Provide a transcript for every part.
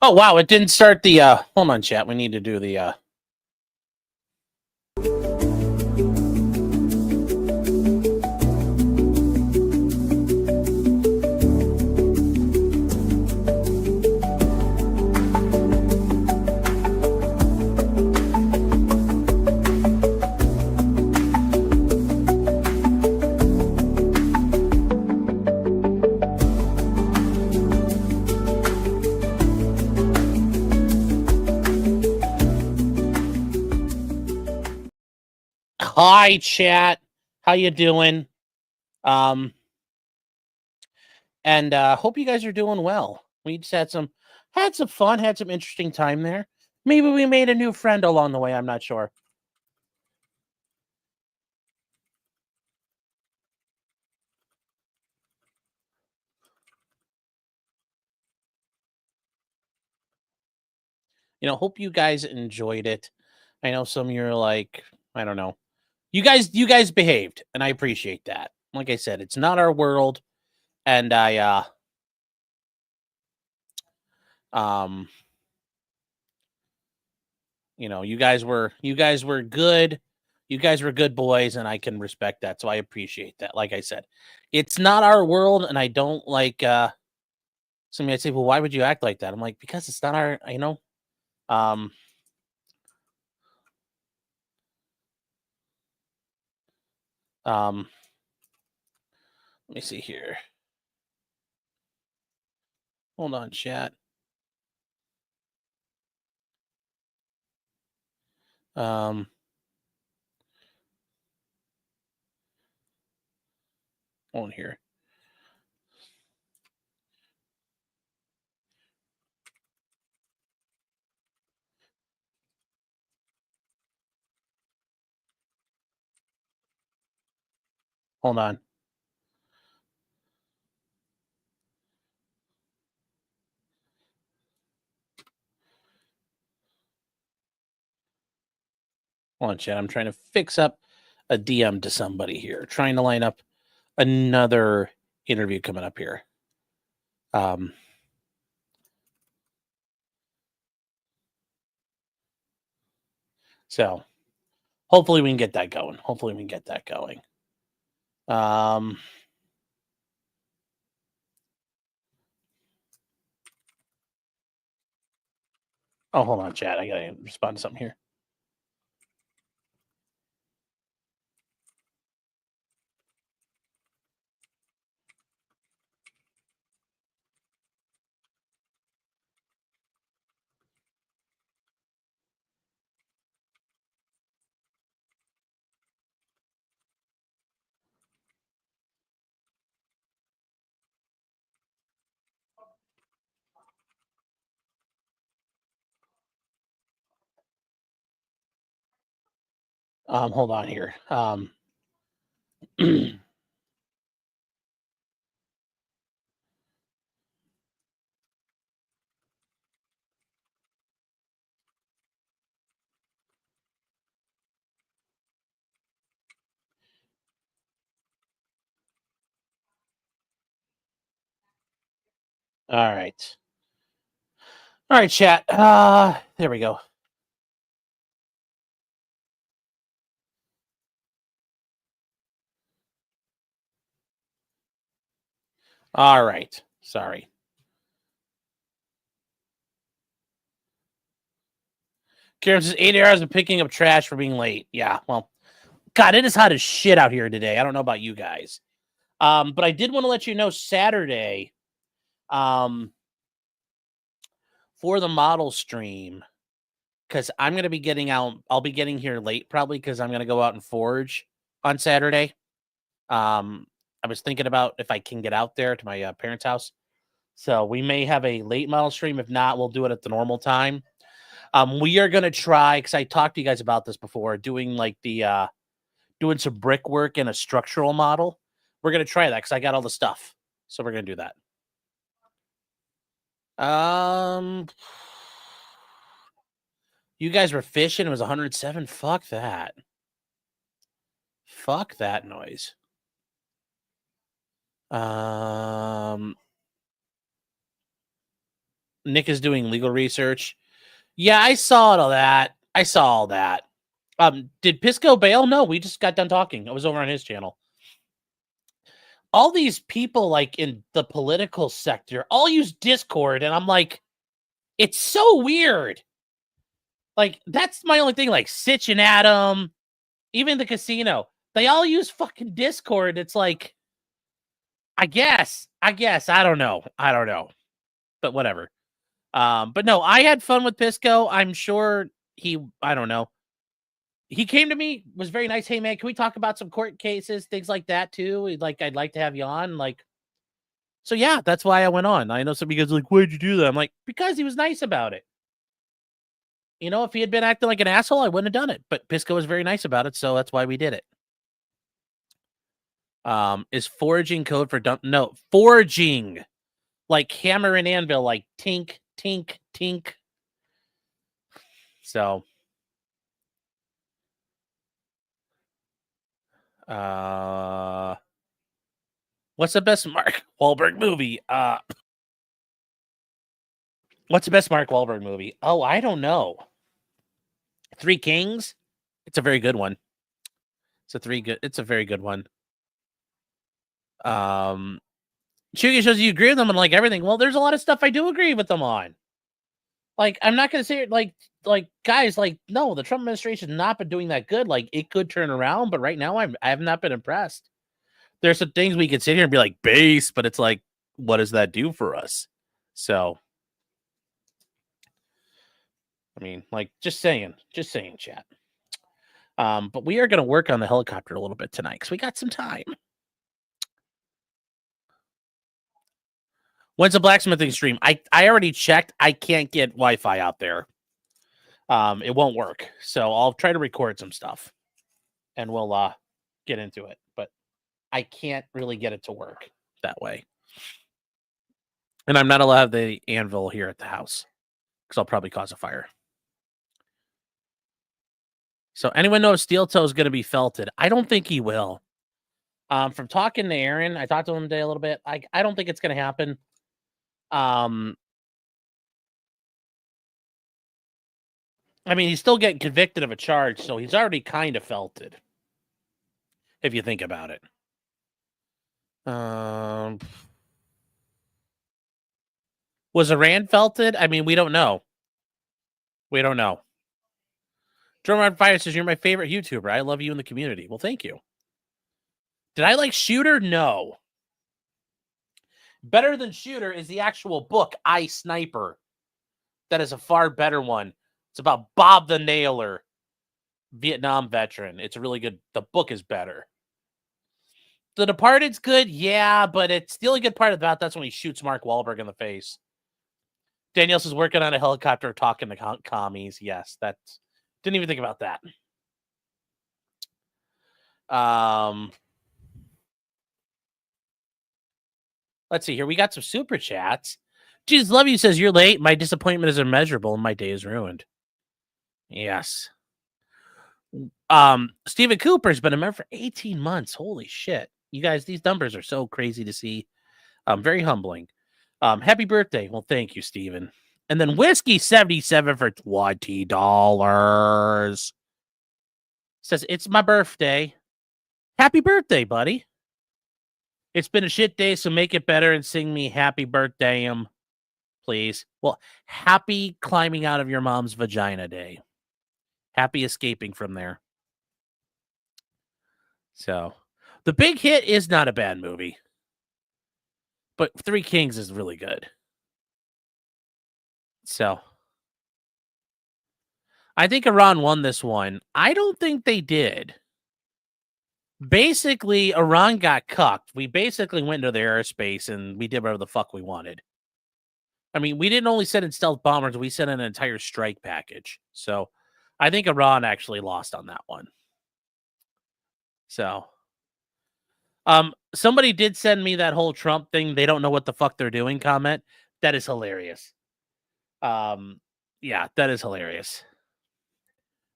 Oh, wow, it didn't start the, hold on, chat. We need to do the, hi, chat. How you doing? And hope you guys are doing well. We just had some fun, had some interesting time there. Maybe we made a new friend along the way. I'm not sure. Hope you guys enjoyed it. I know some of you are like, I don't know. You guys behaved, and I appreciate that. Like I said, it's not our world, and I you guys were good. You guys were good boys, and I can respect that. So I appreciate that. Like I said, it's not our world, and I don't like somebody might say, well, why would you act like that? I'm like, because it's not our, let me see here. Hold on, chat. On here. Hold on. Hold on, chat. I'm trying to fix up a DM to somebody here. Trying to line up another interview coming up here. So hopefully we can get that going. Oh, hold on, chat. I gotta respond to something here. Hold on here. All right. All right, chat. There we go. All right. Sorry. Karen says 8 hours of picking up trash for being late. Yeah, well, God, it is hot as shit out here today. I don't know about you guys. But I did want to let you know Saturday, for the model stream, because I'm gonna be getting out. I'll be getting here late probably because I'm gonna go out and forge on Saturday. I was thinking about if I can get out there to my parents' house. So we may have a late model stream. If not, we'll do it at the normal time. We are gonna try, because I talked to you guys about this before, doing like the doing some brickwork and a structural model. We're gonna try that because I got all the stuff. So we're gonna do that. You guys were fishing. It was 107. Fuck that. Fuck that noise. Nick is doing legal research. Yeah, I saw all that. I saw all that. Did Pisco bail? No, we just got done talking. I was over on his channel. All these people, like in the political sector, all use Discord, and I'm like, it's so weird. Like, that's my only thing. Like, Sitch and Adam, even the casino, they all use fucking Discord. It's like, I guess, I don't know. But whatever. But no, I had fun with Pisco. I'm sure I don't know. He came to me, was very nice. Hey man, can we talk about some court cases, things like that too? Like, I'd like to have you on. Like, so yeah, that's why I went on. I know some of you guys are like, why'd you do that? I'm like, because he was nice about it. You know, if he had been acting like an asshole, I wouldn't have done it. But Pisco was very nice about it, so that's why we did it. Is foraging code for dump? No, foraging, like hammer and anvil, like tink, tink, tink. So, what's the best Mark Wahlberg movie? What's the best Mark Wahlberg movie? Oh, I don't know. Three Kings. It's a very good one. It's a very good one. Chugi shows you agree with them on like everything. Well, there's a lot of stuff I do agree with them on. Like, I'm not gonna say it like guys, like, no, the Trump administration has not been doing that good. Like, it could turn around, but right now I have not been impressed. There's some things we could sit here and be like base, but it's like, what does that do for us? So, I mean, like, just saying, chat. But we are gonna work on the helicopter a little bit tonight because we got some time. When's the blacksmithing stream? I already checked. I can't get Wi-Fi out there. It won't work. So I'll try to record some stuff and we'll get into it. But I can't really get it to work that way. And I'm not allowed the anvil here at the house because I'll probably cause a fire. So anyone know if Steel Toe is going to be felted? I don't think he will. From talking to Aaron, I talked to him today a little bit. I don't think it's going to happen. I mean, he's still getting convicted of a charge, so he's already kind of felted, if you think about it. Was Iran felted? I mean, we don't know. Drum on Fire says, you're my favorite YouTuber. I love you in the community. Well, thank you. Did I like Shooter? No. Better than Shooter is the actual book, I Sniper. That is a far better one. It's about Bob the Nailer, Vietnam veteran. It's really good. The book is better. The Departed's good, yeah, but it's the only good part about that's when he shoots Mark Wahlberg in the face. Daniels is working on a helicopter talking to commies. Yes, that's didn't even think about that. Let's see here. We got some super chats. Jesus Love You says, you're late. My disappointment is immeasurable and my day is ruined. Yes. Stephen Cooper's been a member for 18 months. Holy shit. You guys, these numbers are so crazy to see. Very humbling. Happy birthday. Well, thank you, Stephen. And then Whiskey 77 for $20. Says, it's my birthday. Happy birthday, buddy. It's been a shit day, so make it better and sing me happy birthday, please. Well, happy climbing out of your mom's vagina day. Happy escaping from there. So, The Big Hit is not a bad movie. But Three Kings is really good. So, I think Iran won this one. I don't think they did. Basically, Iran got cucked. We basically went into their airspace and we did whatever the fuck we wanted. I mean, we didn't only send in stealth bombers, we sent in an entire strike package. So, I think Iran actually lost on that one. So, somebody did send me that whole Trump thing. They don't know what the fuck they're doing comment. That is hilarious. Yeah, that is hilarious.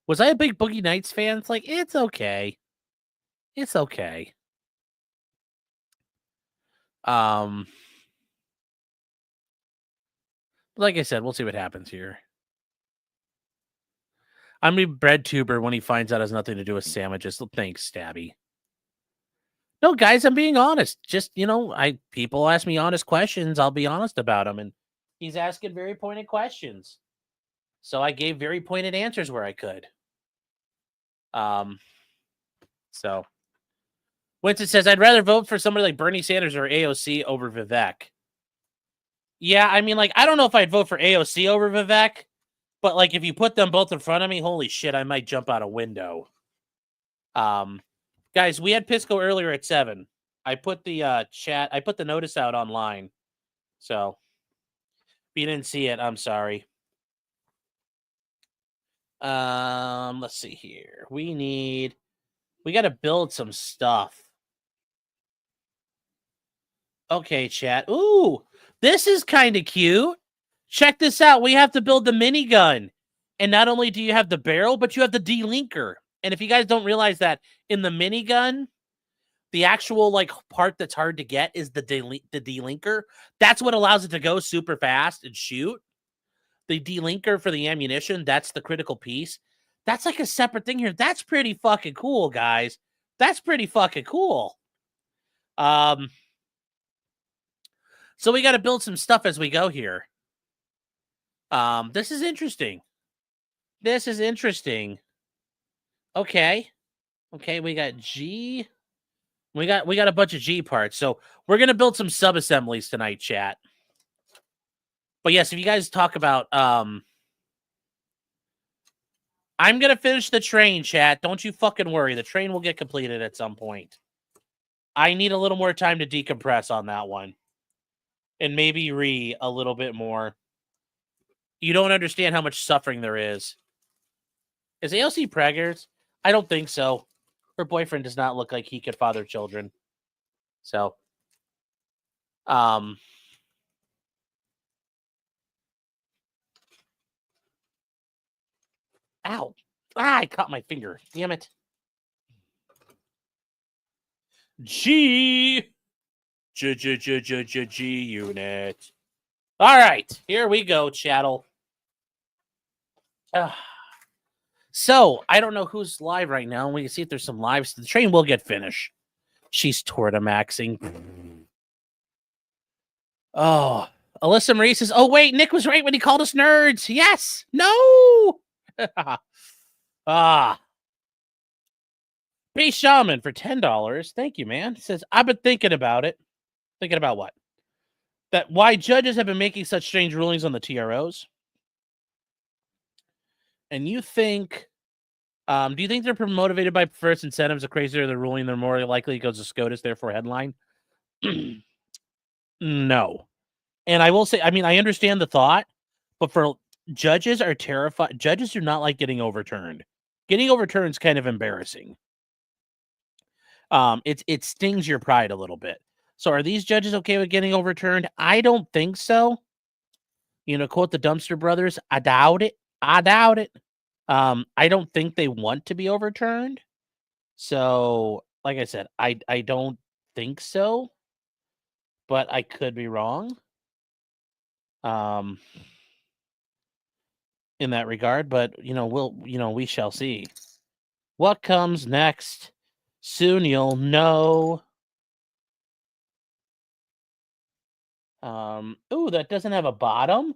Was I a big Boogie Nights fan? It's like, it's okay. It's okay. Like I said, we'll see what happens here. I'm gonna be bread tuber when he finds out it has nothing to do with sandwiches. Thanks, Stabby. No, guys, I'm being honest. Just, people ask me honest questions. I'll be honest about them. And he's asking very pointed questions. So I gave very pointed answers where I could. So Winston says, I'd rather vote for somebody like Bernie Sanders or AOC over Vivek. Yeah, I mean, like, I don't know if I'd vote for AOC over Vivek, but like if you put them both in front of me, holy shit, I might jump out a window. Guys, we had Pisco earlier at 7. I put the I put the notice out online. So if you didn't see it, I'm sorry. Let's see here. We got to build some stuff. Okay, chat. Ooh, this is kind of cute. Check this out. We have to build the minigun. And not only do you have the barrel, but you have the delinker. And if you guys don't realize that, in the minigun, the actual like part that's hard to get is the delinker. That's what allows it to go super fast and shoot. The delinker for the ammunition, that's the critical piece. That's like a separate thing here. That's pretty fucking cool, guys. That's pretty fucking cool. So we got to build some stuff as we go here. This is interesting. This is interesting. Okay. Okay, we got G. We got a bunch of G parts. So we're going to build some sub-assemblies tonight, chat. But yes, if you guys talk about I'm going to finish the train, chat. Don't you fucking worry. The train will get completed at some point. I need a little more time to decompress on that one. And maybe a little bit more. You don't understand how much suffering there is. Is AOC preggers? I don't think so. Her boyfriend does not look like he could father children. So, Ow. I caught my finger. Damn it. G unit. All right, here we go, chattel. So, I don't know who's live right now. We can see if there's some lives. The train will get finished. She's Tortamaxing. Oh, Alyssa Marie says, oh, wait, Nick was right when he called us nerds. Yes. No. Base Shaman for $10. Thank you, man. He says, I've been thinking about it. Thinking about what? That why judges have been making such strange rulings on the TROs. And you think, do you think they're motivated by perverse incentives? The crazier the ruling, the more likely it goes to SCOTUS, therefore headline? No. And I will say, I mean, I understand the thought, but for judges are terrified. Judges do not like getting overturned. Getting overturned is kind of embarrassing. It stings your pride a little bit. So are these judges okay with getting overturned? I don't think so. Quote the Dumpster Brothers, I doubt it. I doubt it. I don't think they want to be overturned. So, like I said, I don't think so. But I could be wrong. In that regard, but we shall see. What comes next? Soon you'll know. Ooh, that doesn't have a bottom?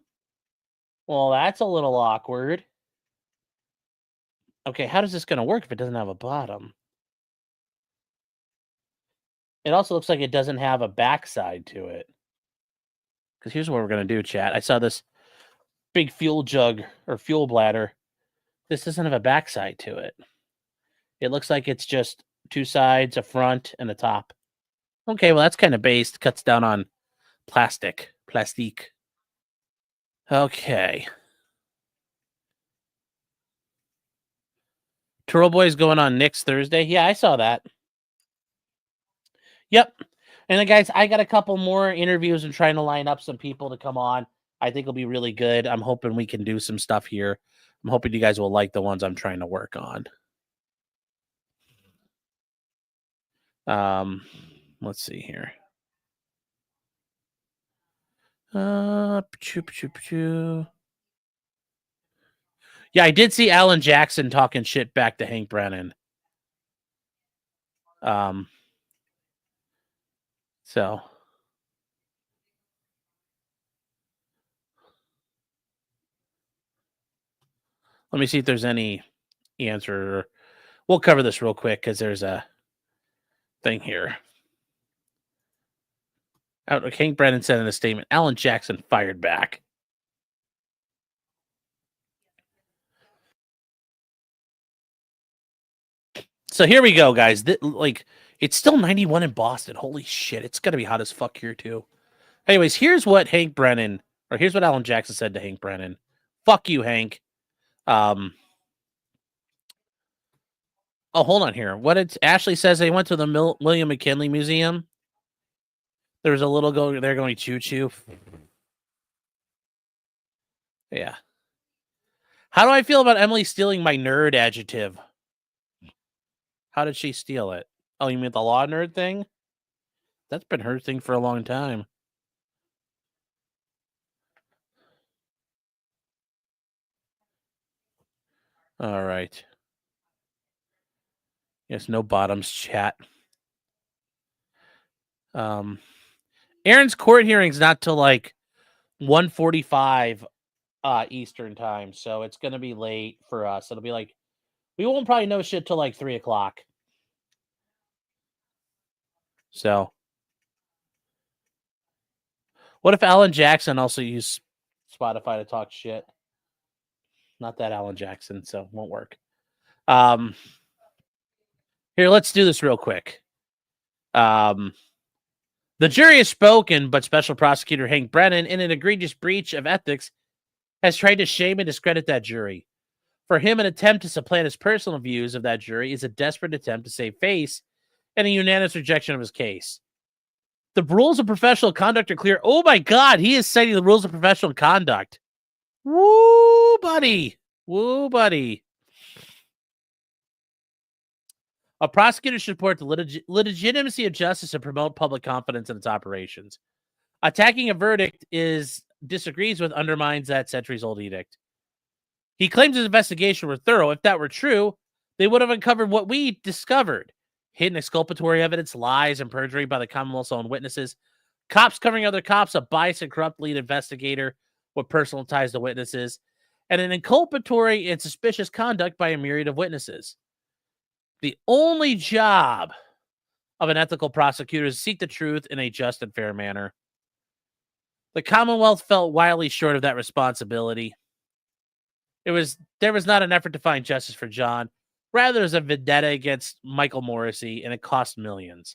Well, that's a little awkward. Okay, how is this going to work if it doesn't have a bottom? It also looks like it doesn't have a backside to it. Because here's what we're going to do, chat. I saw this big fuel jug or fuel bladder. This doesn't have a backside to it. It looks like it's just two sides, a front, and a top. Okay, well, that's kind of based. Cuts down on plastic. Okay. Turtle Boy's going on next Thursday. Yeah, I saw that. Yep. And then, guys, I got a couple more interviews and trying to line up some people to come on. I think it'll be really good. I'm hoping we can do some stuff here. I'm hoping you guys will like the ones I'm trying to work on. Let's see here. Yeah, I did see Alan Jackson talking shit back to Hank Brennan. So let me see if there's any answer. We'll cover this real quick because there's a thing here. Hank Brennan said in a statement, Alan Jackson fired back. So here we go, guys. It's still 91 in Boston. Holy shit. It's going to be hot as fuck here, too. Anyways, here's what here's what Alan Jackson said to Hank Brennan. Fuck you, Hank. Oh, hold on here. Ashley says they went to the William McKinley Museum. There was a little girl there going choo-choo. Yeah. How do I feel about Emily stealing my nerd adjective? How did she steal it? Oh, you mean the law nerd thing? That's been her thing for a long time. All right. Yes, no bottoms chat. Aaron's court hearing's not till like 1:45 Eastern time, so it's gonna be late for us. It'll be like we won't probably know shit till like 3:00. So what if Alan Jackson also used Spotify to talk shit? Not that Alan Jackson, so it won't work. Here, let's do this real quick. The jury has spoken, but Special Prosecutor Hank Brennan, in an egregious breach of ethics, has tried to shame and discredit that jury. For him, an attempt to supplant his personal views of that jury is a desperate attempt to save face and a unanimous rejection of his case. The rules of professional conduct are clear. Oh my God, he is citing the rules of professional conduct. Woo, buddy. Woo, buddy. A prosecutor should support the legitimacy of justice and promote public confidence in its operations. Attacking a verdict disagrees with, undermines that centuries-old edict. He claims his investigation were thorough. If that were true, they would have uncovered what we discovered. Hidden exculpatory evidence, lies, and perjury by the Commonwealth's own witnesses. Cops covering other cops, a biased and corrupt lead investigator with personal ties to witnesses, and an inculpatory and suspicious conduct by a myriad of witnesses. The only job of an ethical prosecutor is to seek the truth in a just and fair manner. The Commonwealth fell wildly short of that responsibility. There was not an effort to find justice for John. Rather, it was a vendetta against Michael Morrissey, and it cost millions.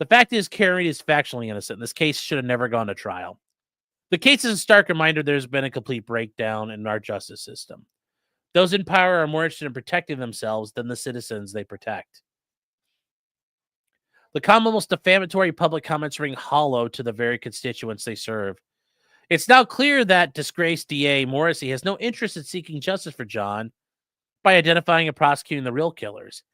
The fact is, Carey is factually innocent. This case should have never gone to trial. The case is a stark reminder there's been a complete breakdown in our justice system. Those in power are more interested in protecting themselves than the citizens they protect. The Commonwealth's defamatory public comments ring hollow to the very constituents they serve. It's now clear that disgraced DA Morrissey has no interest in seeking justice for John by identifying and prosecuting the real killers.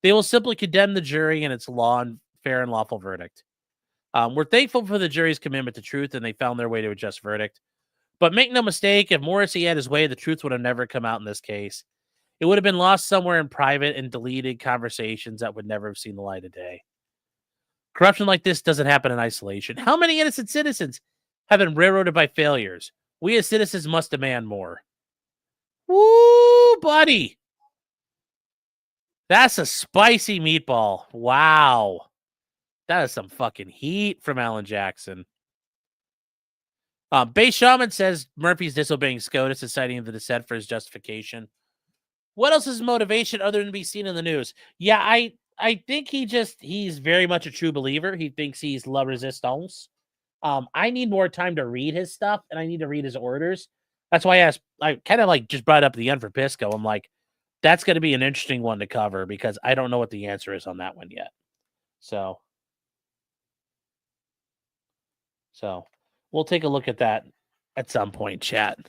They will simply condemn the jury and its fair and lawful verdict. We're thankful for the jury's commitment to truth, and they found their way to a just verdict. But make no mistake, if Morrissey had his way, the truth would have never come out in this case. It would have been lost somewhere in private and deleted conversations that would never have seen the light of day. Corruption like this doesn't happen in isolation. How many innocent citizens have been railroaded by failures? We as citizens must demand more. Woo, buddy. That's a spicy meatball. Wow. That is some fucking heat from Alan Jackson. Bay Shaman says Murphy's disobeying SCOTUS and citing the dissent for his justification. What else is his motivation other than to be seen in the news? Yeah, I think he's very much a true believer. He thinks he's la resistance. I need more time to read his stuff, and I need to read his orders. That's why I kind of like just brought up the end for Pisco. I'm like, that's going to be an interesting one to cover because I don't know what the answer is on that one yet. So we'll take a look at that at some point, chat.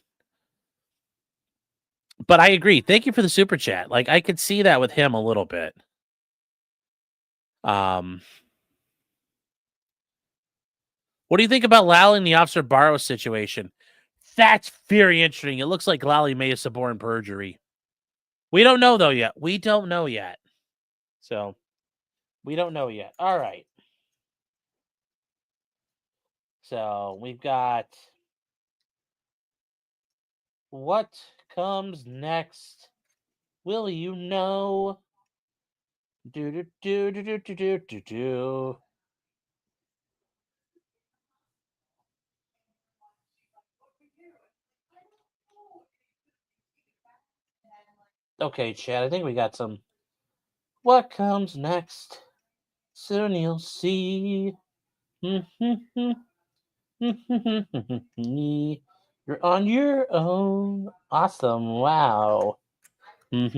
But I agree. Thank you for the super chat. Like, I could see that with him a little bit. What do you think about Lally and the Officer Barrows situation? That's very interesting. It looks like Lally may have suborned perjury. We don't know, though, yet. We don't know yet. So, we don't know yet. All right. So, we've got what comes next. Will you know? Do. Okay, Chad, I think we got some. What comes next? Soon you'll see. You're on your own. Awesome. Wow. All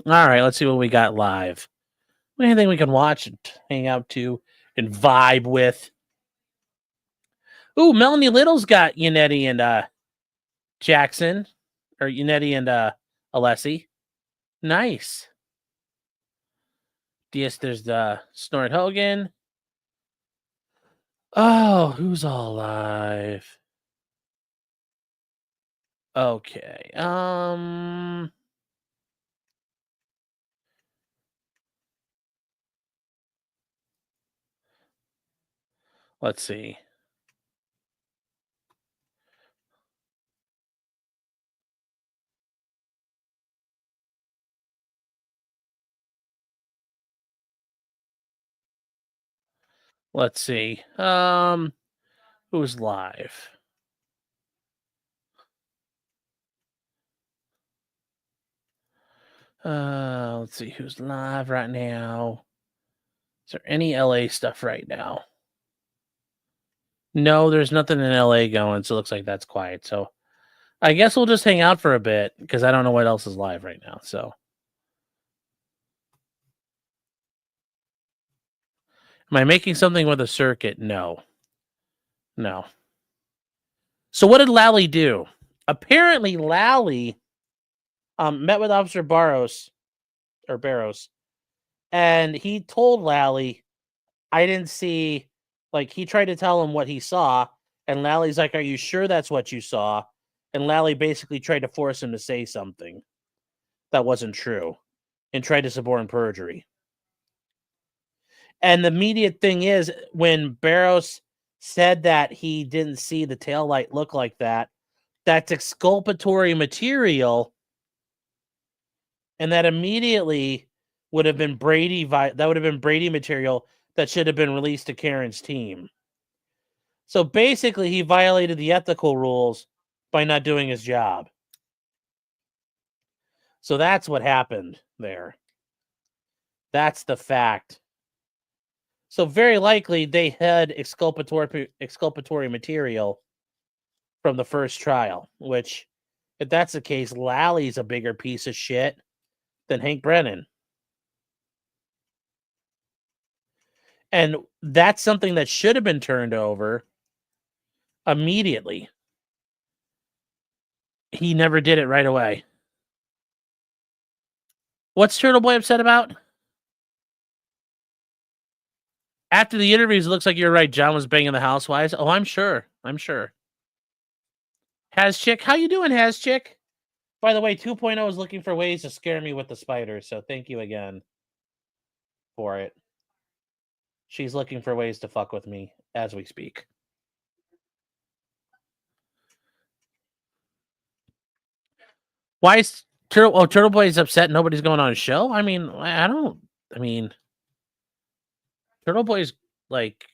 right, let's see what we got live. Anything we can watch and hang out to and vibe with. Ooh, Melanie Little's got Yannetti and Jackson. Or Yannetti and Alessi. Nice. Yes, there's the Snort Hogan. Oh, who's all alive? Okay. Let's see. Let's see. Who's live? Let's see who's live right now. Is there any LA stuff right now? No, there's nothing in LA going, so it looks like that's quiet. So I guess we'll just hang out for a bit because I don't know what else is live right now. So am I making something with a circuit? No. So what did Lally do? Apparently, Lally met with Officer Barrows, and he told Lally, I didn't see, like, he tried to tell him what he saw, and Lally's like, are you sure that's what you saw? And Lally basically tried to force him to say something that wasn't true and tried to suborn perjury. And the immediate thing is, when Barrows said that he didn't see the taillight look like that, that's exculpatory material, and that immediately would have been Brady material that should have been released to Karen's team. So basically, he violated the ethical rules by not doing his job. So that's what happened there. That's the fact. So very likely they had exculpatory material from the first trial, which, if that's the case, Lally's a bigger piece of shit than Hank Brennan. And that's something that should have been turned over immediately. He never did it right away. What's Turtle Boy upset about? After the interviews, it looks like you're right. John was banging the housewives. Oh, I'm sure. Haschick, how you doing, Haschick? By the way, 2.0 is looking for ways to scare me with the spiders, so thank you again for it. She's looking for ways to fuck with me as we speak. Why is Turtle Boy is upset nobody's going on a show? I mean, Turtle Boy's like,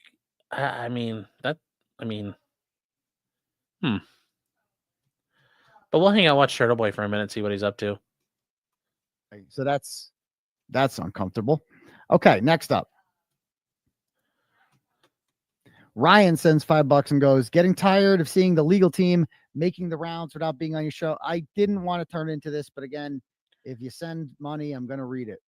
But we'll hang out, watch Turtle Boy for a minute, see what he's up to. So that's uncomfortable. Okay, next up. Ryan sends $5 and goes, getting tired of seeing the legal team making the rounds without being on your show. I didn't want to turn into this, but again, if you send money, I'm going to read it.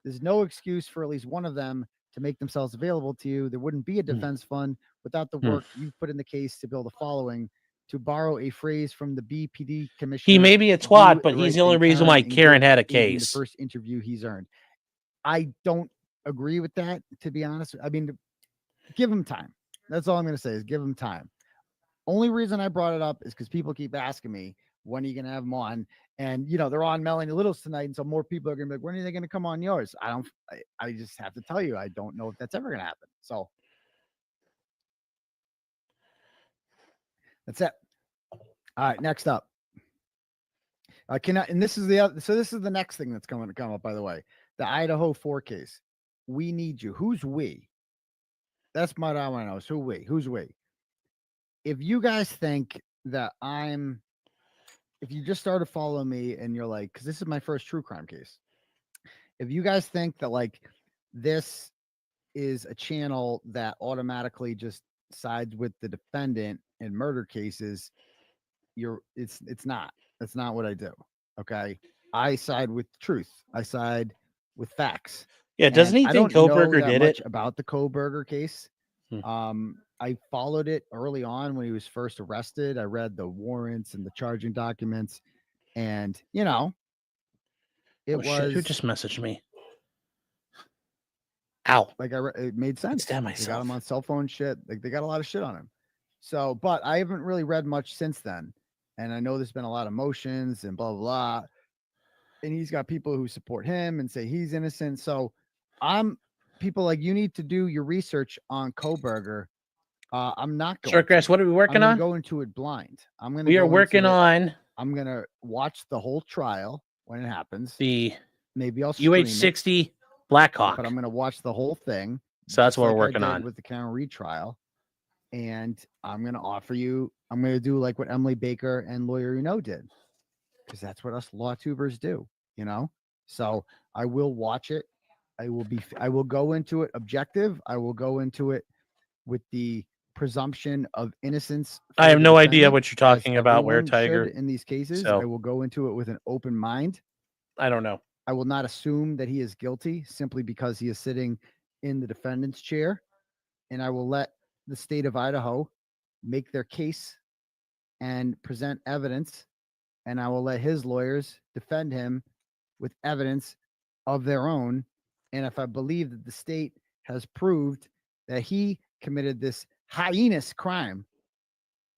There's no excuse for at least one of them to make themselves available to you. There wouldn't be a defense fund without the work you've put in the case to build a following. To borrow a phrase from the BPD commissioner, he may be a twat, but he's the only reason why Karen had a case. The first interview he's earned. I don't agree with that, to be honest. I mean, give him time. That's all I'm going to say is give him time. Only reason I brought it up is because people keep asking me, when are you going to have them on? And, they're on Melanie Little's tonight. And so more people are going to be like, when are they going to come on yours? I just have to tell you, I don't know if that's ever going to happen. So that's it. All right. Next up. And this is this is the next thing that's going to come up, by the way, the Idaho 4 case. We need you. Who's we? That's what I want to know. So who's we? If you guys think that if you just started following me and you're like, because this is my first true crime case. If you guys think that like this is a channel that automatically just sides with the defendant in murder cases, it's not. That's not what I do. Okay. I side with truth. I side with facts. Yeah, doesn't he think Kohberger did it? About the Kohberger case. I followed it early on when he was first arrested. I read the warrants and the charging documents, and it was shit, who just messaged me? Ow! Like it made sense. They got him on cell phone shit. Like they got a lot of shit on him. So, but I haven't really read much since then, and I know there's been a lot of motions and blah blah blah. And he's got people who support him and say he's innocent. So, people like you need to do your research on Kohberger. I'm not going. Shortgrass, what are we working on? Go into it blind. We are working on. I'm gonna watch the whole trial when it happens. Maybe I'll UH-60 Blackhawk. But I'm gonna watch the whole thing. So that's what we're working on with the Karen Reed trial, and I'm gonna offer you. I'm gonna do like what Emily Baker and Lawyer did, because that's what us law tubers do. So I will watch it. I will go into it objective. I will go into it with the presumption of innocence. I have no idea what you're talking about, Where Tiger. In these cases, so I will go into it with an open mind. I don't know. I will not assume that he is guilty simply because he is sitting in the defendant's chair, and I will let the state of Idaho make their case and present evidence, and I will let his lawyers defend him with evidence of their own. And if I believe that the state has proved that he committed this heinous crime,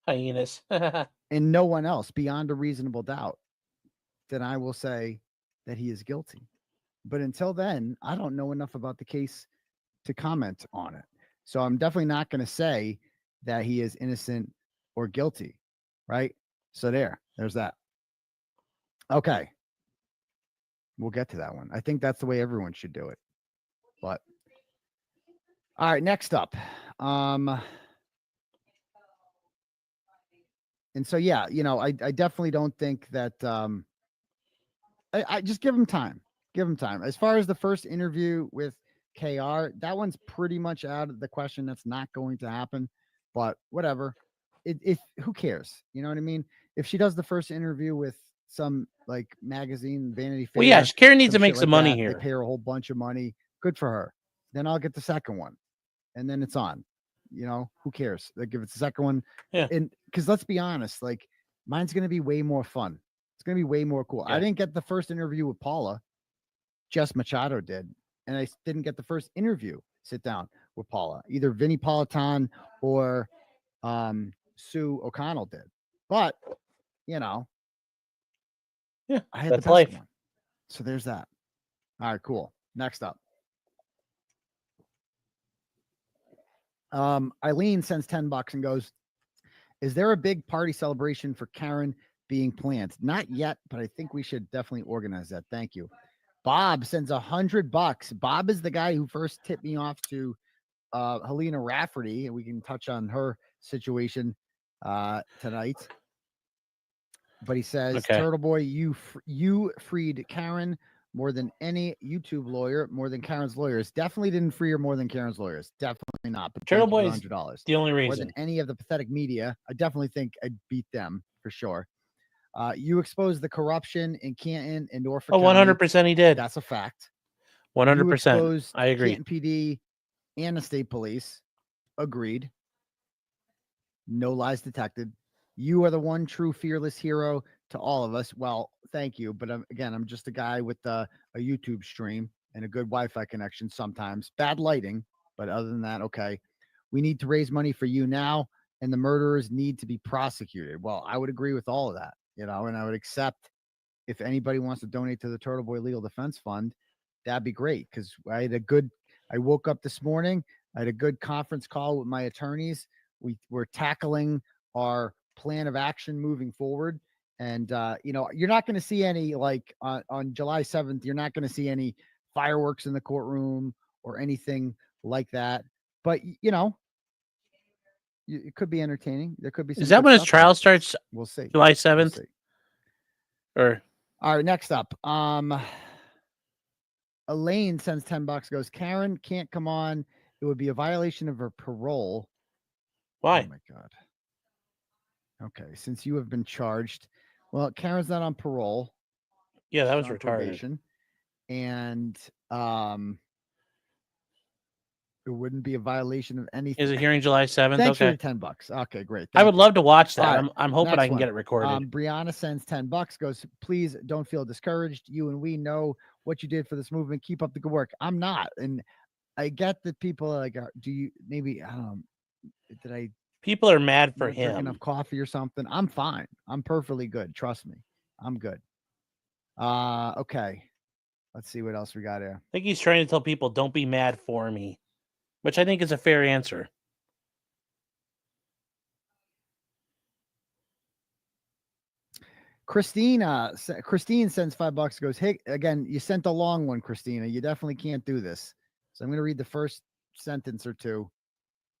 and no one else beyond a reasonable doubt, then I will say that he is guilty. But until then, I don't know enough about the case to comment on it. So I'm definitely not going to say that he is innocent or guilty, right? So there's that. Okay. We'll get to that one. I think that's the way everyone should do it. But all right, next up. And so, yeah, I definitely don't think that I just give him time. Give him time. As far as the first interview with KR, that one's pretty much out of the question. That's not going to happen. But whatever. If who cares? You know what I mean? If she does the first interview with some like magazine, Vanity Fair. Well, yeah, Karen needs to make some money here. They pay her a whole bunch of money. Good for her. Then I'll get the second one, and then it's on. Who cares? Like if it's the second one, yeah. And because let's be honest, like mine's gonna be way more fun. It's gonna be way more cool. Yeah. I didn't get the first interview with Paula. Jess Machado did, and I didn't get the first interview sit down with Paula. Either Vinnie Politan or Sue O'Connell did. But yeah, I had that's the best life. one. So there's that. All right, cool. Next up. Eileen sends $10 and goes, is there a big party celebration for Karen being planned? Not yet, but I think we should definitely organize that. Thank you. Bob sends $100. Bob is the guy who first tipped me off to Helena Rafferty, and we can touch on her situation tonight. But he says, okay. Turtle Boy, you freed Karen more than any YouTube lawyer, more than Karen's lawyers. Definitely didn't free her more than Karen's lawyers. Definitely not. But Turtle Boy is $100. The only reason. More than any of the pathetic media. I definitely think I'd beat them for sure. You exposed the corruption in Canton and Norfolk County. 100% he did. That's a fact. 100%. I agree. Canton PD and the state police. Agreed. No lies detected. You are the one true fearless hero to all of us. Well, thank you. But again, I'm just a guy with a YouTube stream and a good Wi-Fi connection sometimes. Bad lighting, but other than that, okay. We need to raise money for you now, and the murderers need to be prosecuted. Well, I would agree with all of that, and I would accept if anybody wants to donate to the Turtle Boy Legal Defense Fund, that'd be great. Because I woke up this morning, I had a good conference call with my attorneys. We were tackling our plan of action moving forward. And, you're not going to see any, like on July 7th, you're not going to see any fireworks in the courtroom or anything like that. But, it could be entertaining. There could be some Is that good when his stuff trial about this. starts? We'll see. July We'll 7th? see. Or All right, next up. Elaine sends $10, goes, Karen can't come on. It would be a violation of her parole. why? Oh my God. Okay, since you have been charged. Well, Karen's not on parole. Yeah, that She's was on retarded. probation. And it wouldn't be a violation of anything. Is it hearing July 7th? Thanks for Okay. the $10. Okay, great. I would love to watch that. All right, I'm hoping next I can one. get it recorded. Brianna sends $10, goes, please don't feel discouraged. You and we know what you did for this movement. Keep up the good work. I'm not. And I get that people are like, do you maybe, did I People are mad for not drink him. enough coffee or something? I'm fine. I'm perfectly good. Trust me. I'm good. Okay. Let's see what else we got here. I think he's trying to tell people, don't be mad for me, which I think is a fair answer. Christine sends $5, goes, hey, again, you sent a long one, Christina. You definitely can't do this. So I'm going to read the first sentence or two.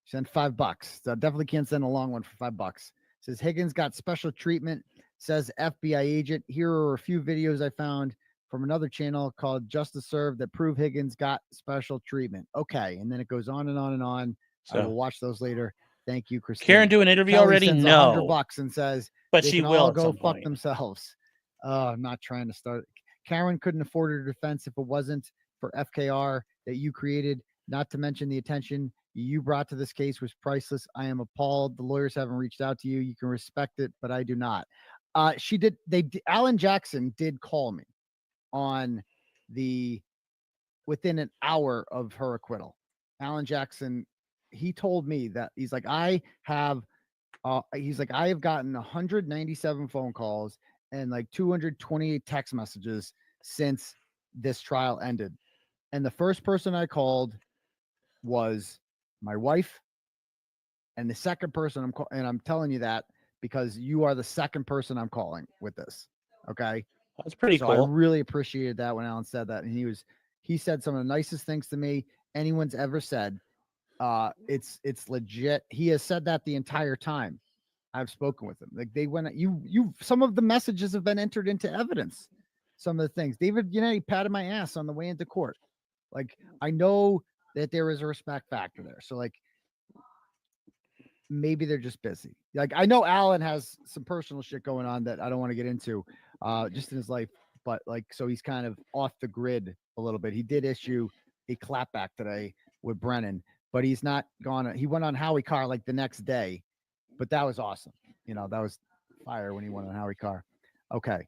Send $5. So I definitely can't send a long one for $5. Says Higgins got special treatment. Says FBI agent. Here are a few videos I found from another channel called Justice Served that prove Higgins got special treatment. Okay, and then it goes on and on and on. So, I will watch those later. Thank you, Christine. Karen do an interview Kelly already? sends No. $100 and says, But they she can will all at go some fuck point. themselves. I'm not trying to start. Karen couldn't afford her defense if it wasn't for FKR that you created. Not to mention the attention you brought to this case was priceless. I am appalled. The lawyers haven't reached out to you. You can respect it, but I do not. She did. Alan Jackson did call me on within an hour of her acquittal. Alan Jackson, he told me that he's like, I have gotten 197 phone calls and like 228 text messages since this trial ended. And the first person I called was my wife. And the second person I'm telling you that because you are the second person I'm calling with this. Okay. That's pretty So cool. I really appreciated that when Alan said that. And he said some of the nicest things to me anyone's ever said. It's legit. He has said that the entire time I've spoken with him. Like they went, some of the messages have been entered into evidence. Some of the things, David, he patted my ass on the way into court. Like I know that there is a respect factor there. So like maybe they're just busy. Like I know Alan has some personal shit going on that I don't want to get into just in his life, but like so he's kind of off the grid a little bit. He did issue a clapback today with Brennan, but he's not gone. He went on Howie Carr like the next day, but that was awesome. That was fire when he went on Howie Carr. Okay.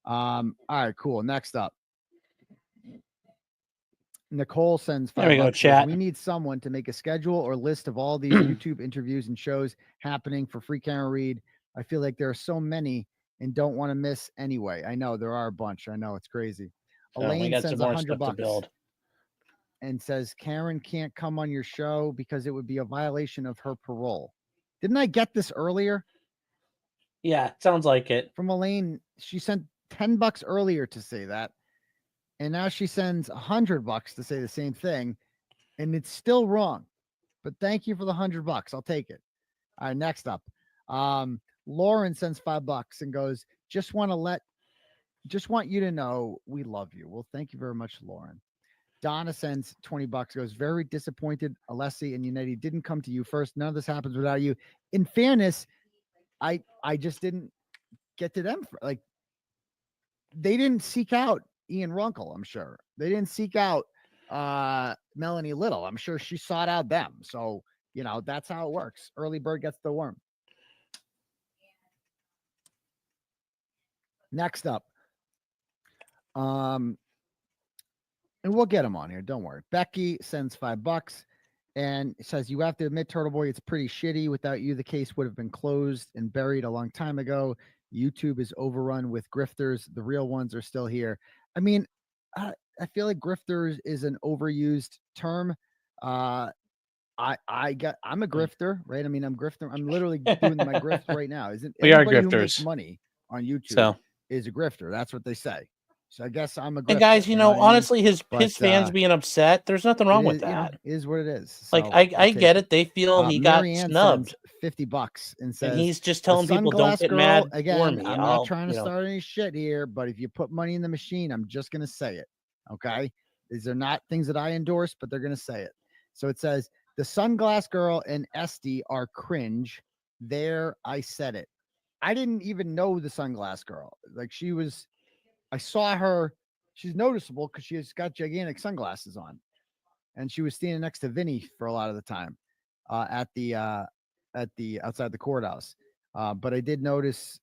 All right, cool. Next up. Nicole sends $5. There we go, Goes, chat. we need someone to make a schedule or list of all these YouTube interviews and shows happening for Free Karen Read. I feel like there are so many and don't want to miss anyway. I know there are a bunch. I know it's crazy. Elaine sends $100 and says Karen can't come on your show because it would be a violation of her parole. Didn't I get this earlier? Yeah, sounds like it. From Elaine, she sent $10 earlier to say that. And now she sends $100 to say the same thing, and it's still wrong. But thank you for the $100. I'll take it. All right, next up. Lauren sends $5 and goes, just want you to know we love you. Well, thank you very much, Lauren. Donna sends $20, goes, very disappointed. Alessi and Unetti didn't come to you first. None of this happens without you. In fairness, I just didn't get to them. They didn't seek out Ian Runkle, I'm sure. They didn't seek out Melanie Little. I'm sure she sought out them. So, that's how it works. Early bird gets the worm. Next up. And we'll get him on here. Don't worry. Becky sends $5 and says, you have to admit, Turtle Boy, it's pretty shitty. Without you, the case would have been closed and buried a long time ago. YouTube is overrun with grifters. The real ones are still here. I mean, I feel like grifters is an overused term. I'm a grifter, right? I mean, I'm literally doing my grift right now. Isn't We are anybody who makes grifters. money on YouTube So, is a grifter? That's what they say. So I guess I'm a grifter. and guys, you know, what I mean? honestly, his fans But, being upset, there's nothing wrong with you know, that. is what it is. Like, So I I'll get take it. They feel he got Marianne snubbed, sends $50 and says, and he's just "The telling people, "Don't Sunglass get Girl, mad for again, me." I'm I'll, not trying to you know, start any shit here, but if you put money in the machine, I'm just going to say it. Okay. These are not things that I endorse, but they're going to say it. So it says, the Sunglass Girl and Esty are cringe. There, I said it. I didn't even know the Sunglass Girl. Like, I saw her. She's noticeable because she's got gigantic sunglasses on. And she was standing next to Vinny for a lot of the time at the outside the courthouse. But I did notice.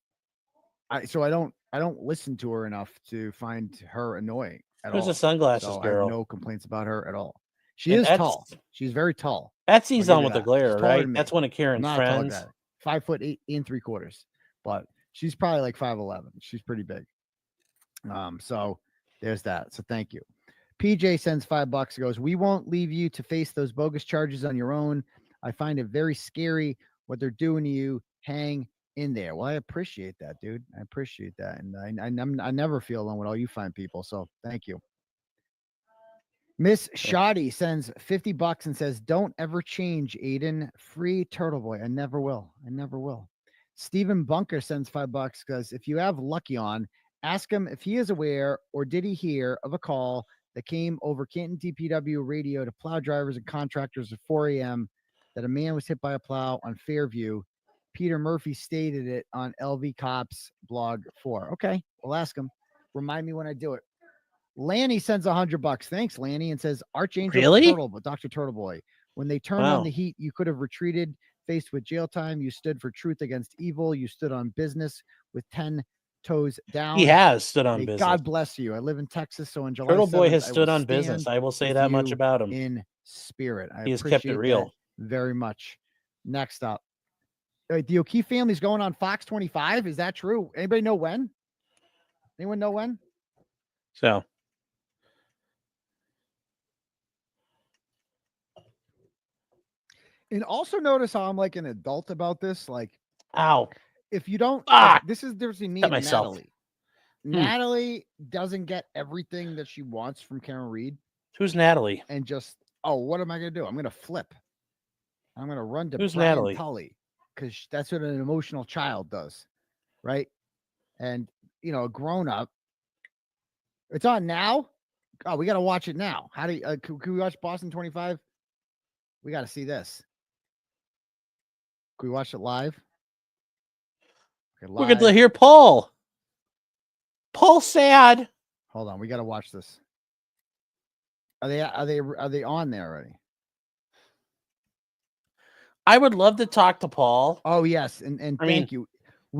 I don't listen to her enough to find her annoying at who's all. the sunglasses So I have girl? no complaints about her at all. She And is tall. She's very tall. Etsy's I'll on give with you the that. glare, She's taller right? than me. That's one of I'm Karen's not a tall friends. guy. 5'8" 3/4, but she's probably like 5'11". She's pretty big. So there's that. So thank you. PJ sends $5. Goes, we won't leave you to face those bogus charges on your own. I find it very scary what they're doing to you. Hang in there. Well, I appreciate that, dude. I appreciate that, and I never feel alone with all you fine people. So thank you. Miss Shoddy sends $50 and says, don't ever change, Aiden. Free Turtle Boy. I never will. I never will. Stephen Bunker sends $5 because if you have Lucky on, ask him if he is aware or did he hear of a call that came over Canton DPW radio to plow drivers and contractors at 4 a.m. that a man was hit by a plow on Fairview. Peter Murphy stated it on LV Cops blog 4. Okay, we'll ask him. Remind me when I do it. Lanny sends $100. Thanks, Lanny, and says, Archangel Turtle, but Dr. Turtle Boy. When they turned on the heat, you could have retreated. Faced with jail time, you stood for truth against evil. You stood on business with 10 toes down. He has stood on business. God bless you. I live in Texas, so on July Turtle 7th, Boy has stood on business. I will say that much about him. In spirit, he has kept it real very much. Next up, the O'Keefe family's going on Fox 25. Is that true? Anybody know when? Anyone know when? So. And also notice how I'm like an adult about this. Like, ow. If you don't, like, this is there's me and Natalie. Natalie doesn't get everything that she wants from Karen Reed. Who's Natalie? And just, what am I going to do? I'm going to flip. I'm going to run to Who's Brian Natalie? Tully because that's what an emotional child does. Right. And, you know, a grown up. It's on now. Oh, we got to watch it now. How do you, can we watch Boston 25? We got to see this. Can we watch it live? Okay, we're going to hear Paul. Paul's sad. Hold on, we got to watch this. Are they on there already? I would love to talk to Paul. Oh yes, and thank you.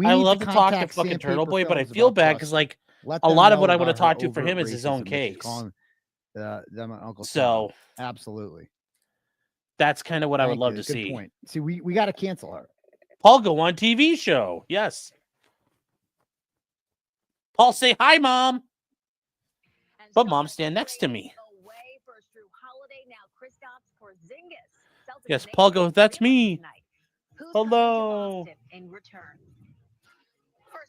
I love to talk to fucking Turtle Boy, but I feel bad because like a lot of what I want to talk to for him is his own case. Them Uncle so Sam. Absolutely. That's kind of what I would love to Good see. Point. See, we got to cancel her. Paul go on TV show. Yes. Paul say hi, Mom. But Mom stand next to me. Yes, Paul goes, that's me. Hello. First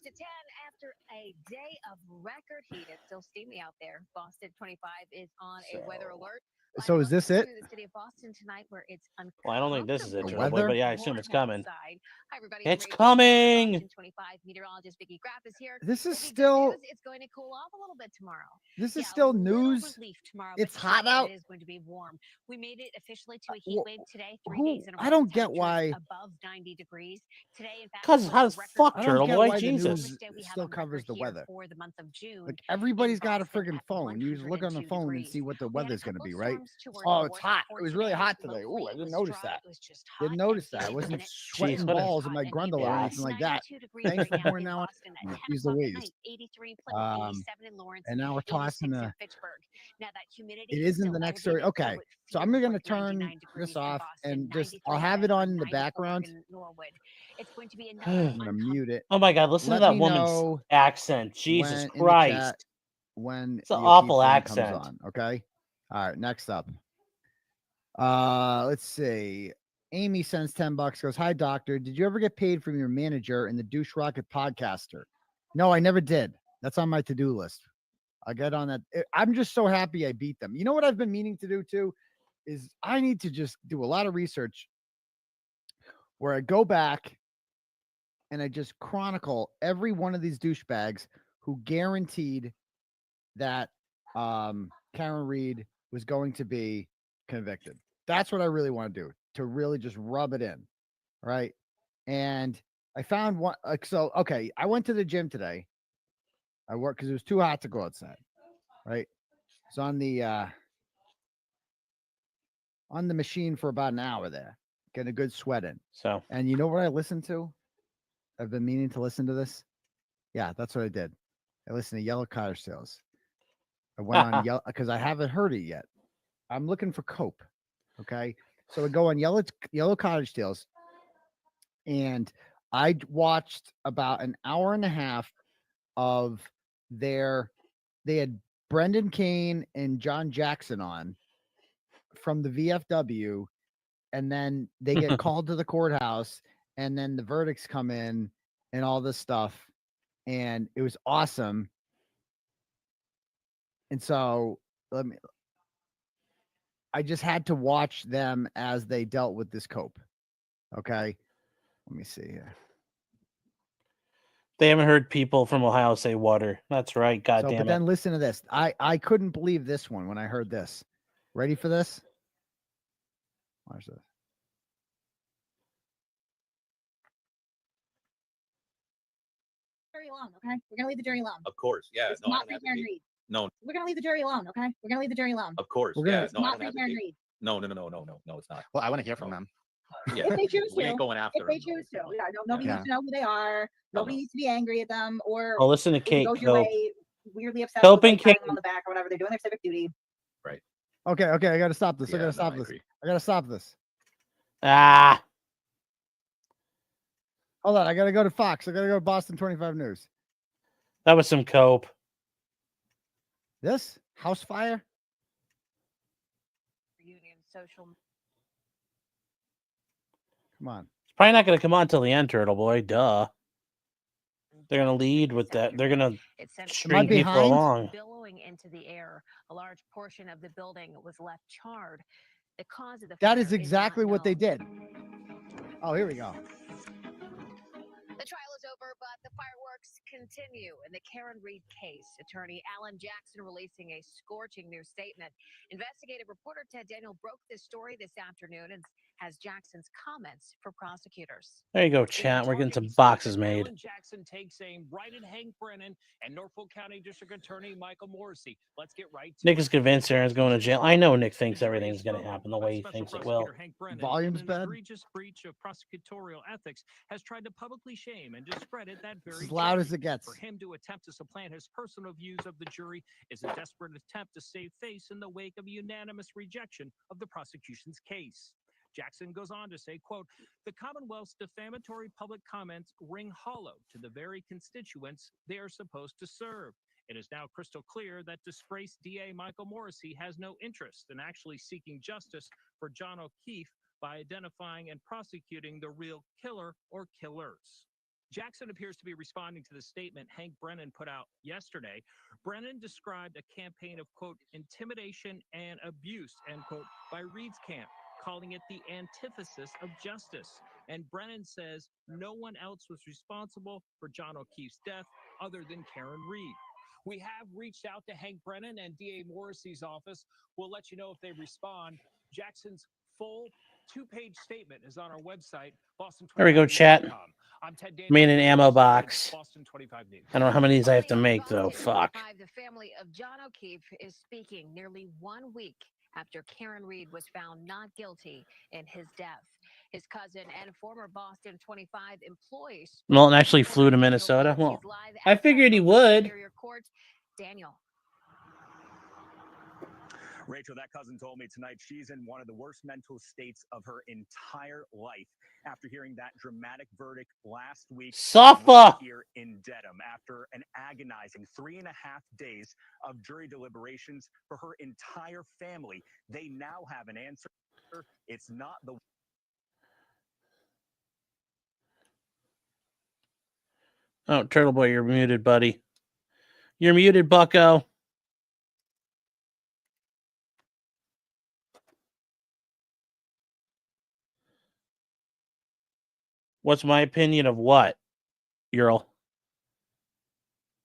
to 10 after a day of record heat. It's still steamy out there. Boston 25 is on a weather alert. So is this it? The city of Boston tonight, where it's well, I don't think this is it, Turtle Boy, but yeah, I assume it's coming. Hi, everybody. It's coming. 25 meteorologist Vicky Graff is here. This is still. It's going to cool off a little bit tomorrow. This is still news. It's hot out. It is going to be warm. We made it officially to a heat wave today. 3 days in a row. I don't get why. Above 90 degrees today. In fact, because how the fuck, Turtle Boy? Jesus. Still covers the weather for the month of June. Like everybody's got a friggin' phone. You just look on the phone and see what the weather's going to be, right? Oh, it's hot. It was really hot today. Oh, I didn't notice that. Didn't notice that. I wasn't sweating balls in my grundle or anything like that. Thanks for pouring now. Use the waves. And now we're tossing Now that humidity It is in still the next elevated, story. Okay, it so I'm feels going to like turn 99 degrees this in off Boston, and just 93 I'll have it Denver, on in the 94 background. in Norwood. It's going to be I'm another I'm going to mute it. Oh my God, listen Let to that me woman's know accent. Jesus when in the chat Christ. when It's an the awful O'Keefe thing accent. comes on. Okay. All right. Next up. Let's see. Amy sends $10. Goes, hi doctor. Did you ever get paid from your manager in the Douche Rocket podcaster? No, I never did. That's on my to-do list. I'll get on that. I'm just so happy I beat them. You know what I've been meaning to do too? Is I need to just do a lot of research where I go back and I just chronicle every one of these douchebags who guaranteed that Karen Reed was going to be convicted. That's what I really want to do, to really just rub it in. Right. And I found one. Okay. I went to the gym today. I worked because it was too hot to go outside. Right. It's on the machine for about an hour there, getting a good sweat in. So, And you know what I listened to? I've been meaning to listen to this. Yeah, that's what I did. I listened to Yellow Cottage Sales. I went on Yellow because I haven't heard it yet. I'm looking for Cope. Okay. So I go on Yellow Cottage Tales, and I watched about an hour and a half of they had Brendan Kane and John Jackson on from the VFW, and then they get called to the courthouse, and then the verdicts come in and all this stuff, and it was awesome. And so I just had to watch them as they dealt with this cope. Okay. Let me see here. they haven't heard people from Ohio say water. That's right. God So, damn but it. then listen to this. I couldn't believe this one when I heard this. Ready for this? Watch this. Jury alone, okay? We're gonna leave the jury alone. Of course, yeah. It's No, I not don't free have to Karen be. Reed. No, We're gonna leave the jury alone, okay? We're gonna leave the jury alone. of course, We're gonna- yeah. It's No, I not don't free have to Karen be. Reed. No, it's not. Well, I want to hear from them. Yeah, If they choose we to. ain't going after If they them. choose to. Yeah, nobody Yeah. needs to know who they are. Nobody no. needs to be angry at them or Oh, listen to if it Kate goes your Cope. way, weirdly upset Cope with and like patting Kate. them on the back or whatever. They're doing their civic duty. Okay. I got to stop this. I Yeah, got to no, stop I this. agree. I got to stop this. Ah, Hold on. I got to go to Fox. I got to go to Boston 25 News. that was some Cope. This house fire. Union social. Come on. It's probably not going to come on till the end, Turtle Boy. Duh. They're going to lead with that. They're going to It sent string people behind? along. billowing into the air. A large portion of the building was left charred. The cause of the That fire is exactly not what they known. did. Oh, here we go. The trial is over, but the fireworks continue in the Karen Reed case. Attorney Alan Jackson releasing a scorching new statement. Investigative reporter Ted Daniel broke this story this afternoon and has Jackson's comments for prosecutors. There you go, chat. We're getting some boxes made. Alan Jackson takes aim right at Hank Brennan and Norfolk County District Attorney Michael Morrissey. Let's get right to Nick it. is convinced Aaron's going to jail. I know Nick thinks everything's going to happen the way he Special thinks it will. Prosecutor Hank Brennan, Volume's in an bad. egregious breach of prosecutorial ethics, has tried to publicly shame and discredit that It's very as loud as jury. it gets. For him to attempt to supplant his personal views of the jury is a desperate attempt to save face in the wake of a unanimous rejection of the prosecution's case. Jackson goes on to say, quote, the Commonwealth's defamatory public comments ring hollow to the very constituents they are supposed to serve. It is now crystal clear that disgraced DA Michael Morrissey has no interest in actually seeking justice for John O'Keefe by identifying and prosecuting the real killer or killers. Jackson appears to be responding to the statement Hank Brennan put out yesterday. Brennan described a campaign of, quote, intimidation and abuse, end quote, by Reed's camp, calling it the antithesis of justice. And Brennan says no one else was responsible for John O'Keefe's death other than Karen Reed. We have reached out to Hank Brennan and DA Morrissey's office. We'll let you know if they respond. Jackson's full two-page statement is on our website, Boston. There we go, chat. I'm Ted Daniel. Made an ammo box. Boston 25 News. I don't know how many of these I have to Finally, on make, though. Boston Fuck. 25, the family of John O'Keefe is speaking nearly 1 week after Karen Reed was found not guilty in his death. His cousin and former Boston 25 employee. Milton actually flew to Minnesota. Well, I figured he would. Court. Daniel. Rachel, that cousin told me tonight she's in one of the worst mental states of her entire life after hearing that dramatic verdict last week. Suffer. Here in Dedham, after an agonizing 3.5 days of jury deliberations for her entire family, they now have an answer. It's not the Oh, Turtle Boy, you're muted, buddy. You're muted, bucko. What's my opinion of what, Ural?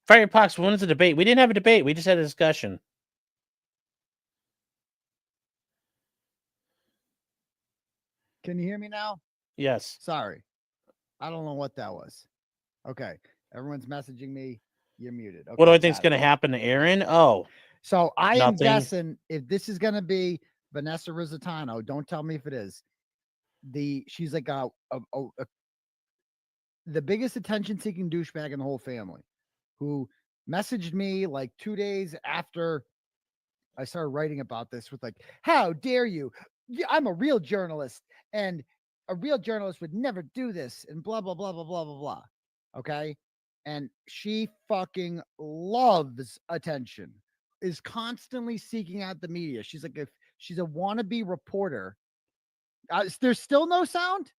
Firepox, when is the debate? We didn't have a debate. We just had a discussion. Can you hear me now? Yes. Sorry. I don't know what that was. Okay. Everyone's messaging me. You're muted. Okay, What do I think is got going it. to happen to Aaron? Oh, So I am Nothing. guessing if this is going to be Vanessa Rizzitano, don't tell me if it is. She's like the biggest attention-seeking douchebag in the whole family, who messaged me like 2 days after I started writing about this with like, "How dare you? I'm a real journalist, and a real journalist would never do this," and blah blah blah blah blah blah blah. Okay, and she fucking loves attention, is constantly seeking out the media. She's like, if she's a wannabe reporter. There's still no sound.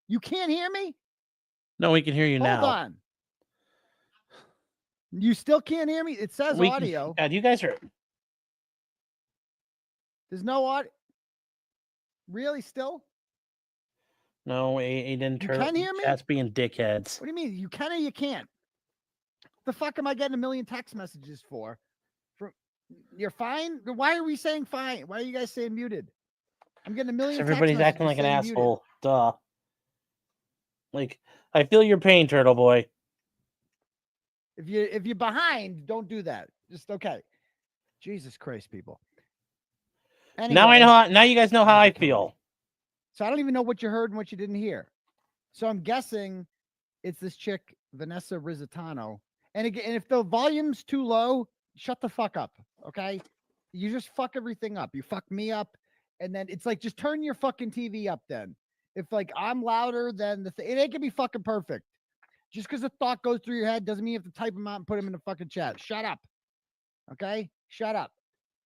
You can't hear me. no, we can hear you Hold now. on. You still can't hear me? It says We audio. God, you guys are. There's no audio. Really? Still? No, Aiden, You Turtle. can hear me? Chat's being dickheads. What do you mean? You can or you can't? The fuck am I getting a million text messages for? You're fine? Why are we saying fine? Why are you guys saying muted? I'm getting a million text Everybody's messages acting like an saying muted. asshole. Duh. Like, I feel your pain, Turtle Boy. If you're behind, don't do that. Just okay. Jesus Christ, people. Anyway, Now I know. Now you guys know how I Kill me. feel. So I don't even know what you heard and what you didn't hear. So I'm guessing it's this chick, Vanessa Rizzitano. And again, and if the volume's too low, shut the fuck up. Okay. You just fuck everything up. You fuck me up. And then it's like, just turn your fucking TV up then. If like I'm louder than the thing, it ain't gonna be fucking perfect. Just because a thought goes through your head doesn't mean you have to type them out and put them in the fucking chat. Shut up. Okay? Shut up.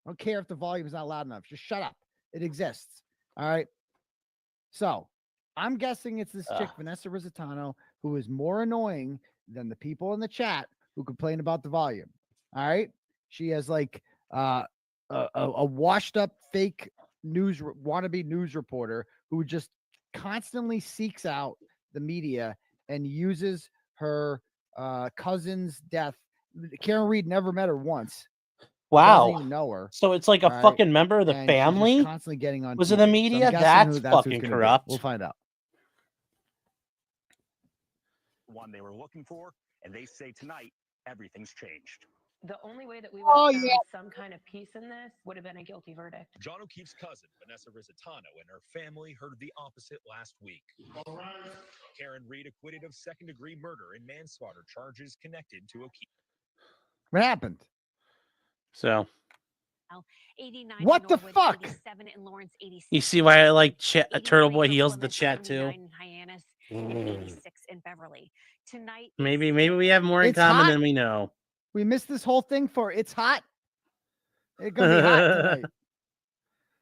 I don't care if the volume is not loud enough. Just shut up. It exists. All right. So I'm guessing it's this chick, Vanessa Rizzitano, who is more annoying than the people in the chat who complain about the volume. All right. She has like a washed up fake wannabe news reporter who just constantly seeks out the media and uses her cousin's death. Karen Reed never met her once. Doesn't Wow. even know her. So it's like a All right. fucking member of the And she's just family? constantly getting on Was TV. it the So I'm media? guessing That's who's fucking gonna be. corrupt. We'll find out. one they were looking for, and they say tonight everything's changed. The only way that we would have found some kind of peace in this would have been a guilty verdict. John O'Keefe's cousin, Vanessa Rizzitano, and her family heard the opposite last week. Karen Reed acquitted of second-degree murder and manslaughter charges connected to O'Keefe. What happened? So 89 What in the Norwood, fuck? 87 in Lawrence, 86 you see why I like Turtle Boy. 83 He in yells at the Plymouth, chat too. 79 in Hyannis, and 86 in Beverly. Tonight, Maybe we have more in It's common hot. than we know. We missed this whole thing for it's hot. It's gonna be hot tonight.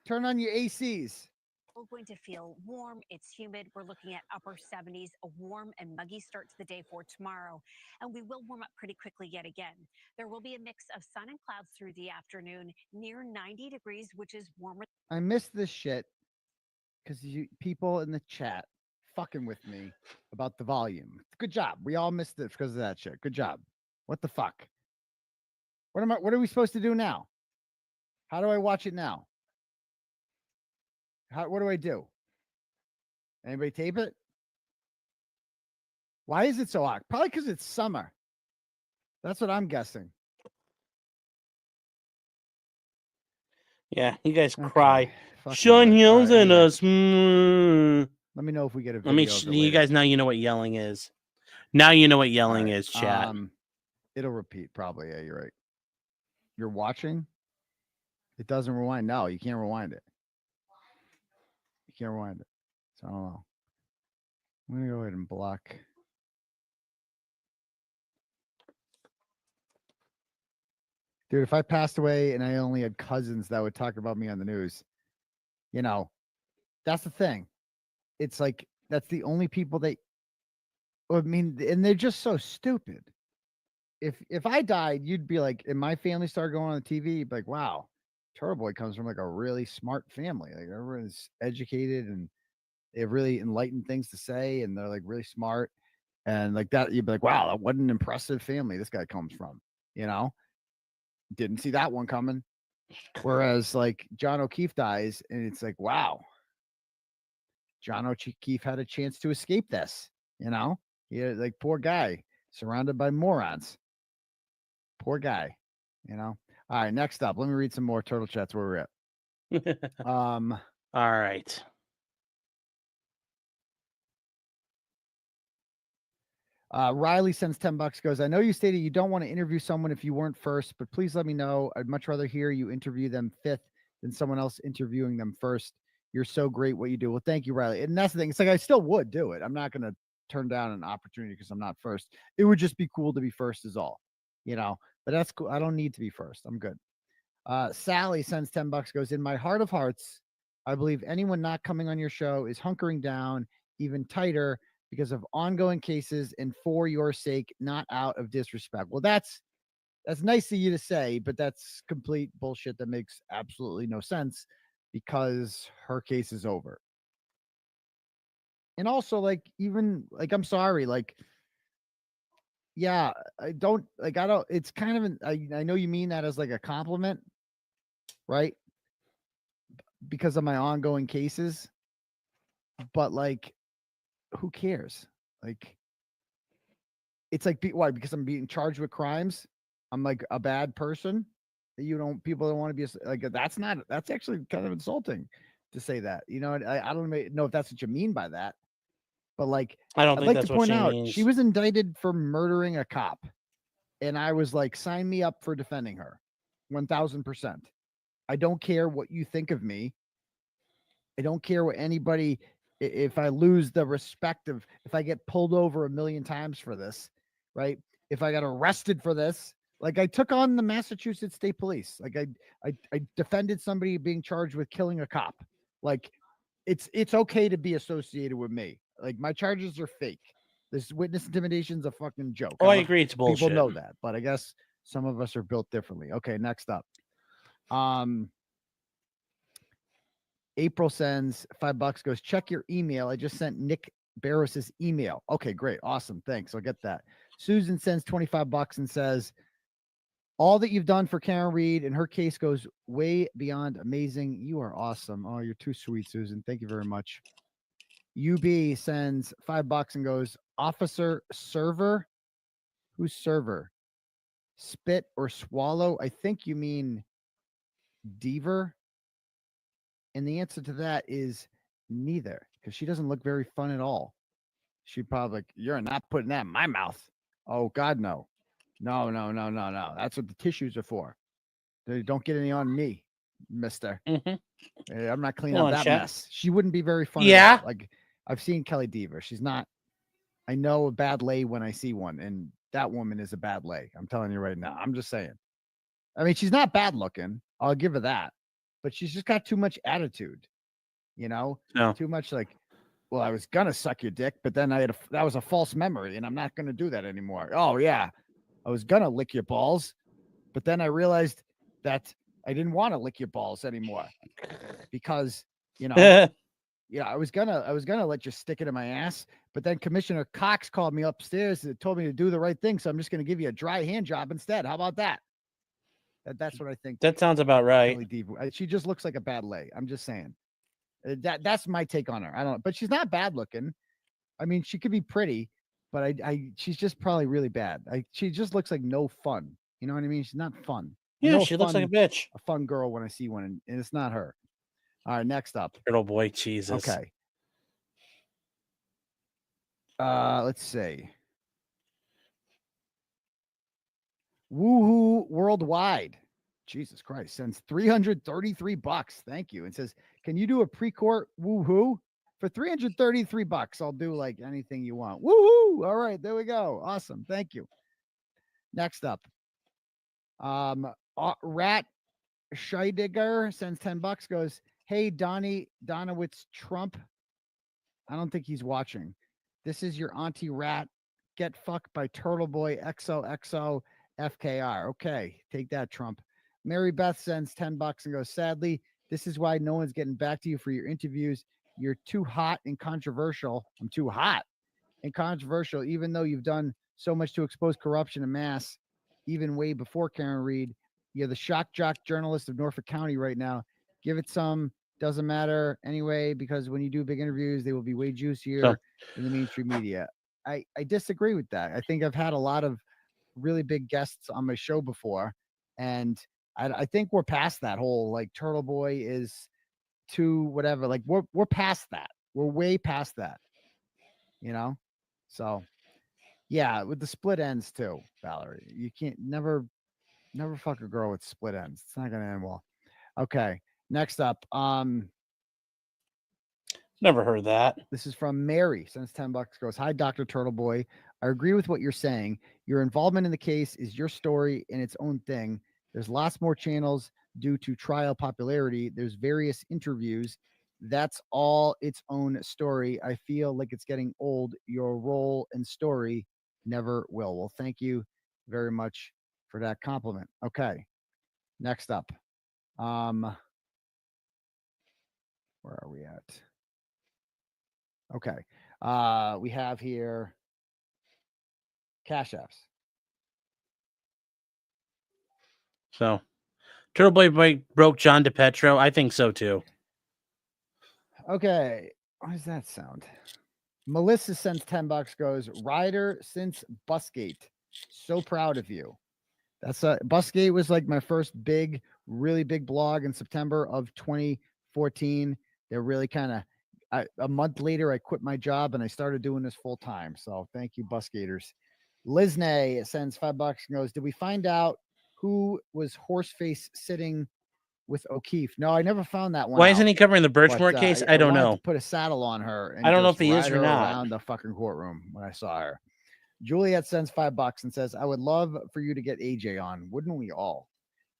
Turn on your ACs. we're going to feel warm. It's humid. We're looking at upper 70s, a warm and muggy start to the day for tomorrow. And we will warm up pretty quickly yet again. There will be a mix of sun and clouds through the afternoon, near 90 degrees, which is warmer. I missed this shit because you people in the chat fucking with me about the volume. Good job. We all missed it because of that shit. Good job. What the fuck? What are we supposed to do now? How do I watch it now? What do I do? Anybody tape it? Why is it so hot? Probably because it's summer. That's what I'm guessing. Yeah, you guys Okay. cry. Fucking Sean right. yells All right, at anyway, us. Mm. Let me know if we get a video. Let me. of it You later. guys now you know what yelling is. Now you know what yelling All right, is, chat. It'll repeat probably. Yeah, you're right. You're watching. It doesn't rewind. No, you can't rewind it. You can't rewind it. So I don't know. I'm gonna go ahead and block. Dude, if I passed away and I only had cousins that would talk about me on the news, that's the thing. It's like that's the only people and they're just so stupid. If I died, you'd be like, and my family started going on the TV, you'd be like, wow, Turboy comes from like a really smart family. Like everyone's educated and they have really enlightened things to say, and they're like really smart. And like that, you'd be like, wow, what an impressive family this guy comes from. Didn't see that one coming. Whereas like John O'Keefe dies, and it's like, wow, John O'Keefe had a chance to escape this. Yeah, like poor guy surrounded by morons. Poor guy. All right, next up, let me read some more turtle chats where we're at. All right. Riley sends $10, goes, I know you stated you don't want to interview someone if you weren't first, but please let me know. I'd much rather hear you interview them fifth than someone else interviewing them first. You're so great what you do. Well, thank you, Riley. And that's the thing. It's like I still would do it. I'm not going to turn down an opportunity because I'm not first. It would just be cool to be first is all, but that's cool. I don't need to be first. I'm good. Sally sends $10, goes, in my heart of hearts, I believe anyone not coming on your show is hunkering down even tighter because of ongoing cases and for your sake, not out of disrespect. Well, that's nice of you to say, but that's complete bullshit that makes absolutely no sense because her case is over. And also, like, even like, I'm sorry, like, yeah, I don't, it's kind of I know you mean that as like a compliment, right? Because of my ongoing cases, but like, who cares? Like, it's like, why? Because I'm being charged with crimes, I'm like a bad person. People don't want to be like, that's actually kind of insulting to say that. I don't know if that's what you mean by that, but like, I don't I'd think like that's to what point she out means. she was indicted for murdering a cop, and I was like, sign me up for defending her, 1000%. I don't care what you think of me. I don't care what anybody. If I lose the respect of, if I get pulled over 1,000,000 times for this, right? If I got arrested for this, like I took on the Massachusetts State Police, like I defended somebody being charged with killing a cop. Like it's okay to be associated with me. Like my charges are fake. This witness intimidation is a fucking joke. Oh, I agree, it's bullshit. People know that, but I guess some of us are built differently. Okay, next up. April sends $5, goes, check your email. I just sent Nick Barris's email. Okay, great. Awesome. Thanks. I'll get that. Susan sends $25 and says, all that you've done for Karen Reed and her case goes way beyond amazing. You are awesome. Oh, you're too sweet, Susan. Thank you very much. UB sends $5 and goes, Officer Server. Who's Server? Spit or swallow? I think you mean Deaver. And the answer to that is neither, because she doesn't look very fun at all. She'd probably like, you're not putting that in my mouth. Oh, God, no. No. That's what the tissues are for. They don't get any on me, mister. Mm-hmm. I'm not cleaning up that mess. She wouldn't be very fun. Yeah. Like, I've seen Kelly Deaver. She's not. I know a bad lay when I see one, and that woman is a bad lay. I'm telling you right now. I'm just saying. I mean, she's not bad looking. I'll give her that. But she's just got too much attitude, No. Too much like, well, I was gonna suck your dick, but then that was a false memory, and I'm not gonna do that anymore. Oh yeah, I was gonna lick your balls, but then I realized that I didn't want to lick your balls anymore because yeah, I was gonna let you stick it in my ass, but then Commissioner Cox called me upstairs and told me to do the right thing, so I'm just gonna give you a dry hand job instead. How about that? That's what I think. That sounds about right. Kelly Deaver. She just looks like a bad lay. I'm just saying. That's my take on her. I don't know, but she's not bad looking. I mean, she could be pretty, but she's just probably really bad. She just looks like no fun. You know what I mean? She's not fun. Yeah, she looks like a bitch. A fun girl when I see one, and it's not her. All right, next up. Turtle boy, Jesus. Okay. Let's see. Woohoo worldwide. Jesus Christ, sends $333. Thank you. And says, can you do a pre-court woohoo? For $333, I'll do like anything you want. Woohoo! All right, there we go. Awesome. Thank you. Next up. Rat Scheidegger sends $10, goes, hey, Donowitz Trump. I don't think he's watching. This is your auntie Rat. Get fucked by Turtle Boy XOXO FKR. Okay, take that, Trump. Mary Beth sends $10 and goes, sadly, this is why no one's getting back to you for your interviews. You're too hot and controversial. I'm too hot and controversial, even though you've done so much to expose corruption and mass, even way before Karen Reed. You're the shock jock journalist of Norfolk County right now. Give it some. Doesn't matter anyway, because when you do big interviews, they will be way juicier than the mainstream media. I disagree with that. I think I've had a lot of really big guests on my show before, and I think we're past that whole like Turtle Boy is too whatever. Like we're past that. We're way past that. You know? So yeah, with the split ends too, Valerie. You can't never fuck a girl with split ends. It's not gonna end well. Okay. Next up, Never heard that. this is from Mary. Sends $10. Goes, hi, Dr. Turtle Boy. I agree with what you're saying. Your involvement in the case is your story in its own thing. There's lots more channels due to trial popularity. There's various interviews. That's all its own story. I feel like it's getting old. Your role and story never will. Well, thank you very much for that compliment. Okay. Next up. Where are we at? Okay. We have here Cash Apps. So, Turtle Boy broke John DePetro. I think so too. Okay. What does that sound? Melissa sends $10, goes, Rider since Busgate. So proud of you. That's Busgate was like my first really big blog in September of 2014. They're really kind of a month later, I quit my job and I started doing this full time. So thank you, Busgators. Liznay sends $5 and goes, did we find out who was Horseface sitting with O'Keefe? No, I never found that one. Why isn't he covering the Birchmore but, case? I don't wanted know. to put a saddle on her. And I don't know just if he is ride or her not. around the fucking courtroom when I saw her. Juliet sends $5 and says, I would love for you to get AJ on. Wouldn't we all?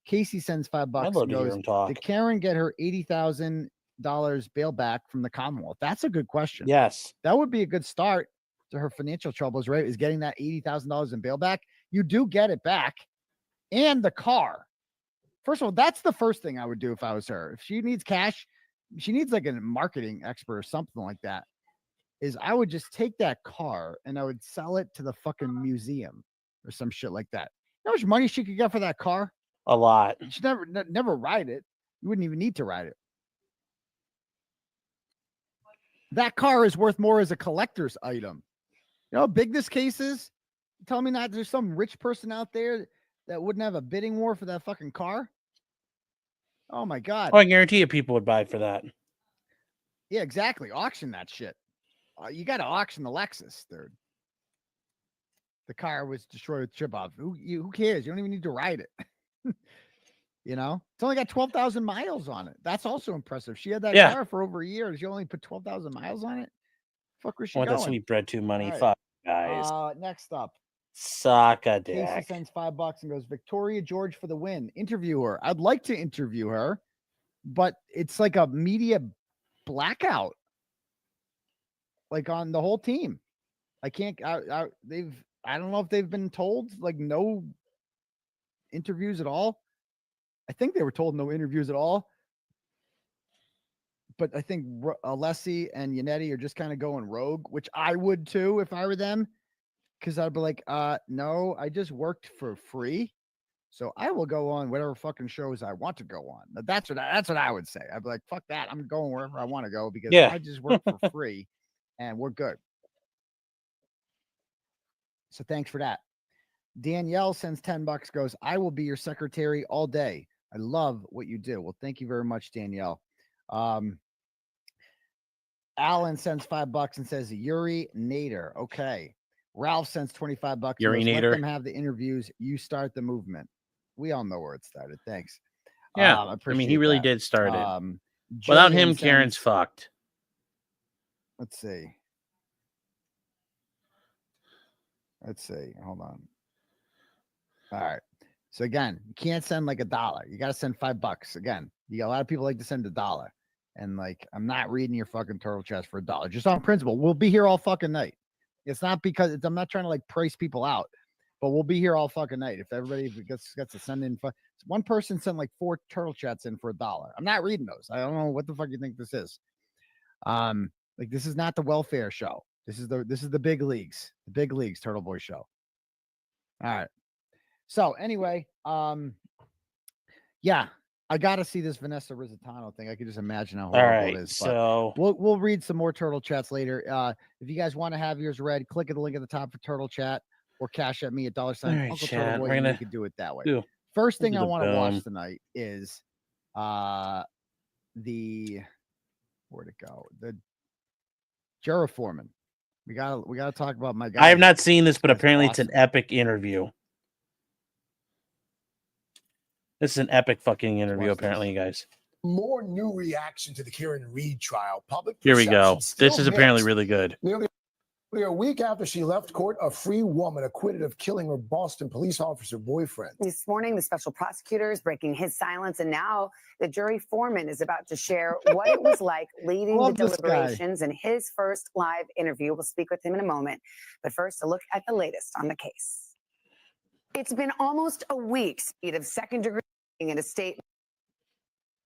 Casey sends $5 I'd love and to hear goes, him talk. did Karen get her $80,000 bail back from the Commonwealth? That's a good question. Yes. That would be a good start to her financial troubles, right? Is getting that $80,000 in bail back. You do get it back. And the car. First of all, that's the first thing I would do if I was her. If she needs cash, she needs like a marketing expert or something like that. Is I would just take that car and I would sell it to the fucking museum or some shit like that. You know how much money she could get for that car? A lot. She never ride it. You wouldn't even need to ride it. That car is worth more as a collector's item. You know how big this case is? Tell me not there's some rich person out there that wouldn't have a bidding war for that fucking car? Oh my God. Oh, I guarantee you people would buy for that. Yeah, exactly. Auction that shit. You got to auction the Lexus, dude. The car was destroyed with chip off. Who cares? You don't even need to ride it. You know, it's only got 12,000 miles on it. That's also impressive. She had that car for over a year. She only put 12,000 miles on it. Fuck, where's she Want going? that sweet bread too money? Right. Fuck, guys. Next up, Suck a Casey dick. sends $5 and goes, Victoria George for the win. Interview her. I'd like to interview her, but it's like a media blackout. Like on the whole team. I can't, I don't know if they've been told like no interviews at all. I think they were told no interviews at all. But I think Alessi and Yannetti are just kind of going rogue, which I would too if I were them. Because I'd be like, no, I just worked for free. So I will go on whatever fucking shows I want to go on. That's what I would say. I'd be like, fuck that. I'm going wherever I want to go because I just work for free and we're good. So thanks for that. Danielle sends $10, goes, I will be your secretary all day. I love what you do. Well, thank you very much, Danielle. Alan sends $5 and says, Yuri Nader. Okay. Ralph sends $25. Yuri goes, Nader. let them have the interviews. You start the movement. we all know where it started. Thanks. Yeah, I I mean, he appreciate really that. did start it. Jillian Without him, Karen's sends- fucked. Let's see. Hold on. All right. So again, you can't send like $1. You got to send $5. Again, you got a lot of people like to send $1. And like, I'm not reading your fucking turtle chest for $1, just on principle. We'll be here all fucking night. It's not because I'm not trying to like price people out, but we'll be here all fucking night. If everybody gets to send in, one person sent like 4 turtle chats in for $1. I'm not reading those. I don't know what the fuck you think this is. Like this is not the welfare show. This is the big leagues, Turtle Boy show. All right. So anyway, yeah, I got to see this Vanessa Rizzitano thing. I can just imagine how horrible it is. But so we'll read some more turtle chats later. If you guys want to have yours read, click at the link at the top for turtle chat or cash at me at $. All right, Uncle chat, Turtle Boy, we're and gonna you can do it that way. do- First we'll thing do I the want to boom. watch tonight is where'd it go? The Juror foreman. We gotta talk about my guy. I have not seen this, but That's apparently it's awesome. an epic interview. This is an epic fucking interview, watch apparently, you guys. More new reaction to the Karen Reed trial. Public Here we go. perception still This is apparently mixed. really good. Nearly a week after she left court, a free woman acquitted of killing her Boston police officer boyfriend. This morning, the special prosecutor is breaking his silence, and now the jury foreman is about to share what it was like leading the Love this guy. deliberations in his first live interview. We'll speak with him in a moment. But first, a look at the latest on the case. It's been almost a week, Speed, of second-degree in a state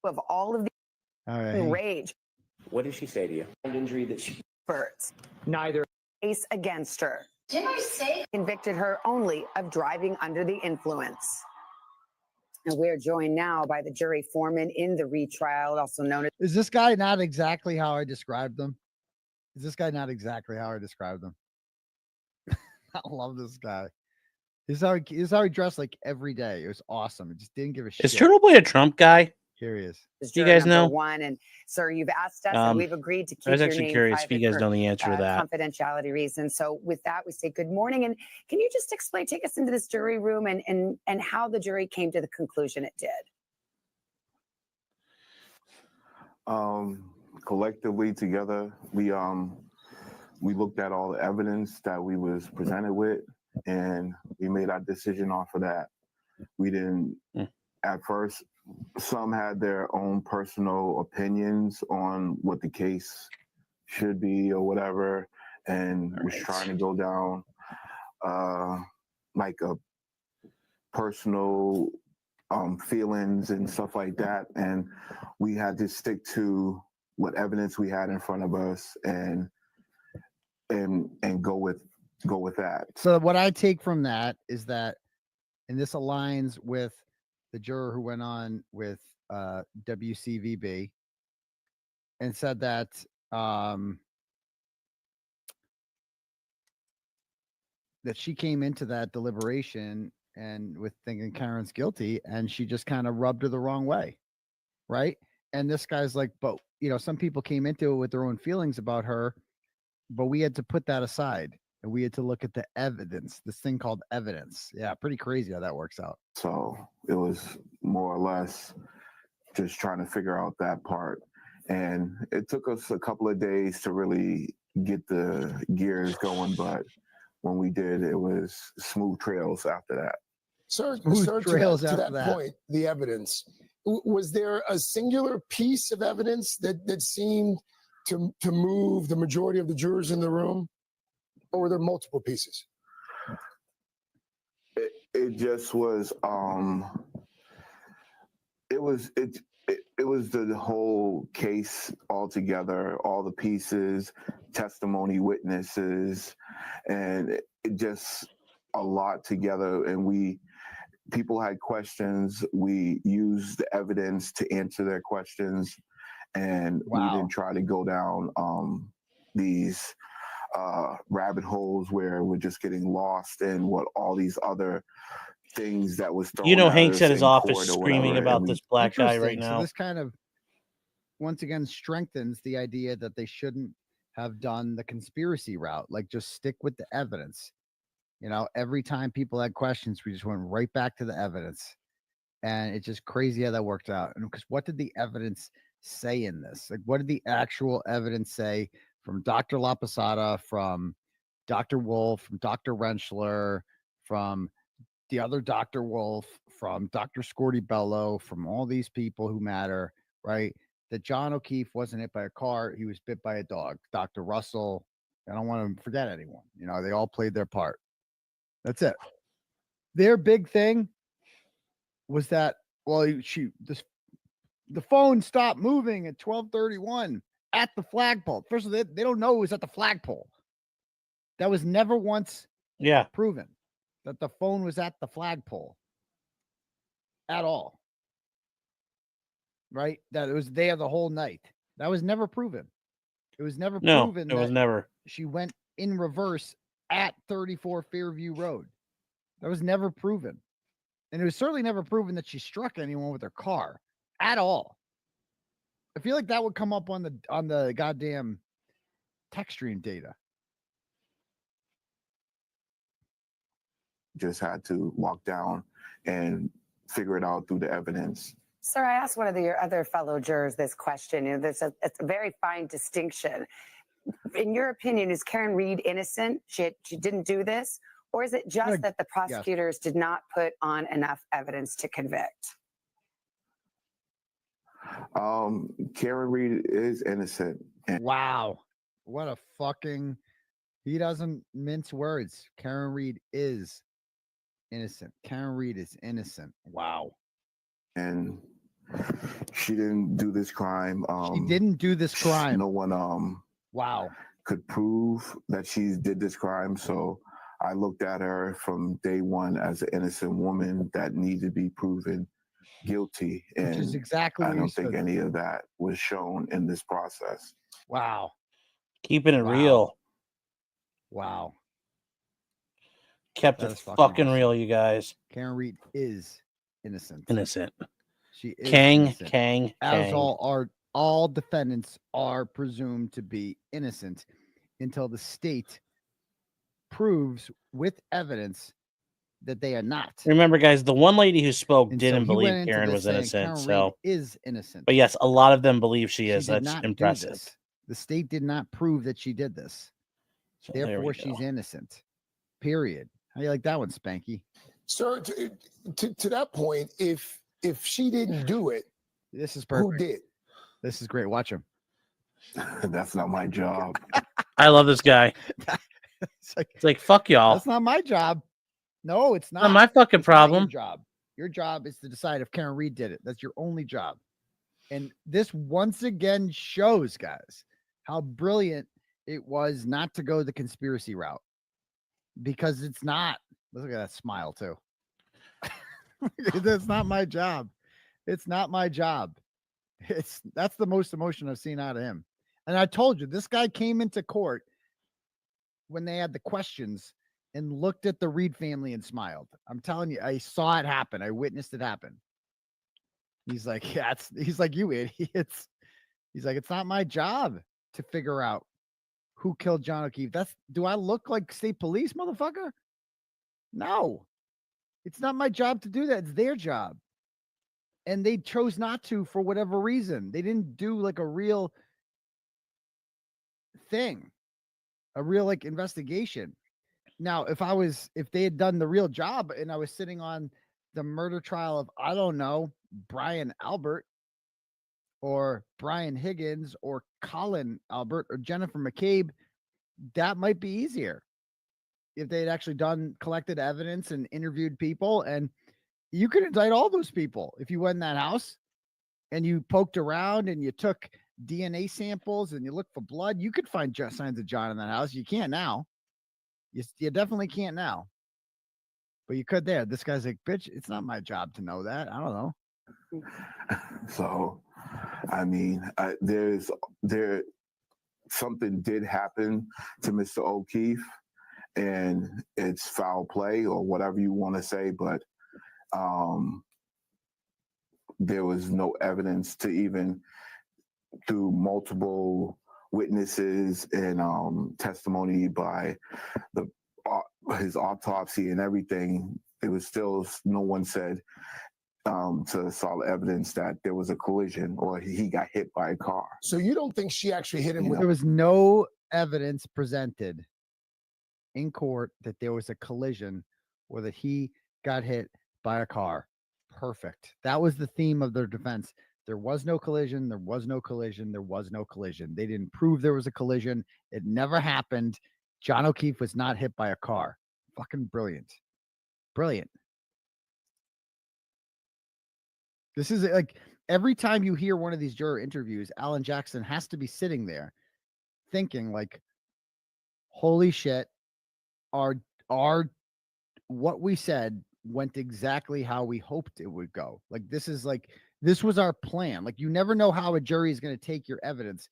of all of the All right. rage. What did she say to you? An injury that she Birds. neither. Case against her. Didn't I say? Convicted her only of driving under the influence. And we're joined now by the jury foreman in the retrial, also known as Is this guy not exactly how I described them? I love this guy. This is how he dressed like every day. It was awesome. It just didn't give a shit. Is Turtle Boy a Trump guy? Here he is. Do you juror guys number know? 1. And sir, you've asked us, and we've agreed to keep I was your actually name curious if you private guys for, know the answer to that. confidentiality reasons. So with that, we say good morning. And can you just take us into this jury room and how the jury came to the conclusion it did? Collectively together, we looked at all the evidence that we was presented with, and we made our decision off of that. We didn't at first. Some had their own personal opinions on what the case should be or whatever, and was trying to go down like a personal feelings and stuff like that. And we had to stick to what evidence we had in front of us and go with that. So what I take from that is that, and this aligns with the juror who went on with WCVB and said that that she came into that deliberation and with thinking Karen's guilty, and she just kind of rubbed her the wrong way, right? And this guy's like, but some people came into it with their own feelings about her, but we had to put that aside. And we had to look at the evidence, this thing called evidence. Yeah, pretty crazy how that works out. So it was more or less just trying to figure out that part. And it took us a couple of days to really get the gears going. But when we did, it was smooth trails after that. Sir, Smooth trails to after that that. point, the evidence. Was there a singular piece of evidence that seemed to move the majority of the jurors in the room? Or were there multiple pieces? It just was it was the whole case altogether, all the pieces, testimony, witnesses, and it just a lot together. And people had questions. We used the evidence to answer their questions, and we didn't try to go down these rabbit holes where we're just getting lost in what all these other things that was thrown at Hank's us at his in office court or screaming whatever, about and this black guy right Interesting. now. So this kind of once again strengthens the idea that they shouldn't have done the conspiracy route. Like, just stick with the evidence. Every time people had questions, we just went right back to the evidence. And it's just crazy how that worked out. And because what did the evidence say in this? Like, what did the actual evidence say from Dr. La Posada, from Dr. Wolf, from Dr. Rentschler, from the other Dr. Wolf, from Dr. Scorty Bello, from all these people who matter, right? That John O'Keefe wasn't hit by a car, he was bit by a dog. Dr. Russell, I don't want to forget anyone. You know, they all played their part. That's it. Their big thing was that, well, the phone stopped moving at 12:31 at the flagpole. First of all, they don't know it was at the flagpole. That was never once proven that the phone was at the flagpole at all. Right? That it was there the whole night. That was never proven. It was never proven. It was never. She went in reverse at 34 Fairview Road. That was never proven. And it was certainly never proven that she struck anyone with her car at all. I feel like that would come up on the goddamn text stream data. Just had to walk down and figure it out through the evidence. Sir, I asked one of your other fellow jurors this question. You know, it's a very fine distinction. In your opinion, is Karen Reed innocent? She didn't do this? Or is it just that the prosecutors did not put on enough evidence to convict? Karen Reed is innocent. Wow. What a fucking... He doesn't mince words. Karen Reed is innocent. Karen Reed is innocent. Wow. And she didn't do this crime. She didn't do this crime. No one wow could prove that she did this crime. So I looked at her from day one as an innocent woman that needed to be proven guilty. And which is exactly I what don't think any of that was shown in this process. Wow. Keeping it real. Wow. Kept That it is fucking fucking awesome. real, you guys. Karen Reed is innocent. Innocent. She is innocent. As all defendants are presumed to be innocent until the state proves with evidence that they are not. Remember, guys, the one lady who spoke And didn't so he went believe into Karen this was saying innocent. Karen So Reed is innocent. But yes, a lot of them believe she is. She did That's not do impressive. this. The state did not prove that she did this. So there we Therefore, go. she's innocent. Period. How do you like that one, Spanky? Sir, to that point, if she didn't do it, this is perfect. Who did? This is great. Watch him. That's not my job. I love this guy. It's like fuck y'all. That's not my job. No, it's not. Not my fucking It's not problem. Your job. Your job is to decide if Karen Reed did it. That's your only job. And this once again shows, guys, how brilliant it was not to go the conspiracy route. Because it's not. Look at that smile, too. That's not my job. It's not my job. That's the most emotion I've seen out of him. And I told you, this guy came into court when they had the questions and looked at the Reed family and smiled. I'm telling you, I saw it happen. I witnessed it happen. He's like, yeah, he's like, you idiots. He's like, it's not my job to figure out who killed John O'Keefe. Do I look like state police, motherfucker? No, it's not my job to do that. It's their job. And they chose not to for whatever reason. They didn't do like a real thing, a real like investigation. Now, if they had done the real job and I was sitting on the murder trial of, I don't know, Brian Albert or Brian Higgins or Colin Albert or Jennifer McCabe, that might be easier if they had actually collected evidence and interviewed people. And you could indict all those people if you went in that house and you poked around and you took DNA samples and you looked for blood. You could find signs of John in that house. You can't now. You definitely can't now. But you could there. This guy's like, bitch, it's not my job to know that. I don't know. So, I mean, something did happen to Mr. O'Keefe, and it's foul play or whatever you want to say, but there was no evidence to even through multiple witnesses and testimony by his autopsy and everything. It was still no one said to solid evidence that there was a collision or he got hit by a car. So you don't think she actually hit him with There was no evidence presented in court that there was a collision or that he got hit by a car. Perfect. That was the theme of their defense. There was no collision. There was no collision. There was no collision. They didn't prove there was a collision. It never happened. John O'Keefe was not hit by a car. Fucking brilliant. Brilliant. This is like every time you hear one of these juror interviews, Alan Jackson has to be sitting there thinking like, holy shit, our what we said went exactly how we hoped it would go. Like this was our plan. Like you never know how a jury is going to take your evidence,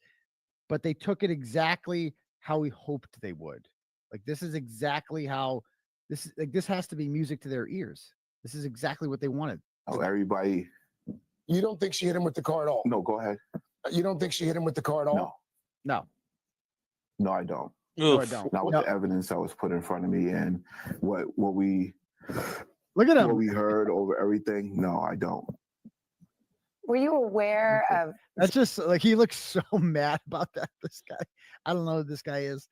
but they took it exactly how we hoped they would. Like this is exactly how this has to be music to their ears. This is exactly what they wanted. Oh, everybody. You don't think she hit him with the car at all? No, go ahead. You don't think she hit him with the car at all? No. No, I don't. No, I don't. Not with the evidence that was put in front of me and what we look at him. What we heard over everything. No, I don't. Were you aware of? That's just like he looks so mad about that. This guy, I don't know who this guy is.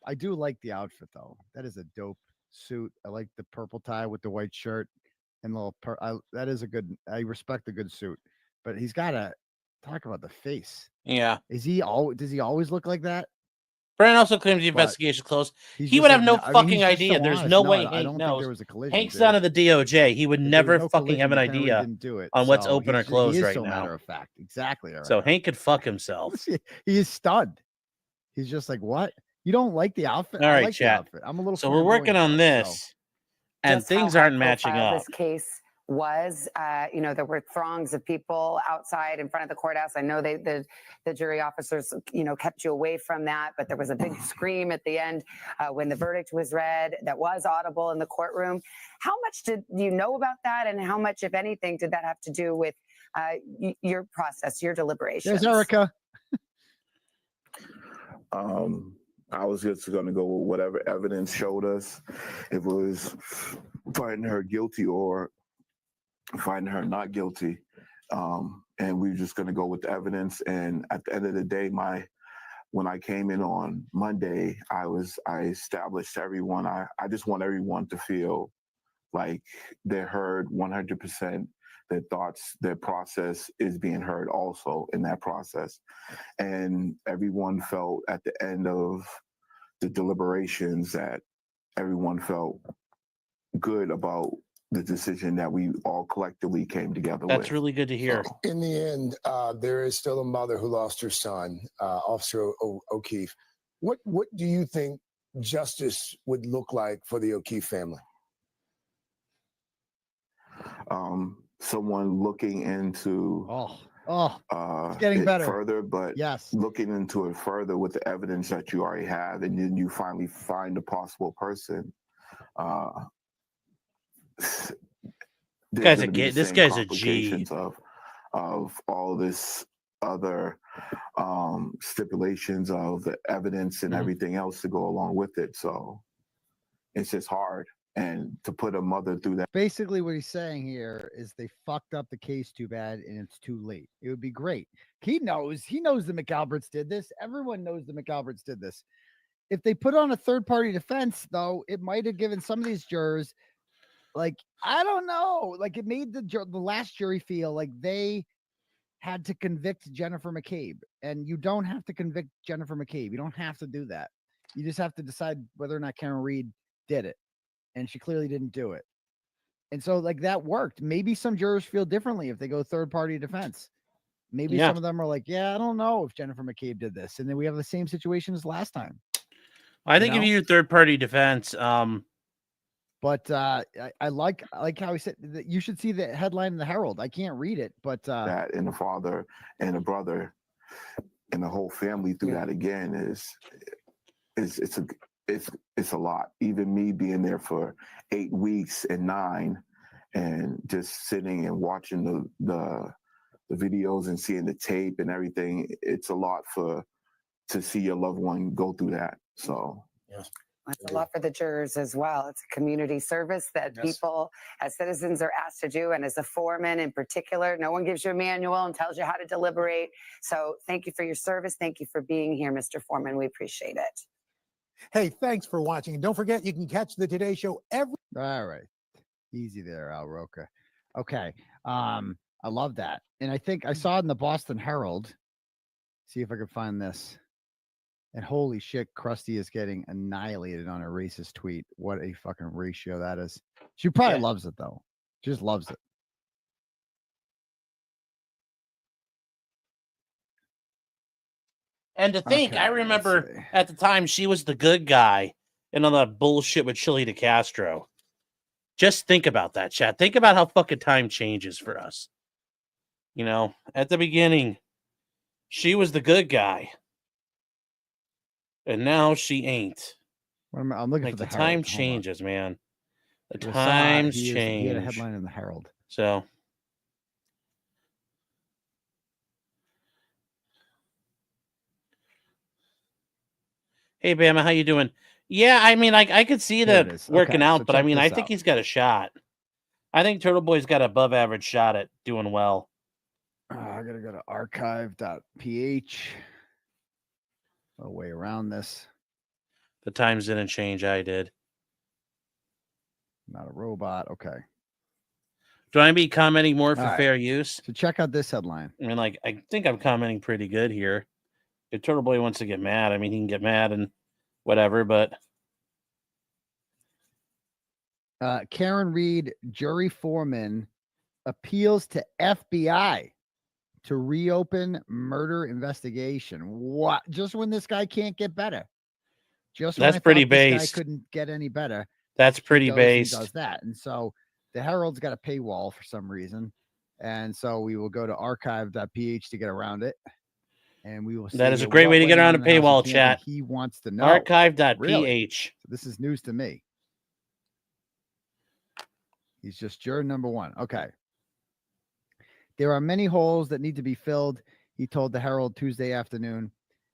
I do like the outfit though. That is a dope suit. I like the purple tie with the white shirt and little. That is a good. I respect the good suit, but he's got to talk about the face. Yeah. Is he all? Does he always look like that? Brandon also claims the investigation closed. He would have no fucking idea. There's no way Hank knows. Hank's not of the DOJ. He would never fucking have an idea on what's open or closed right now. Matter of fact, exactly. So Hank could fuck himself. He is stunned. He's just like, what? You don't like the outfit? All right, I like chat. the outfit. I'm a little. So we're working on this, and things aren't matching up. This case was, there were throngs of people outside in front of the courthouse. I know the jury officers, kept you away from that, but there was a big scream at the end when the verdict was read that was audible in the courtroom. How much did you know about that, and how much, if anything, did that have to do with your process, your deliberations? There's Erica. I was just going to go with whatever evidence showed us. If it was finding her guilty or finding her not guilty, and we were just going to go with the evidence. And at the end of the day, when I came in on Monday, I established to everyone. I just want everyone to feel like they're heard 100%. Their thoughts, their process is being heard also in that process. And everyone felt at the end of the deliberations that everyone felt good about the decision that we all collectively came together with. That's really good to hear. In the end, there is still a mother who lost her son, Officer O'Keefe. What do you think justice would look like for the O'Keefe family? Someone looking into it's getting better further, but yes, looking into it further with the evidence that you already have, and then you finally find a possible person. This guy's a G. Of all this other stipulations of the evidence and everything else to go along with it. So it's just hard. And to put a mother through that. Basically, what he's saying here is they fucked up the case too bad and it's too late. It would be great. He knows the McAlberts did this. Everyone knows the McAlberts did this. If they put on a third-party defense, though, it might have given some of these jurors, like, I don't know, like it made the last jury feel like they had to convict Jennifer McCabe. And you don't have to convict Jennifer McCabe. You don't have to do that. You just have to decide whether or not Karen Reed did it. And she clearly didn't do it. And so like that worked. Maybe some jurors feel differently if they go third-party defense. Maybe some of them are like, yeah, I don't know if Jennifer McCabe did this. And then we have the same situation as last time. I think if you do third-party defense, but I like how he said that you should see the headline in the Herald. I can't read it, but that and the father and the brother and the whole family through that again it's a lot. Even me being there for 8 weeks and 9 and just sitting and watching the videos and seeing the tape and everything, it's a lot to see your loved one go through that. So Well, It's a lot for the jurors as well. It's a community service that people as citizens are asked to do. And as a foreman in particular, no one gives you a manual and tells you how to deliberate. So thank you for your service. Thank you for being here, Mr. Foreman. We appreciate it. Hey, thanks for watching. And don't forget, you can catch the Today Show every. All right. Easy there, Al Roca. Okay. I love that. And I think I saw it in the Boston Herald. See if I can find this. And holy shit, Krusty is getting annihilated on a racist tweet. What a fucking ratio that is. She probably loves it, though. She just loves it. And to think, Okay, I let's remember see. at the time she was the good guy and all that bullshit with Chili DeCastro. Just think about that, chat. Think about how fucking time changes for us. You know, at the beginning, she was the good guy. And now she ain't. I'm looking Like for the time Herald. Hold on. changes, man. The I saw times he change. had a headline in the Herald. So hey Bama, how you doing? Yeah, I mean, I could see There it that is. working Okay, out, so but I check mean, I this think out. he's got a shot. I think Turtle Boy's got an above average shot at doing well. I gotta go to archive.ph. A way around this. The times didn't change. I did. Not a robot. Okay. Do I be commenting more for All right. fair use? So check out this headline. I mean, like, I think I'm commenting pretty good here. If Turtle Boy wants to get mad, I mean, he can get mad and whatever, but Karen Reed, jury foreman, appeals to FBI to reopen murder investigation. What? Just when this guy can't get better. Just when that's I pretty thought this guy based. couldn't get any better. That's he pretty goes and based. does that. And so the Herald's got a paywall for some reason. And so we will go to archive.ph to get around it. And we will see. That is a great way to get around a paywall, chat. He wants to know. Archive.ph. Really? So this is news to me. He's just juror number one. Okay. There are many holes that need to be filled, he told the Herald Tuesday afternoon.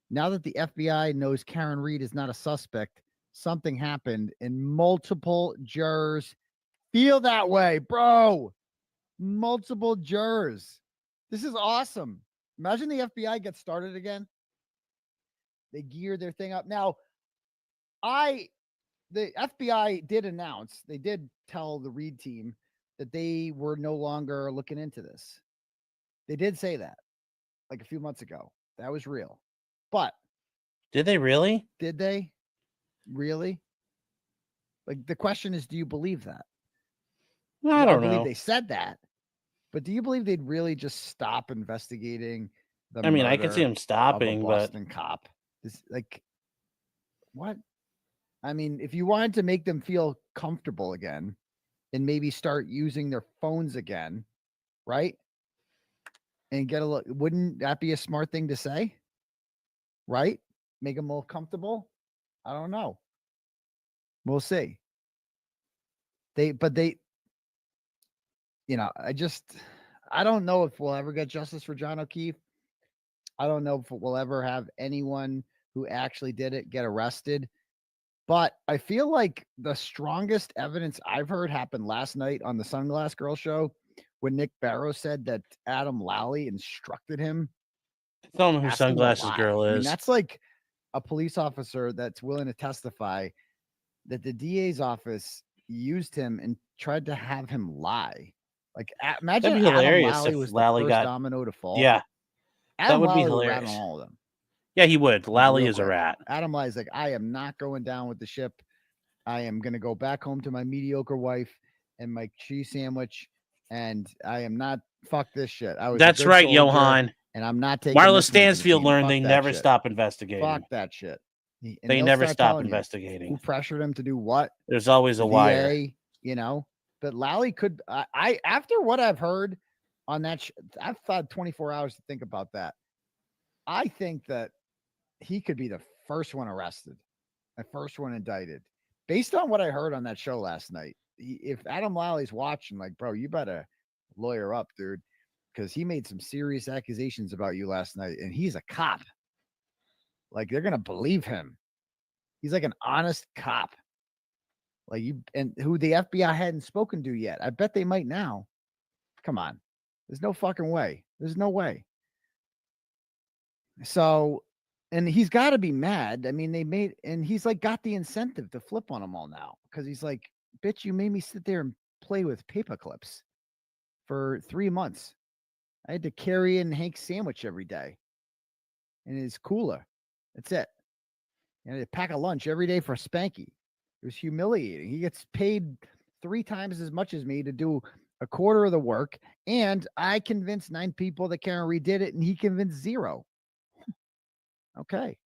Now that the FBI knows Karen Reed is not a suspect, something happened and multiple jurors feel that way, bro. Multiple jurors. This is awesome. Imagine the FBI gets started again. They gear their thing up. Now, the FBI did announce, they did tell the Reed team that they were no longer looking into this. They did say that like a few months ago. That was real. But did they really? Did they really? Like the question is, do you believe that? I don't believe know. they said that. But do you believe they'd really just stop investigating the I mean, I could see murder them stopping, of a but Boston cop? This, like, what? I mean, if you wanted to make them feel comfortable again and maybe start using their phones again, right? And get a look, wouldn't that be a smart thing to say? Right? Make them more comfortable? I don't know. We'll see. You know, I don't know if we'll ever get justice for John O'Keefe. I don't know if we'll ever have anyone who actually did it get arrested. But I feel like the strongest evidence I've heard happened last night on the Sunglass Girl show when Nick Barrow said that Adam Lally instructed him. Tell him who asked him to Sunglasses lie. Girl I mean, is. that's like a police officer that's willing to testify that the DA's office used him and tried to have him lie. Like, imagine That'd be Adam hilarious Lally if was Lally the first got domino to fall. Yeah, Adam that would be Lally would rat hilarious. on all of them. Yeah, he would. Lally Real is a quick. rat. Adam Ly's like, I am not going down with the ship. I am going to go back home to my mediocre wife and my cheese sandwich. And I am not, fuck this shit. I was a That's good right, soldier, Johan. and I'm not taking Wireless this one to the Stansfield team. learned Fuck they that never shit. stop investigating. Fuck that shit. And They they'll never start stop telling you investigating. who pressured him to do what. There's always The a wire. DA, you know, but Lally could, I after what I've heard on that, I've thought 24 hours to think about that. I think that he could be the first one arrested, the first one indicted. Based on what I heard on that show last night, if Adam Lally's watching, like, bro, you better lawyer up, dude, because he made some serious accusations about you last night, and he's a cop. Like, they're gonna believe him. He's like an honest cop. Like you, and who the FBI hadn't spoken to yet. I bet they might now. Come on. There's no fucking way. There's no way. So, and he's got to be mad. I mean, and he's like got the incentive to flip on them all now because he's like, bitch, you made me sit there and play with paper clips for 3 months. I had to carry in Hank's sandwich every day in his cooler. That's it. And I had to pack a lunch every day for a Spanky. It was humiliating. He gets paid 3 times as much as me to do a quarter of the work. And I convinced 9 people that Karen Reed did it, and he convinced 0. Okay.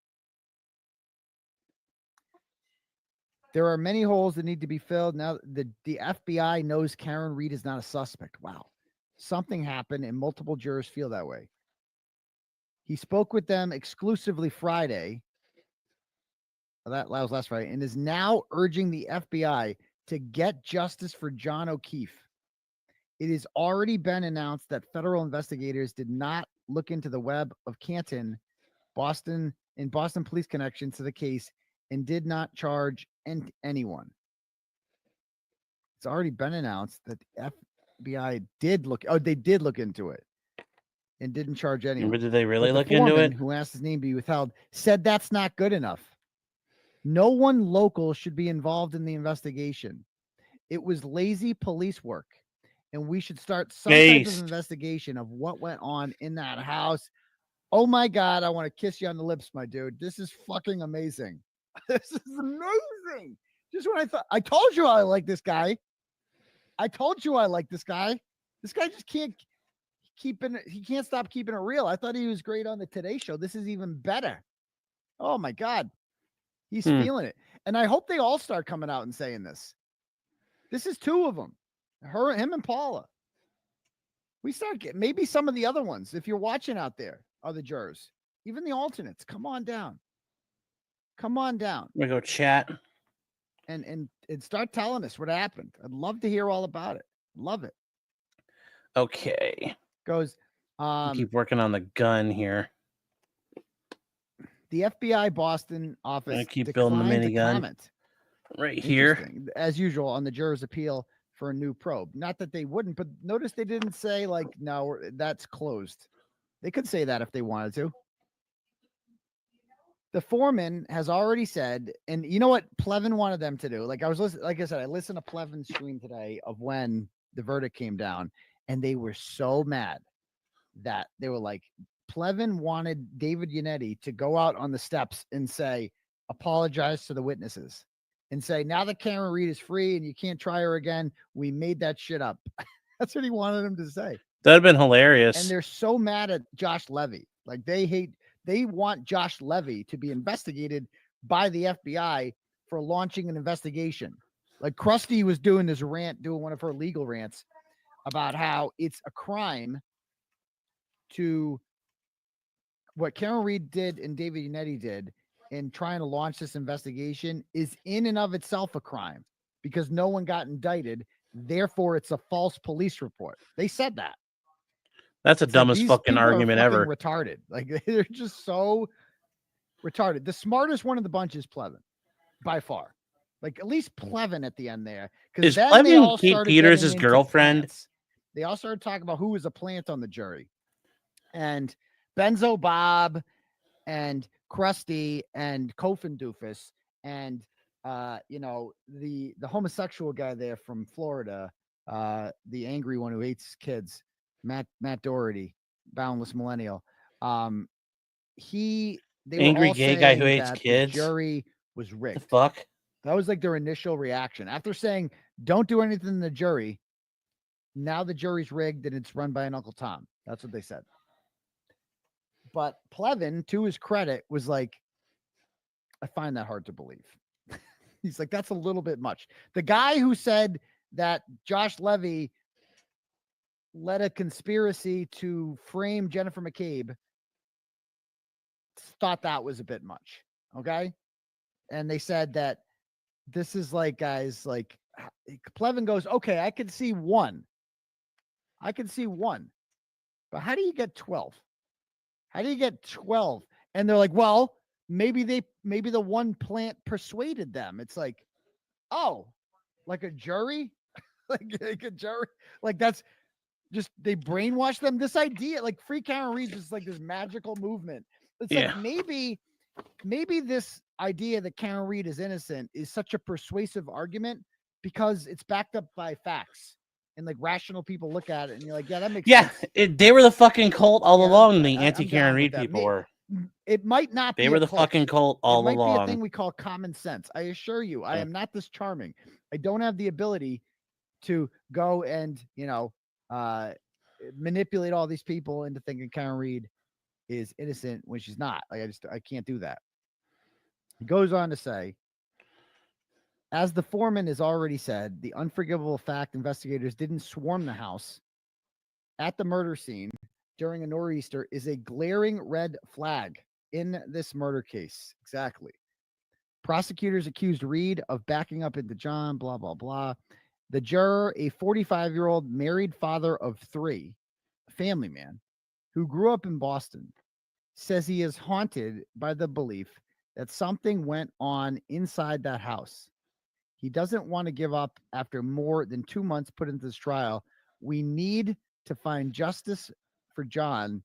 There are many holes that need to be filled. Now the FBI knows Karen Reed is not a suspect. Wow. Something happened and multiple jurors feel that way. He spoke with them exclusively Friday. That was last Friday, and is now urging the FBI to get justice for John O'Keefe. It has already been announced that federal investigators did not look into the web of Canton, Boston police connections to the case and did not charge anyone. It's already been announced that the FBI did look. Oh, they did look into it and didn't charge anyone. But did they really But look the into foreman, it? who asked his name be withheld, said that's not good enough. No one local should be involved in the investigation. It was lazy police work, and we should start some type of investigation of what went on in that house. Oh my God, I want to kiss you on the lips, my dude. This is fucking amazing. This is amazing. Just when I told you I like this guy. I told you I like this guy. This guy just can't he can't stop keeping it real. I thought he was great on the Today Show. This is even better. Oh my God. He's feeling it. And I hope they all start coming out and saying this. This is 2 of them. Him and Paula. We start getting maybe some of the other ones. If you're watching out there, other jurors, even the alternates, come on down. Come on down. We go chat and start telling us what happened. I'd love to hear all about it. Love it. Okay. Goes. Keep working on the gun here. The FBI Boston office. I keep building the minigun right here, as usual, on the juror's appeal for a new probe. Not that they wouldn't, but notice they didn't say like, no, that's closed. They could say that if they wanted to. The foreman has already said, and you know what Plevin wanted them to do? Like I said, I listened to Plevin's stream today of when the verdict came down, and they were so mad that they were like, Plevin wanted David Yannetti to go out on the steps and say, apologize to the witnesses and say, now that Karen Reed is free and you can't try her again, we made that shit up. That's what he wanted him to say. That'd been hilarious. And they're so mad at Josh Levy. Like they want Josh Levy to be investigated by the FBI for launching an investigation. Like Krusty was doing this rant, doing one of her legal rants about how it's a crime to what Karen Reed did and David Yannetti did in trying to launch this investigation is in and of itself a crime because no one got indicted. Therefore, it's a false police report. They said that. That's the dumbest fucking argument ever. Retarded. Like they're just so retarded. The smartest one of the bunch is Plevin, by far. Like at least Plevin at the end there. Is Plevin Kate Peters' girlfriend? Plants. They all started talking about who was a plant on the jury. And Benzo Bob and Krusty and Kofin Doofus and the homosexual guy there from Florida, the angry one who hates kids, Matt Doherty, boundless millennial. Angry gay guy who hates kids. The jury was rigged. The fuck? That was like their initial reaction after saying, "Don't do anything in the jury." Now the jury's rigged and it's run by an Uncle Tom. That's what they said. But Plevin, to his credit, was like, I find that hard to believe. He's like, that's a little bit much. The guy who said that Josh Levy led a conspiracy to frame Jennifer McCabe thought that was a bit much. Okay. And they said that this is like, guys, like Plevin goes, okay, I can see one. But how do you get 12? How do you get 12? And they're like, well, maybe the one plant persuaded them. It's like, oh, like a jury, like a jury, like that's just they brainwash them. This idea, like Free Karen Reed, is like this magical movement. It's like maybe this idea that Karen Reed is innocent is such a persuasive argument because it's backed up by facts. And like rational people look at it and you're like, yeah, that makes sense. They were the fucking cult all along. The I'm anti-Karen down with Reed that. people were. It might not be They were a the cult. fucking cult all it might along. be a thing we call common sense. I assure you, I am not this charming. I don't have the ability to go and, manipulate all these people into thinking Karen Reed is innocent when she's not. Like I can't do that. He goes on to say, as the foreman has already said, the unforgivable fact investigators didn't swarm the house at the murder scene during a nor'easter is a glaring red flag in this murder case. Exactly. Prosecutors accused Reed of backing up into John, blah, blah, blah. The juror, a 45-year-old married father of 3, a family man who grew up in Boston, says he is haunted by the belief that something went on inside that house. He doesn't want to give up after more than 2 months put into this trial. We need to find justice for John,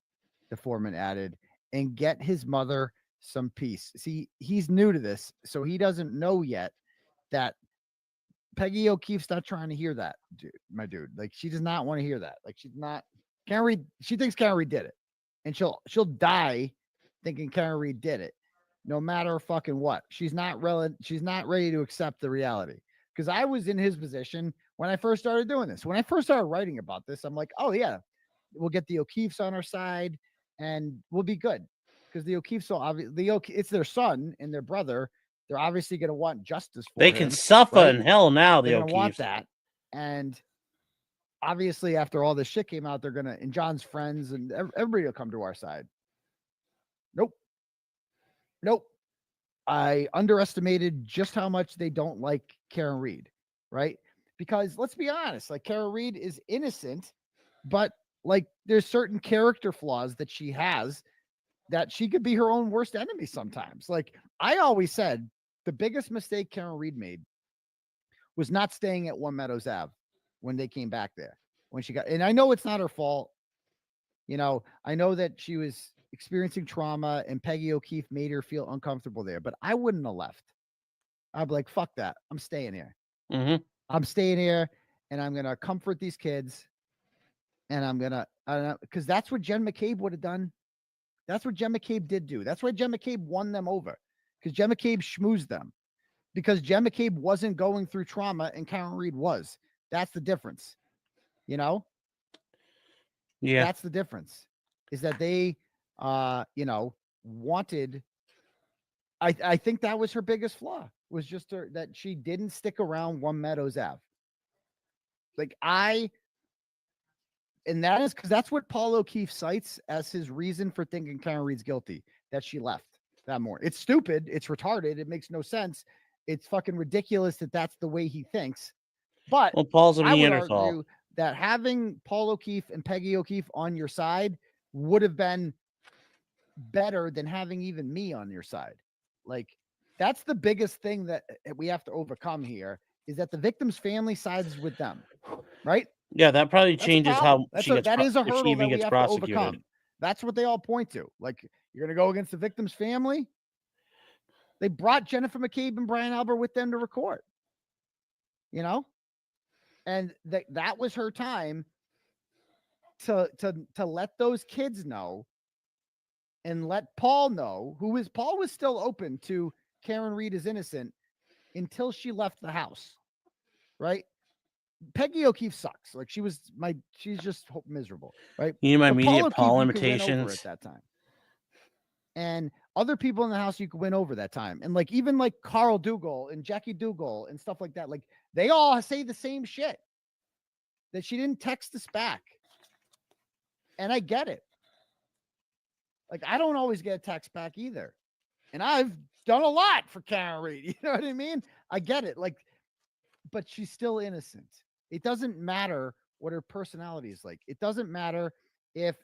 the foreman added, and get his mother some peace. See, he's new to this, so he doesn't know yet that Peggy O'Keefe's not trying to hear that, my dude. Like, she does not want to hear that. Like, she's not. Karen Reed, she thinks Karen Reed did it, and she'll die thinking Karen Reed did it, no matter fucking what. She's not ready to accept the reality. Because I was in his position when I first started doing this. When I first started writing about this, I'm like, oh yeah, we'll get the O'Keefes on our side, and we'll be good. Because the O'Keefes, it's their son and their brother. They're obviously going to want justice for They him. can suffer right? in hell now. They're The going to want O'Keefes. that, and obviously, after all this shit came out, they're gonna, and John's friends and everybody will come to our side. Nope. I underestimated just how much they don't like Karen Reed, right? Because let's be honest, like Karen Reed is innocent, but like there's certain character flaws that she has that she could be her own worst enemy sometimes. Like I always said, the biggest mistake Karen Reed made was not staying at One Meadows Ave when they came back there. When she got, and I know it's not her fault. I know that she was experiencing trauma and Peggy O'Keefe made her feel uncomfortable there, but I wouldn't have left. I'd be like, fuck that. I'm staying here. Mm-hmm. I'm staying here and I'm going to comfort these kids. And I'm going to, because that's what Jen McCabe would have done. That's what Jen McCabe did do. That's why Jen McCabe won them over, because Jen McCabe schmoozed them, because Jen McCabe wasn't going through trauma and Karen Reed was. That's the difference. Yeah. That's the difference, is that they, wanted, I think that was her biggest flaw, was just that she didn't stick around One Meadows Ave. And that is because that's what Paul O'Keefe cites as his reason for thinking Karen Reed's guilty, that she left that morning. It's stupid. It's retarded. It makes no sense. It's fucking ridiculous that that's the way he thinks. But Paul's a I would Neanderthal. argue that having Paul O'Keefe and Peggy O'Keefe on your side would have been better than having even me on your side. Like, that's the biggest thing that we have to overcome here, is that the victim's family sides with them, right? Yeah, that probably changes how she gets. That is a if she hurdle even that we gets have prosecuted. to overcome. That's what they all point to. Like, you're going to go against the victim's family. They brought Jennifer McCabe and Brian Albert with them to record, and that was her time to let those kids know, and let Paul know, Paul was still open to Karen Reed is innocent until she left the house, right? Peggy O'Keefe sucks. Like, she's just miserable, right? You need my But immediate Paul you could win over imitations. at that time. And other people in the house you could win over that time. And like, even like Carl Dougal and Jackie Dougal and stuff like that, like they all say the same shit, that she didn't text us back. And I get it. Like, I don't always get a text back either. And I've done a lot for Karen Reed. You know what I mean? I get it. Like, but she's still innocent. It doesn't matter what her personality is like. It doesn't matter if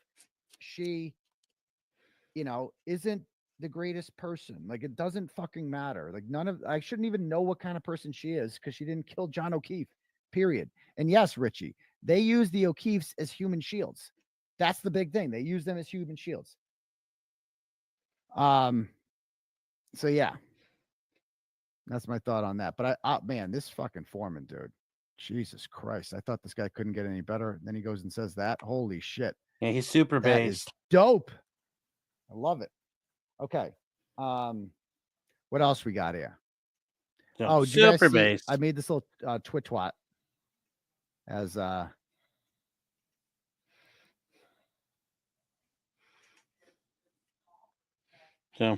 she, isn't the greatest person. Like, it doesn't fucking matter. Like, I shouldn't even know what kind of person she is because she didn't kill John O'Keefe, period. And yes, Richie, they use the O'Keefes as human shields. That's the big thing. They use them as human shields. So yeah, that's my thought on that. But man, this fucking foreman, dude, Jesus Christ. I thought this guy couldn't get any better. Then he goes and says that. Holy shit. Yeah, he's super That is based. dope. I love it. Okay. What else we got here? So, Oh, did you guys super see? based. I made this little twat as So,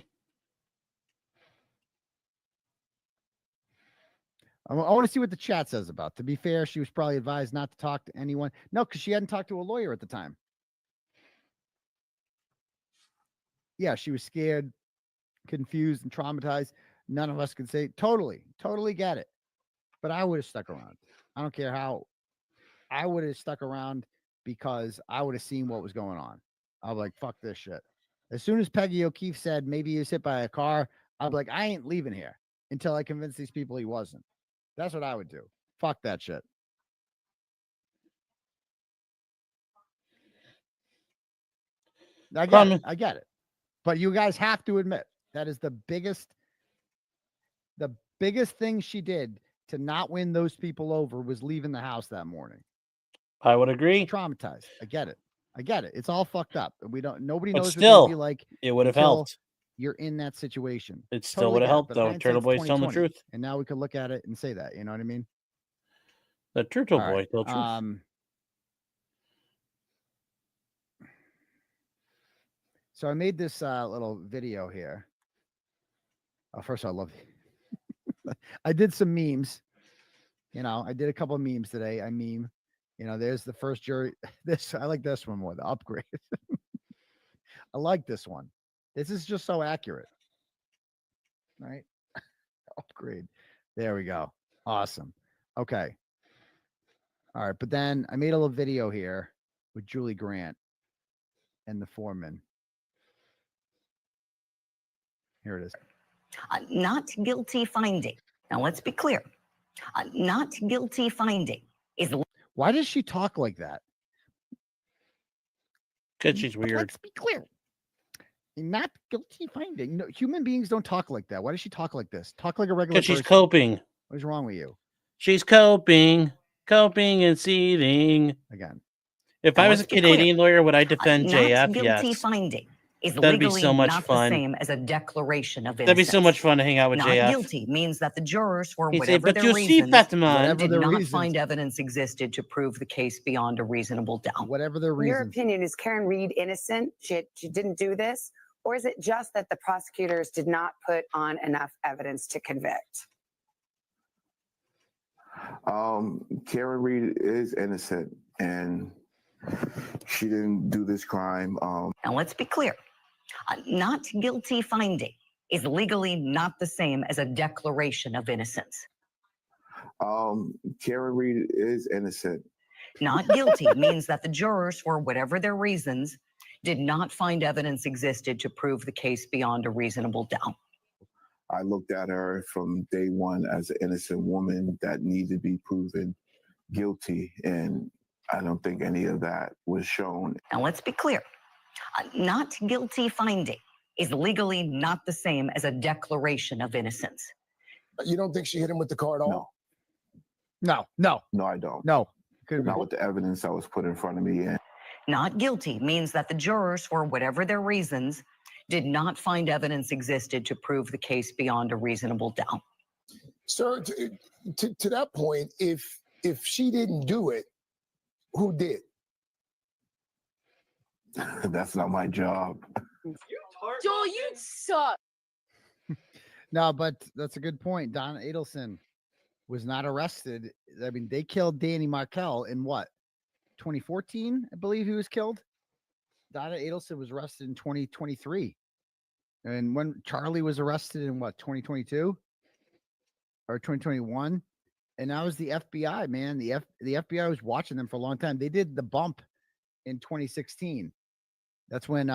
I want to see what the chat says about. To be fair, she was probably advised not to talk to anyone. No, because she hadn't talked to a lawyer at the time. Yeah, she was scared, confused, and traumatized. None of us could say totally get it. But I would have stuck around. I don't care how. I would have stuck around because I would have seen what was going on. I was like, fuck this shit. As soon as Peggy O'Keefe said maybe he was hit by a car, I was like, I ain't leaving here until I convince these people he wasn't. That's what I would do. Fuck that shit. I get it. But you guys have to admit that is the biggest thing she did to not win those people over was leaving the house that morning. I would agree. Traumatized. I get it. It's all fucked up. Nobody But knows still, what it'd be like. it would have until helped. You're in that situation. It still would have helped, but though. hindsight's Turtle Boy's telling the 20/20, truth. And now we could look at it and say that. You know what I mean? The Turtle All Boy right, told truth. So I made this little video here. Oh, first, I love I did some memes. I did a couple of memes today. I meme. There's the first jury. I like this one more. The upgrade. I like this one. This is just so accurate. Right? Upgrade. There we go. Awesome. Okay. All right. But then I made a little video here with Julie Grant and the foreman. Here it is. Not guilty finding. Now, let's be clear. Not guilty finding is. Why does she talk like that? Because she's weird. Let's be clear. Not guilty finding. No, human beings don't talk like that. Why does she talk like this? Talk like a regular Because she's person. coping. What is wrong with you? She's coping and seething. Again. If I was a Canadian lawyer, would I defend JF? Guilty Yes. finding is That'd be legally so much not fun. the same as a declaration of innocence. That'd be so much fun to hang out with Not JF. guilty means that the jurors, for He'd say, whatever "But their you see, reasons, Fatima, did not find evidence existed to prove the case beyond a reasonable doubt." Whatever their In your reasons. opinion, is Karen Reed innocent? She didn't do this? Or is it just that the prosecutors did not put on enough evidence to convict? Karen Reed is innocent and she didn't do this crime. Now, let's be clear. Not guilty finding is legally not the same as a declaration of innocence. Karen Reed is innocent. Not guilty means that the jurors, for whatever their reasons, did not find evidence existed to prove the case beyond a reasonable doubt. I looked at her from day one as an innocent woman that needed to be proven guilty, and I don't think any of that was shown. Now, let's be clear. Not guilty finding is legally not the same as a declaration of innocence. You don't think she hit him with the car at all? No, I don't. No. Not with the evidence that was put in front of me. And Not guilty means that the jurors, for whatever their reasons, did not find evidence existed to prove the case beyond a reasonable doubt. Sir, to that point, if she didn't do it, who did? That's not my job. Joel, you suck. No, but that's a good point. Don Adelson was not arrested. I mean, they killed Danny Markel in what? 2014, I believe he was killed. Donna Adelson was arrested in 2023. And when Charlie was arrested in what, 2022 or 2021? And that was the FBI, man. The FBI was watching them for a long time. They did the bump in 2016. That's when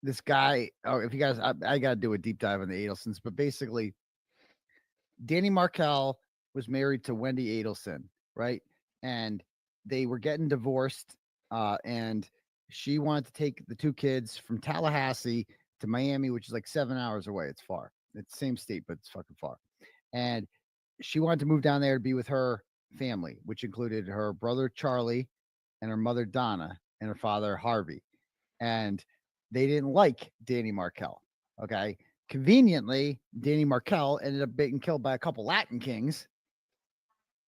this guy. Oh, if you guys, I got to do a deep dive on the Adelsons, but basically, Danny Markel was married to Wendy Adelson, right? And they were getting divorced, and she wanted to take the two kids from Tallahassee to Miami, which is like 7 hours away. It's far. It's the same state, but it's fucking far. And she wanted to move down there to be with her family, which included her brother Charlie and her mother Donna and her father Harvey. And they didn't like Danny Markel. Okay. Conveniently, Danny Markel ended up being killed by a couple Latin Kings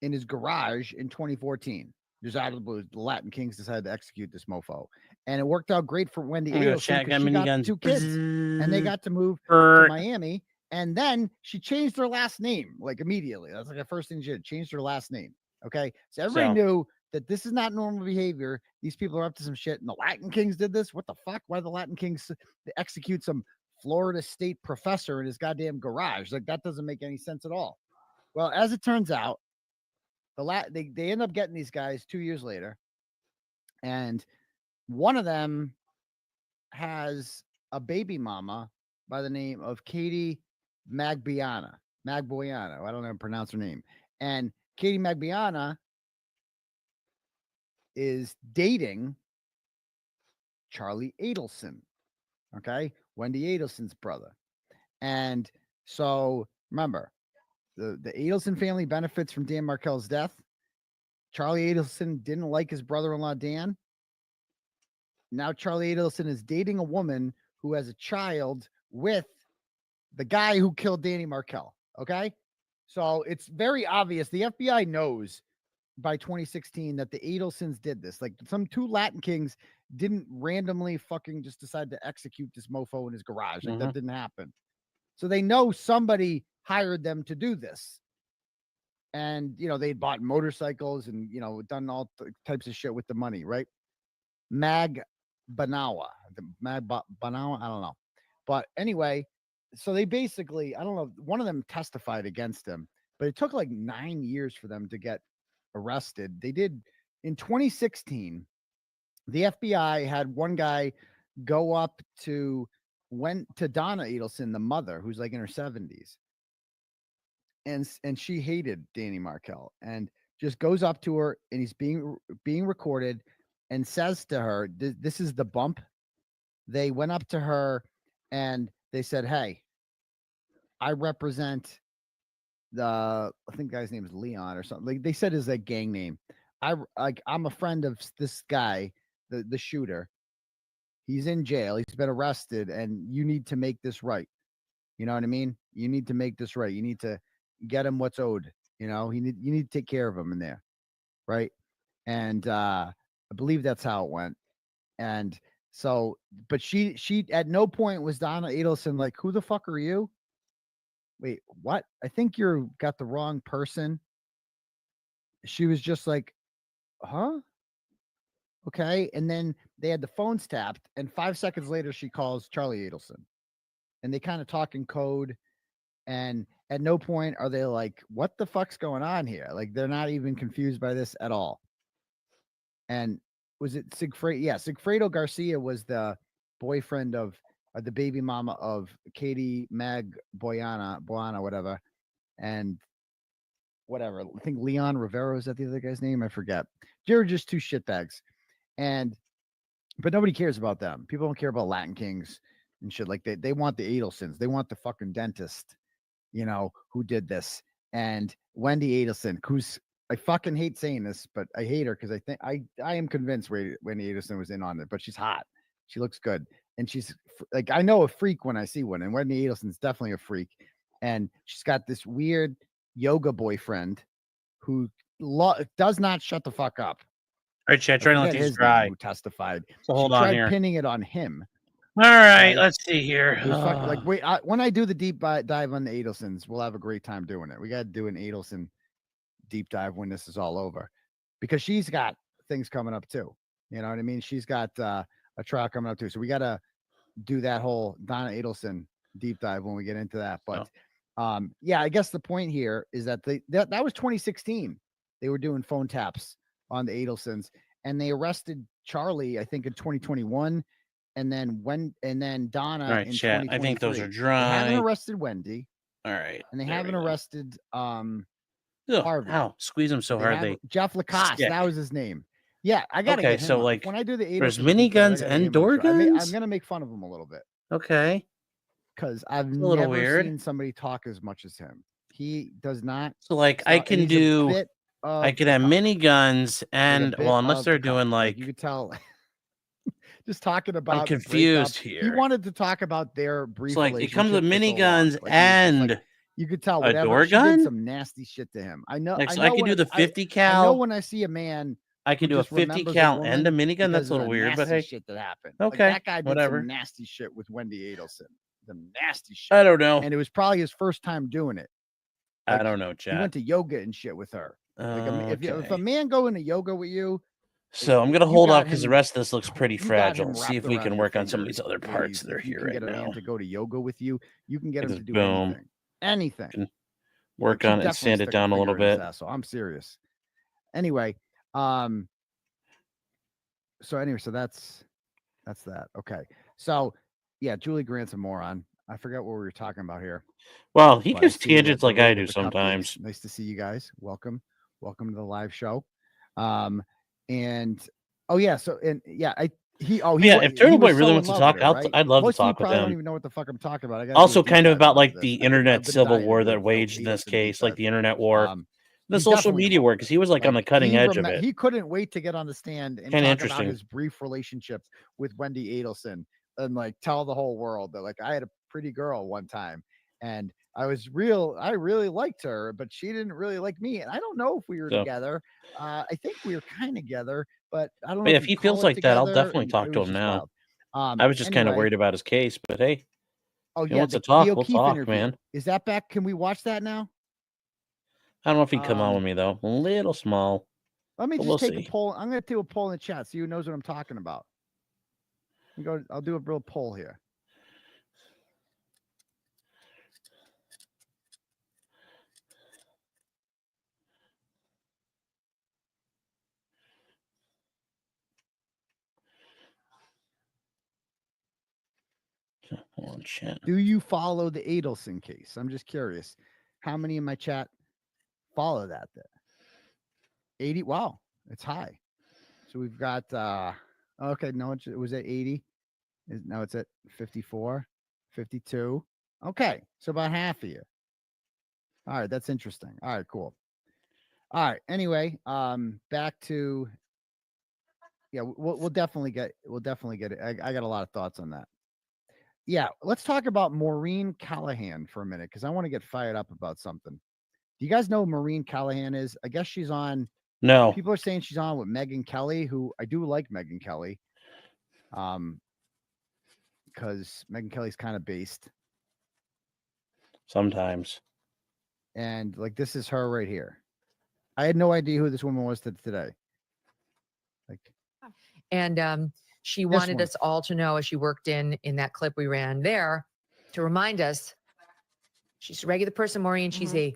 in his garage in 2014. Just out of the blue, the Latin Kings decided to execute this mofo. And it worked out great for Wendy Adelson because she got the two kids and they got to move to Miami. And then she changed her last name like immediately. That's like the first thing she did, changed her last name. Okay. So everybody knew that this is not normal behavior. These people are up to some shit. And the Latin Kings did this. What the fuck? Why the Latin Kings execute some Florida State professor in his goddamn garage? Like, that doesn't make any sense at all. Well, as it turns out, they end up getting these guys 2 years later. And one of them has a baby mama by the name of Katie Magboyana. I don't know how to pronounce her name. And Katie Magboyana is dating Charlie Adelson. Okay. Wendy Adelson's brother. And so remember, the Adelson family benefits from Dan Markel's death. Charlie Adelson didn't like his brother-in-law, Dan. Now Charlie Adelson is dating a woman who has a child with the guy who killed Danny Markel. Okay. So it's very obvious. The FBI knows by 2016 that the Adelsons did this. Like, some two Latin Kings didn't randomly fucking just decide to execute this mofo in his garage. Like, that didn't happen. So they know somebody hired them to do this. And, you know, they bought motorcycles and, you know, done all types of shit with the money, right? Mag Banawa, I don't know. But anyway, so they basically, I don't know, one of them testified against him, but it took like 9 years for them to get arrested. They did in 2016. The FBI had one guy go up to Donna Adelson, the mother, who's like in her 70s. And she hated Danny Markel, and just goes up to her, and he's being recorded, and says to her, this is the bump. They went up to her and they said, "Hey, I represent I think the guy's name is Leon or something." Like, they said his like gang name. I'm a friend of this guy, the shooter. He's in jail. He's been arrested, and you need to make this right. You know what I mean? You need to make this right. You need to get him what's owed. You know, you need to take care of him in there, right? And I believe that's how it went. And so, but she at no point was Donna Adelson like, "Who the fuck are you? Wait, what? I think you got the wrong person." She was just like, "Huh? Okay." And then they had the phones tapped, and 5 seconds later, she calls Charlie Adelson, and they kind of talk in code. And at no point are they like, "What the fuck's going on here?" Like, they're not even confused by this at all. And was it Sigfredo? Yeah, Sigfredo Garcia was the boyfriend of the baby mama of Katie Magboyana, whatever. And whatever. I think Leon Rivera, is that the other guy's name? I forget. They're just two shitbags. But nobody cares about them. People don't care about Latin Kings and shit like that. They want the Adelsons. They want the fucking dentist, you know, who did this. And Wendy Adelson, who's, I fucking hate saying this, but I hate her because I think I am convinced Wendy Adelson was in on it, but she's hot. She looks good. And she's like, I know a freak when I see one. And Wendy Adelson's definitely a freak. And she's got this weird yoga boyfriend who does not shut the fuck up. All right, chat, trying to let these dry. Who testified. So hold she on tried here. Pinning it on him. All right, let's see here. Like, wait, when I do the deep dive on the Adelsons, we'll have a great time doing it. We got to do an Adelson deep dive when this is all over, because she's got things coming up too. You know what I mean? She's got a trial coming up too. So we got to do that whole Donna Adelson deep dive when we get into that. But yeah, I guess the point here is that that was 2016. They were doing phone taps on the Adelsons, and they arrested Charlie, I think, in 2021. and then Donna All right, in chat. I think those 2023. are They haven't dry. arrested Wendy, All right. and they there haven't we go. arrested Ugh, Harvey. ow, squeeze them so They hard have they Jeff Lacoste. stick. That was his name. Yeah, I gotta Okay, get him so on. like when I do the there's Adelson details, I miniguns gotta and get him on door the show. I'm guns. gonna make fun of him a little bit Okay. because I've It's a little never weird. seen somebody talk as much as him. He does not. So like I and can he's a do bit I of could have the cup. miniguns Like a and bit well unless of they're the cup. doing like you could tell. Just talking about I'm the breakup. confused He here. wanted to talk about their brief It's like it comes with relationship for so long. miniguns Like, he was just like, and you could tell a whatever door she did gun? some nasty shit to him. I know. Like, I so know I can when do the 50 I know cal. when I see a man I can who do a just 50 remembers cal and a woman minigun. because That's a of little the weird, but nasty hey, shit that happened. okay, Like, that guy did whatever. some nasty shit with Wendy Adelson. The nasty shit. I don't know. And it was probably his first time doing it. I Like, don't know, he chat. went to yoga and shit with her. Like, if a Okay. man go into yoga with you, So I'm gonna you hold got off because the him- rest of this looks pretty you got fragile. him See if wrapped we around can your work on some of fingers, these other parts ladies. that are If you here can right get a man now. to go to yoga with you, you can get him Just to do boom. anything. Anything. Work She'd on it and definitely sand it stick a down a little finger in his bit. asshole. I'm serious. Anyway, so that's that. Okay. So yeah, Julie Grant's a moron. I forget what we were talking about here. Well, he But I gives see that tangents the like I raid do of the cupcakes. sometimes. Nice to see you guys. Welcome to the live show. And oh yeah, so and yeah, If Turtle Boy really wants to talk, I'd love to Most of you talk with probably don't him. even know what the fuck I'm talking about. I gotta do Also, a deep kind of dive about onto like this. the I've internet been civil dying war to do that a waged in this Adelson deep case, like dive. the internet war, the He's social definitely media war, because he was like on the cutting edge of it. He couldn't wait to get on the stand and Kinda talk interesting. about his brief relationship with Wendy Adelson and like tell the whole world that like I had a pretty girl one time and I really liked her, but she didn't really like me. And I don't know if we were So- together. I think we were kind of together, but I don't know But if if you he feels call it like that, I'll together, definitely and talk it to was him just now. wild. I was just kind of Anyway. worried about his case, but hey, Oh he yeah, wants to the talk. We'll O'Keefe talk, interview. man. Is that back? Can we watch that now? I don't know if he'd come on with me though. A little small. Let me But just we'll take see. a poll. I'm going to do a poll in the chat. See who knows what I'm talking about. I'll do a real poll here. Hold on, chat. Do you follow the Adelson case? I'm just curious. How many in my chat follow that? 80. Wow, it's high. So we've got okay, no, it was at 80. Now it's at 54, 52. Okay, so about half of you. All right, that's interesting. All right, cool. All right. Anyway, back to we'll definitely get it. I got a lot of thoughts on that. Yeah, let's talk about Maureen Callahan for a minute because I want to get fired up about something. Do you guys know who Maureen Callahan is? I guess she's on. No. People are saying she's on with Megyn Kelly, who I do like Megyn Kelly. Because Megyn Kelly's kind of based. Sometimes. And like this is her right here. I had no idea who this woman was today. And she This wanted one. us all to know, as she worked in that clip we ran there, to remind us she's a regular person, Maureen. She's a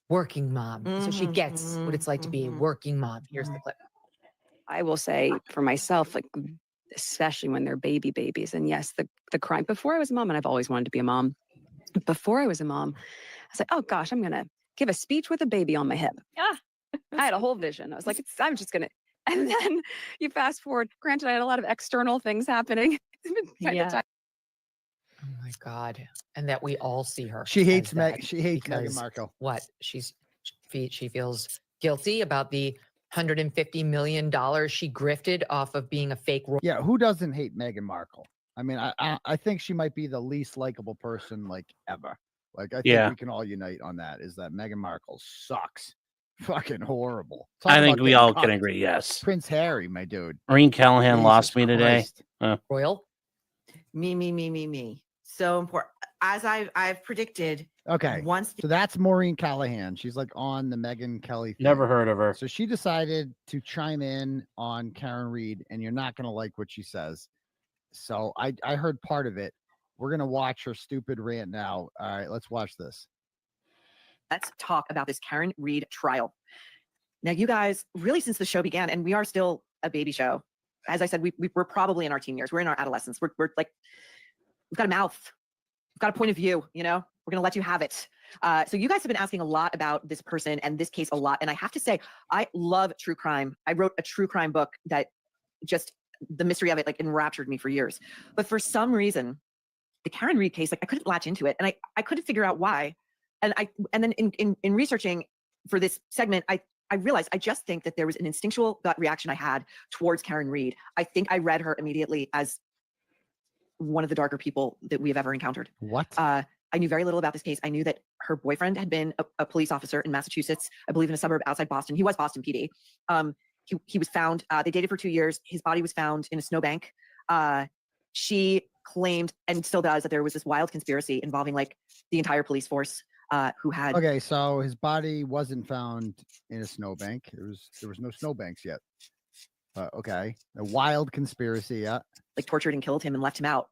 working mom. So she gets what it's like to be a working mom. Here's the clip. I will say for myself, like, especially when they're babies. And yes, the crime before I was a mom, and I've always wanted to be a mom. Before I was a mom, I was like, oh gosh, I'm going to give a speech with a baby on my hip. I had a whole vision. I was like, I'm just going to, and then you fast forward, granted, I had a lot of external things happening. Yeah. Oh my God. And that we all see her. She hates as that She hates Meghan because Markle. What? She feels guilty about the $150 million she grifted off of being a fake. Yeah, who doesn't hate Meghan Markle? I mean, I think she might be the least likable person like ever. Like I think we can all unite on that. Is that Meghan Markle sucks? Fucking horrible. Talk I think about we getting all can cucked. agree. Yes. Prince Harry, my dude. Maureen Callahan Jesus lost me today. Christ. Royal. Me. So important. As I've predicted. Okay. So that's Maureen Callahan. She's like on the Megyn Kelly thing. Never heard of her. So she decided to chime in on Karen Reed, and you're not gonna like what she says. So I heard part of it. We're gonna watch her stupid rant now. All right, let's watch this. Let's talk about this Karen Reed trial. Now, you guys, really since the show began, and we are still a baby show, as I said, we're probably in our teen years. We're in our adolescence. We're like, we've got a mouth. We've got a point of view, you know? We're going to let you have it. So you guys have been asking a lot about this person and this case a lot. And I have to say, I love true crime. I wrote a true crime book that just, the mystery of it like enraptured me for years. But for some reason, the Karen Reed case, like I couldn't latch into it, and I couldn't figure out why. And then in researching for this segment, I realized I just think that there was an instinctual gut reaction I had towards Karen Reed. I think I read her immediately as one of the darker people that we have ever encountered. What? I knew very little about this case. I knew that her boyfriend had been a police officer in Massachusetts, I believe in a suburb outside Boston. He was Boston PD. He was found, they dated for 2 years. His body was found in a snowbank. She claimed, and still does, that there was this wild conspiracy involving like the entire police force who had. Okay, so his body wasn't found in a snowbank. There was no snowbanks yet. Okay, a wild conspiracy. Yeah, like tortured and killed him and left him out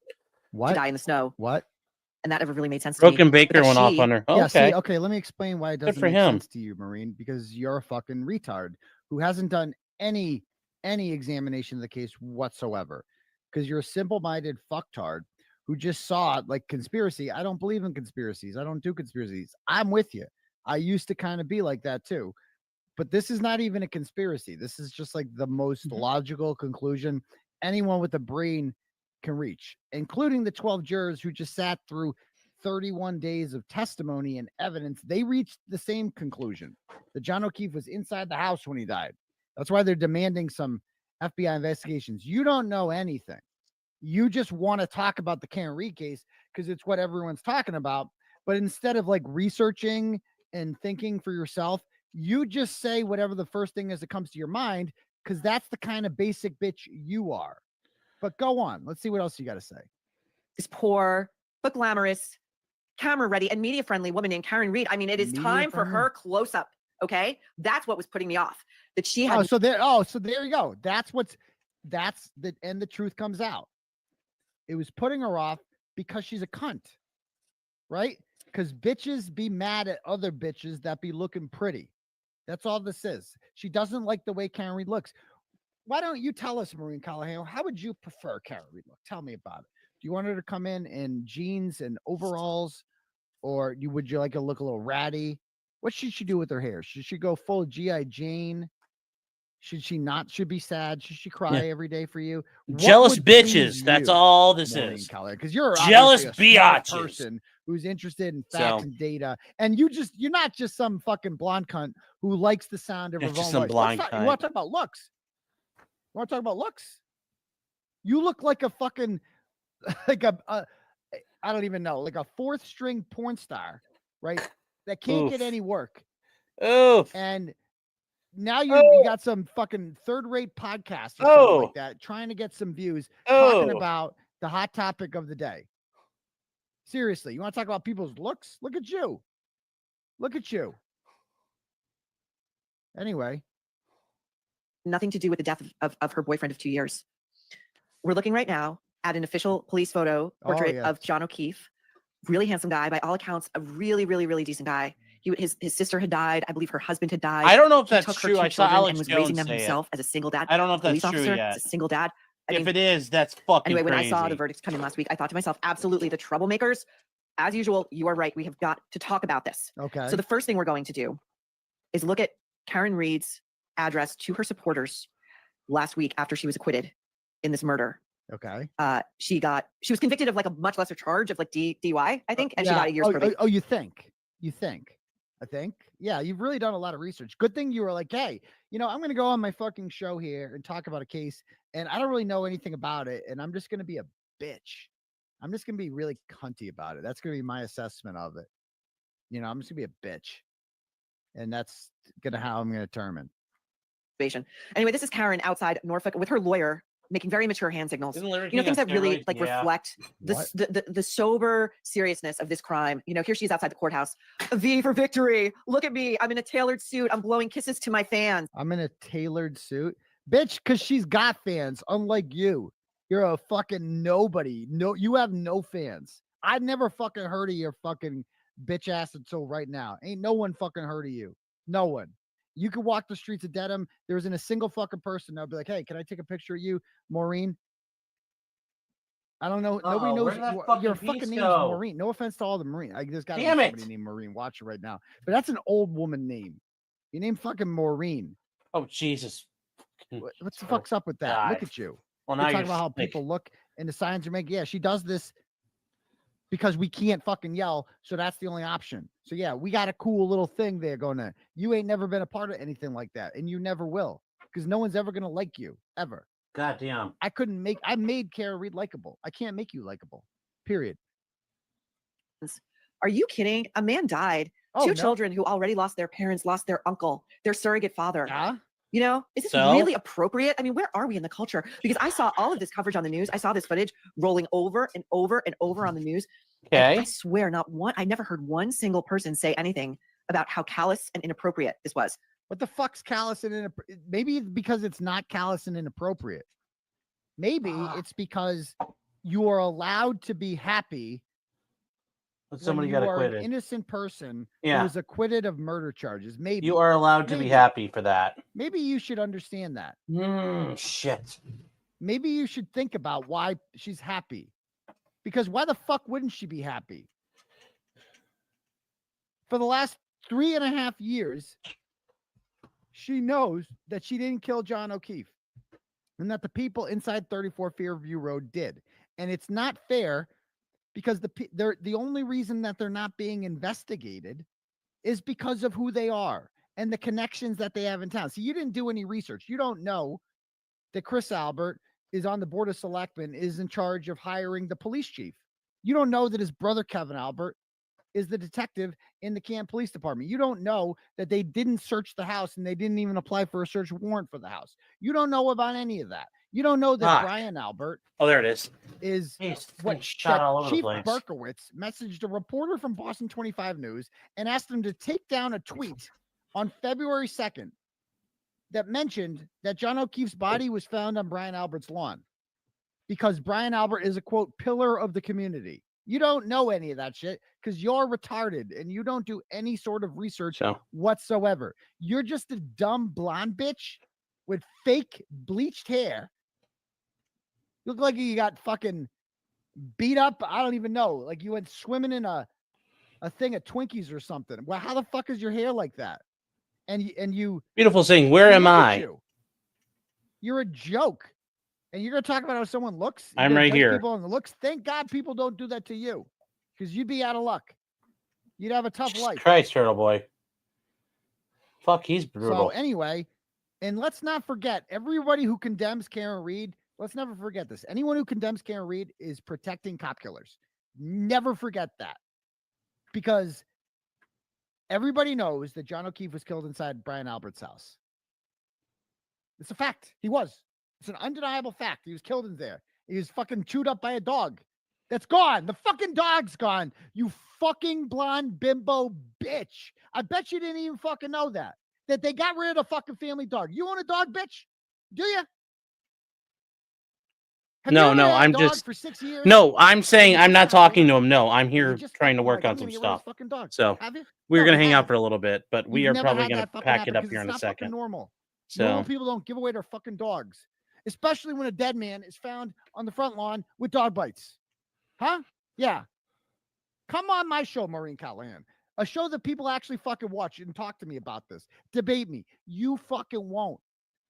What? to die in the snow. What? And that never really made sense to me. Broken But Baker that went off she- on her. Yeah, Okay. see, okay, let me explain why it Good doesn't for make him. sense to you, Maureen, because you're a fucking retard who hasn't done any examination of the case whatsoever. Because you're a simple-minded fucktard who just saw it like conspiracy. I don't believe in conspiracies. I don't do conspiracies. I'm with you. I used to kind of be like that too. But this is not even a conspiracy. This is just like the most logical conclusion anyone with a brain can reach, including the 12 jurors who just sat through 31 days of testimony and evidence. They reached the same conclusion that John O'Keefe was inside the house when he died. That's why they're demanding some FBI investigations. You don't know anything. You just want to talk about the Karen Reed case because it's what everyone's talking about. But instead of like researching and thinking for yourself, you just say whatever the first thing is that comes to your mind because that's the kind of basic bitch you are. But go on. Let's see what else you got to say. This poor, but glamorous, camera ready, and media friendly woman named Karen Reed. I mean, it is Media time for friendly? her close up. Okay. That's what was putting me off. That she had. So there you go. And the truth comes out. It was putting her off because she's a cunt, right? Because bitches be mad at other bitches that be looking pretty. That's all this is. She doesn't like the way Karen Reed looks. Why don't you tell us, Maureen Callahan, how would you prefer Karen Reed look? Tell me about it. Do you want her to come in jeans and overalls, or would you like her to look a little ratty? What should she do with her hair? Should she go full G.I. Jane? Should she not? Should be sad? Should she cry every day for you? What Jealous would please bitches. That's you, all this Maureen is. Callahan? Because you're Jealous obviously a smart biatches. person who's interested in facts So- and data, and you're not just some fucking blonde cunt who likes the sound of her You're just own some voice. blind You cunt. want to talk about looks? You want to talk about looks? You look like a fucking like a I don't even know, like a fourth string porn star, right? That can't get Oof. any work. Oof. And now you got some fucking third-rate podcast or something like that, trying to get some views, talking about the hot topic of the day. Seriously, you want to talk about people's looks? Look at you. Look at you. Anyway. Nothing to do with the death of her boyfriend of 2 years. We're looking right now at an official police photo portrait yeah. of John O'Keefe. Really handsome guy, by all accounts, a really, really, really decent guy. His sister had died. I believe her husband had died. I don't know if He that's took her true. 2 I saw children Alex and was Jones raising them say it. himself as a single dad. I don't know if that's police true officer, yet. as a single dad. I If mean, it is, that's fucking anyway, when crazy. I saw the verdicts come in last week, I thought to myself, absolutely, the troublemakers, as usual, you are right. We have got to talk about this. Okay. So the first thing we're going to do is look at Karen Reed's address to her supporters last week after she was acquitted in this murder. Okay. She was convicted of like a much lesser charge of like DUI, I think, and she got a year's probation. Oh, you think? I think. Yeah, you've really done a lot of research. Good thing you were like, hey, I'm going to go on my fucking show here and talk about a case, and I don't really know anything about it, and I'm just going to be a bitch. I'm just going to be really cunty about it. That's going to be my assessment of it. I'm just going to be a bitch. And that's how I'm going to determine. Anyway, this is Karen outside Norfolk with her lawyer making very mature hand signals. Isn't Larry Things King that on really steroids? like Yeah. reflect the sober seriousness of this crime. Here she is outside the courthouse. A V for victory. Look at me. I'm in a tailored suit. I'm blowing kisses to my fans. I'm in a tailored suit, bitch, because she's got fans, unlike you. You're a fucking nobody. No, you have no fans. I've never fucking heard of your fucking bitch ass until right now. Ain't no one fucking heard of you. No one. You could walk the streets of Dedham. There isn't a single fucking person that'll be like, hey, can I take a picture of you, Maureen? I don't know. Nobody knows where did that your fucking fucking piece name's go? Maureen. No offense to all the Marine. There's got to be Damn somebody it. named Maureen watching right now. But that's an old woman name. Your name fucking Maureen. Oh, Jesus. What the fuck's up with that? Look God. at you. Well, You're now talking you're about how like- people look and the signs are making. Yeah, she does this because we can't fucking yell. So that's the only option. So yeah, we got a cool little thing there going on. You ain't never been a part of anything like that. And you never will. Because no one's ever going to like you. Ever. God damn. I made Kara Reed likable. I can't make you likable. Period. Are you kidding? A man died. Oh, Two no. children who already lost their parents, lost their uncle, their surrogate father. Yeah. You know, is this So? really appropriate? I mean, where are we in the culture? Because I saw all of this coverage on the news. I saw this footage rolling over and over and over on the news. And Okay. I swear, I never heard one single person say anything about how callous and inappropriate this was. What the fuck's callous and inappropriate? Maybe because it's not callous and inappropriate. Maybe it's because you are allowed to be happy But somebody when got you are an acquitted. innocent person Yeah. who was acquitted of murder charges. Maybe You are allowed to be Maybe. happy for that. Maybe you should understand that. Shit. Maybe you should think about why she's happy. Because why the fuck wouldn't she be happy? For the last 3.5 years, she knows that she didn't kill John O'Keefe and that the people inside 34 Fairview Road did. And it's not fair because the only reason that they're not being investigated is because of who they are and the connections that they have in town. So you didn't do any research. You don't know that Chris Albert is on the Board of Selectmen, is in charge of hiring the police chief. You don't know that his brother, Kevin Albert, is the detective in the Canton Police Department. You don't know that they didn't search the house and they didn't even apply for a search warrant for the house. You don't know about any of that. You don't know that Fuck. Brian Albert Oh, there it is. is He's what shot all over the Chief place. Berkowitz messaged a reporter from Boston 25 News and asked him to take down a tweet on February 2nd that mentioned that John O'Keefe's body was found on Brian Albert's lawn because Brian Albert is a, quote, pillar of the community. You don't know any of that shit because you're retarded and you don't do any sort of research whatsoever. You're just a dumb blonde bitch with fake bleached hair. You look like you got fucking beat up. I don't even know. Like you went swimming in a thing of Twinkies or something. Well, how the fuck is your hair like that? And you Beautiful thing. Where am look at I? you. You're a joke. And you're gonna talk about how someone looks. You're I'm gonna right judge here. People on the looks. Thank God people don't do that to you, because you'd be out of luck. You'd have a tough life. Christ, Turtle Boy. Fuck, he's brutal. So anyway, and let's not forget everybody who condemns Karen Reed. Let's never forget this. Anyone who condemns Karen Reed is protecting cop killers. Never forget that, because everybody knows that John O'Keefe was killed inside Brian Albert's house. It's a fact. He was. It's an undeniable fact. He was killed in there. He was fucking chewed up by a dog. That's gone. The fucking dog's gone. You fucking blonde bimbo bitch. I bet you didn't even fucking know that they got rid of the fucking family dog. You own a dog, bitch? Do you? No, I'm dog just. for 6 years? No, I'm saying I'm not talking to him. No, I'm here trying to work like, on I'm some gonna get rid of stuff. this fucking dog. So Have you? we're No, gonna you hang out haven't. for a little bit, but we You've are never probably had gonna that fucking pack happen it up because here in it's a not fucking second. normal. So Normal people don't give away their fucking dogs, especially when a dead man is found on the front lawn with dog bites. Huh? Yeah. Come on my show, Maureen Callahan. A show that people actually fucking watch and talk to me about this. Debate me. You fucking won't,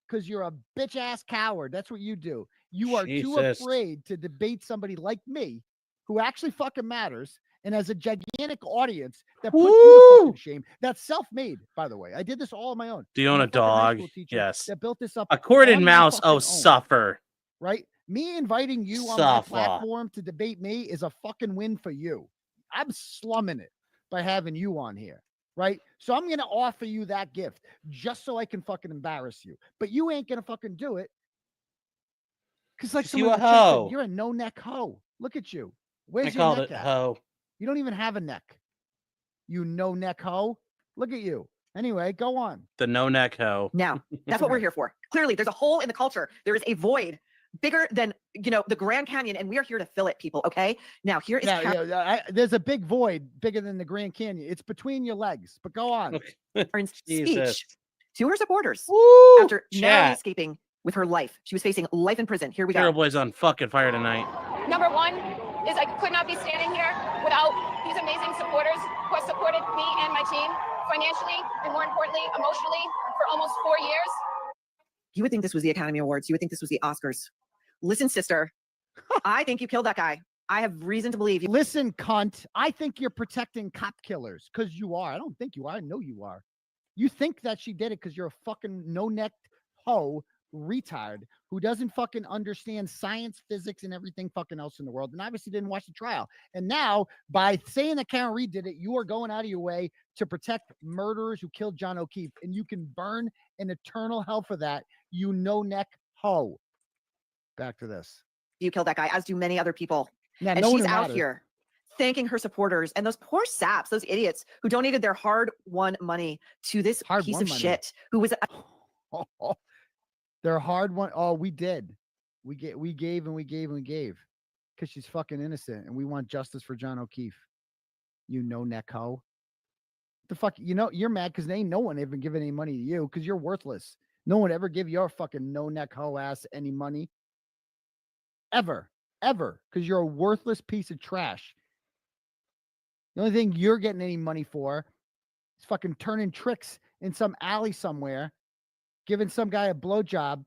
because you're a bitch ass coward. That's what you do. You are too Jesus. afraid to debate somebody like me who actually fucking matters and has a gigantic audience that puts you to fucking shame. That's self-made, by the way. I did this all on my own. do you I'm own a fucking high dog? school teacher Yes. that built this up. A corded on my mouse. fucking Oh, own, suffer. right? Me inviting you on my Suffer. platform to debate me is a fucking win for you. I'm slumming it by having you on here, right? So I'm going to offer you that gift just so I can fucking embarrass you. But you ain't going to fucking do it. Because like You someone a in the chat said, hoe. you're a no-neck hoe. Look at you. I Where's your called neck it at? hoe. You don't even have a neck. You no-neck hoe. Look at you. Anyway, go on. The no neck hoe. Now, that's what we're here for. Clearly, there's a hole in the culture. There is a void bigger than, the Grand Canyon, and we are here to fill it, people, okay? Now, here is There's a big void bigger than the Grand Canyon. It's between your legs, but go on. Karen's speech. to her supporters Woo! after narrowly Chat. escaping with her life. She was facing life in prison. Here we Hero go. Boy's on fucking fire tonight. Number one is I could not be standing here without these amazing supporters who have supported me and my team financially and more importantly, emotionally for almost 4 years. You would think this was the Academy Awards. You would think this was the Oscars. Listen, sister, I think you killed that guy. I have reason to believe you. Listen, cunt. I think you're protecting cop killers because you are. I don't think you are. I know you are. You think that she did it because you're a fucking no-necked hoe retard who doesn't fucking understand science, physics, and everything fucking else in the world, and obviously didn't watch the trial. And now, by saying that Karen Reed did it, you are going out of your way to protect murderers who killed John O'Keefe, and you can burn in eternal hell for that, you no-neck hoe. Back to this. You killed that guy, as do many other people. Yeah, and no one she's who out matters. here thanking her supporters and those poor saps, those idiots who donated their hard-won money to this piece Hard-won of money. shit who was They're hard one. Oh, we did. We gave and we gave and we gave because she's fucking innocent and we want justice for John O'Keefe. You no-neck hoe. The fuck, you know, you're mad because they ain't no one ever giving any money to you because you're worthless. No one ever give your fucking no-neck hoe ass any money. Ever. Because you're a worthless piece of trash. The only thing you're getting any money for is fucking turning tricks in some alley somewhere, giving some guy a blowjob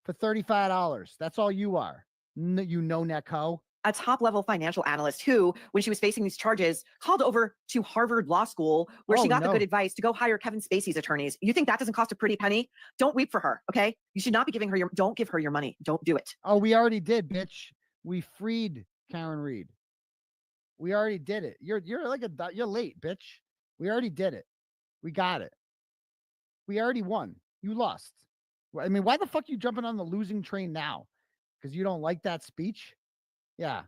for $35. That's all you are. You no-neck hoe. a top-level financial analyst who, when she was facing these charges, called over to Harvard Law School, where she got the good advice to go hire Kevin Spacey's attorneys. You think that doesn't cost a pretty penny? Don't weep for her, okay? You should not be giving her your, don't give her your money. Don't do it. Oh, we already did, bitch. We freed Karen Reed. We already did it. You're late, bitch. We already did it. We got it. We already won. You lost. I mean, why the fuck are you jumping on the losing train now? Because you don't like that speech? Yeah.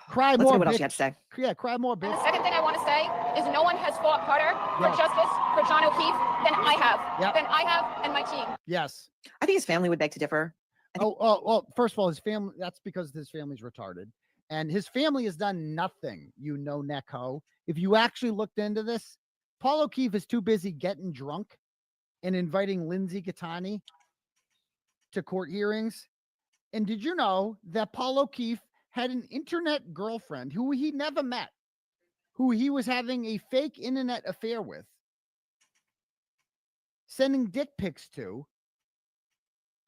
Cry Let's more, see what bitch. else you had to say. Yeah, cry more, And bitch. the second thing I want to say is no one has fought harder for justice for John O'Keefe than I have. Than I have and my team. Yes. I think his family would beg to differ. Well, first of all, his family, that's because his family's retarded. And his family has done nothing, you no-neck hoe. If you actually looked into this, Paul O'Keefe is too busy getting drunk and inviting Lindsay Gattani to court hearings. And did you know that Paul O'Keefe had an internet girlfriend who he never met, who he was having a fake internet affair with, sending dick pics to,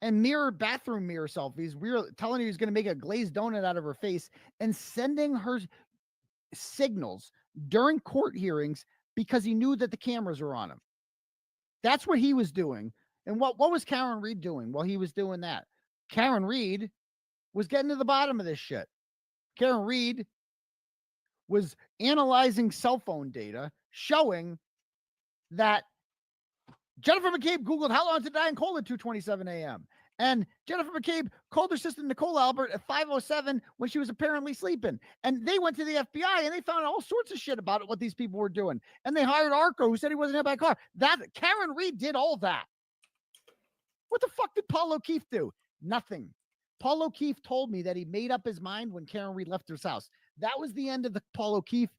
and bathroom mirror selfies. We were telling her he was going to make a glazed donut out of her face and sending her signals during court hearings because he knew that the cameras were on him. That's what he was doing. And what was Karen Reed doing while he was doing that? Karen Reed was getting to the bottom of this shit. Karen Reed was analyzing cell phone data showing that Jennifer McCabe Googled how long to die in cold at 2:27 a.m. And Jennifer McCabe called her sister Nicole Albert at 5:07 when she was apparently sleeping. And they went to the FBI and they found all sorts of shit about it, what these people were doing. And they hired Arco, who said he wasn't hit by a car. That Karen Reed did all that. What the fuck did Paul O'Keefe do? Nothing. Paul O'Keefe told me that he made up his mind when Karen Reed left his house. That was the end of the Paul O'Keefe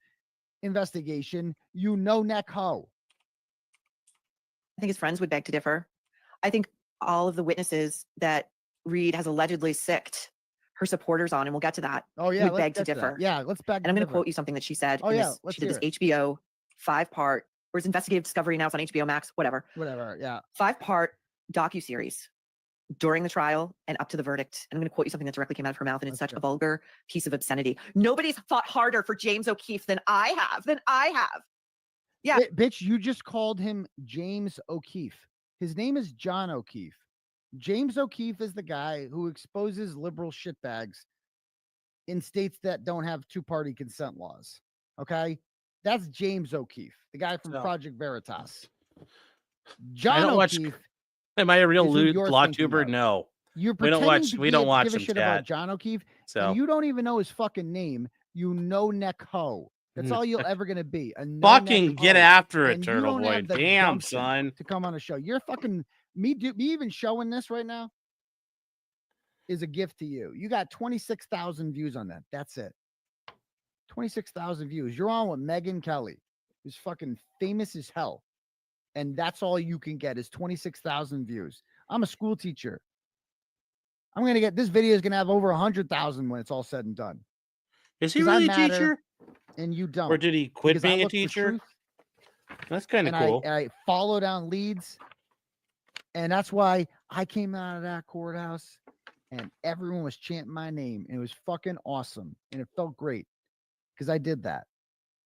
investigation. You no-neck hoe. I think his friends would beg to differ. I think all of the witnesses that Reed has allegedly sicked her supporters on, and we'll get to that, would beg to differ. Yeah, let's beg And I'm going to quote you something that she said. Oh, yeah, let's she did hear this HBO 5-part, or it's investigative discovery, now it's on HBO Max, whatever. Whatever, yeah. 5-part docuseries during the trial and up to the verdict. And I'm going to quote you something that directly came out of her mouth, and it's such a vulgar piece of obscenity. Nobody's fought harder for James O'Keefe than I have. Yeah. Bitch, you just called him James O'Keefe. His name is John O'Keefe. James O'Keefe is the guy who exposes liberal shitbags in states that don't have two-party consent laws. Okay? That's James O'Keefe, the guy from Project Veritas. John O'Keefe. Am I a real is who you're law thinking tuber? of. No. You're We don't pretending watch. to We don't watch give a them, shit about Chad. John O'Keefe, So and you don't even know his fucking name. You no-neck hoe. That's all you're ever gonna be. A fucking no-neck get hoe. after it, And you Turtle don't Boy. have the Damn, gumption son. to come on a show. You're fucking me even showing this right now is a gift to you. You got 26,000 views on that. That's it. 26,000 views. You're on with Megyn Kelly, who's fucking famous as hell. And that's all you can get is 26,000 views. I'm a school teacher. I'm going to get this video is going to have over 100,000 when it's all said and done. Is he 'Cause I really a matter teacher? And you don't. Or did he quit Because I being a look for teacher? truth, That's kind of and cool. I follow down leads. And that's why I came out of that courthouse and everyone was chanting my name. And it was fucking awesome. And it felt great because I did that.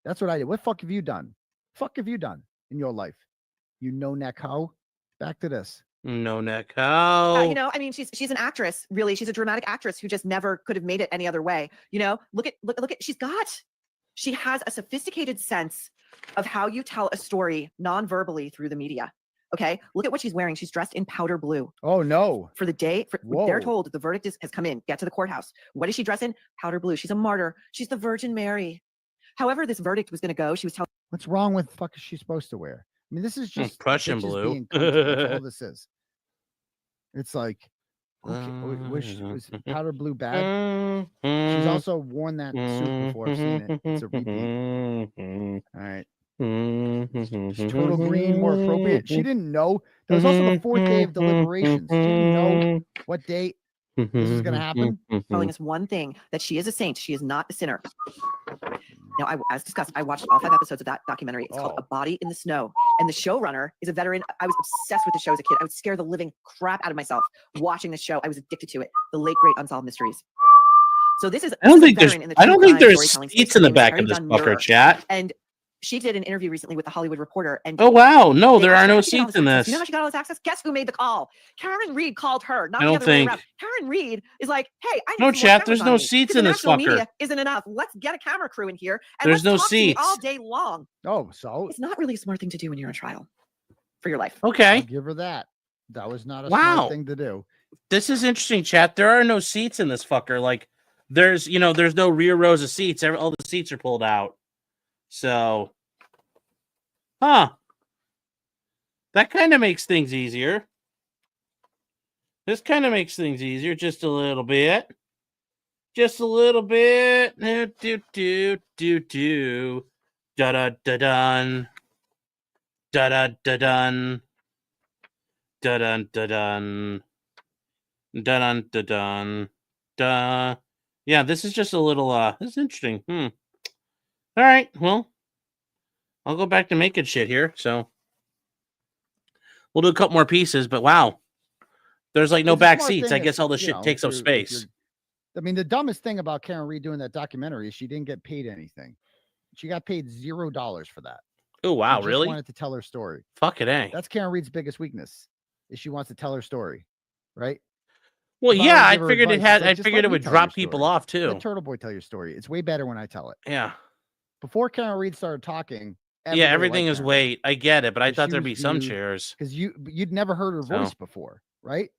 That's what I did. What fuck have you done? Fuck have you done in your life? You no neck hoe. Back to this. No neck You how. know, I mean, she's an actress, really. She's a dramatic actress who just never could have made it any other way. You know, look at she has a sophisticated sense of how you tell a story non-verbally through the media. Okay, look at what she's wearing. She's dressed in powder blue. Oh no! For the day, Whoa. they're told the verdict has come in. Get to the courthouse. What is she dressed in? Powder blue. She's a martyr. She's the Virgin Mary. However, this verdict was going to go. She was telling. What's wrong with the fuck is she supposed to wear? I mean, this is just Prussian bitches blue. being country. That's all this is. It's like, okay, was powder blue bad? She's also worn that suit before. I've seen it. It's a repeat. All right. Total green more appropriate. She didn't know. That was also the fourth day of deliberations. She didn't know what date this was going to happen. Telling us one thing, that she is a saint. She is not a sinner. Now, as discussed, I watched all 5 episodes of that documentary. It's called A Body in the Snow. And the showrunner is a veteran. I was obsessed with the show as a kid. I would scare the living crap out of myself watching the show. I was addicted to it. The late, great Unsolved Mysteries. So this is I don't think there's seats in the back of this fucker, chat. And she did an interview recently with the Hollywood Reporter. And oh wow, no, there are no asked her, seats in this. You know how she got all this access? Guess who made the call? Karen Reed called her. Not I the don't other way think. around. Karen Reed is like, hey, I need No, some more chat, cameras there's on no me, seats 'cause in the this national fucker. media isn't enough. Let's get a camera crew in here and There's let's no talk to you seats. all day long. Oh, so it's not really a smart thing to do when you're on trial for your life. Okay. I'll give her that. That was not a Wow. smart thing to do. This is interesting, chat. There are no seats in this fucker. Like, there's no rear rows of seats. All the seats are pulled out. So, that kind of makes things easier. This kind of makes things easier just a little bit. Just a little bit. Do. Da da da dun. Da da da dun. Da dun da dun. Da dun da dun. Da. Yeah, this is just a little this is interesting. All right, well, I'll go back to making shit here, so we'll do a couple more pieces, but wow. There's like no It's a back smart seats. thing I guess all the you shit know, takes if up you're- if space. you're- I mean, the dumbest thing about Karen Reed doing that documentary is she didn't get paid anything. She got paid $0 for that. Oh wow, She just really? wanted to tell her story. Fuck it, eh? That's Karen Reed's biggest weakness, is she wants to tell her story, right? Well, If I yeah, were to I give her figured advice, it's like, I just figured let it me would tell drop your people story. off too. Let Turtle Boy tell your story. It's way better when I tell it. Yeah. Before Karen Reed started talking, Yeah, everything is weight. I get it, but I thought there'd be some chairs chairs. because you'd never heard her voice So. before, right?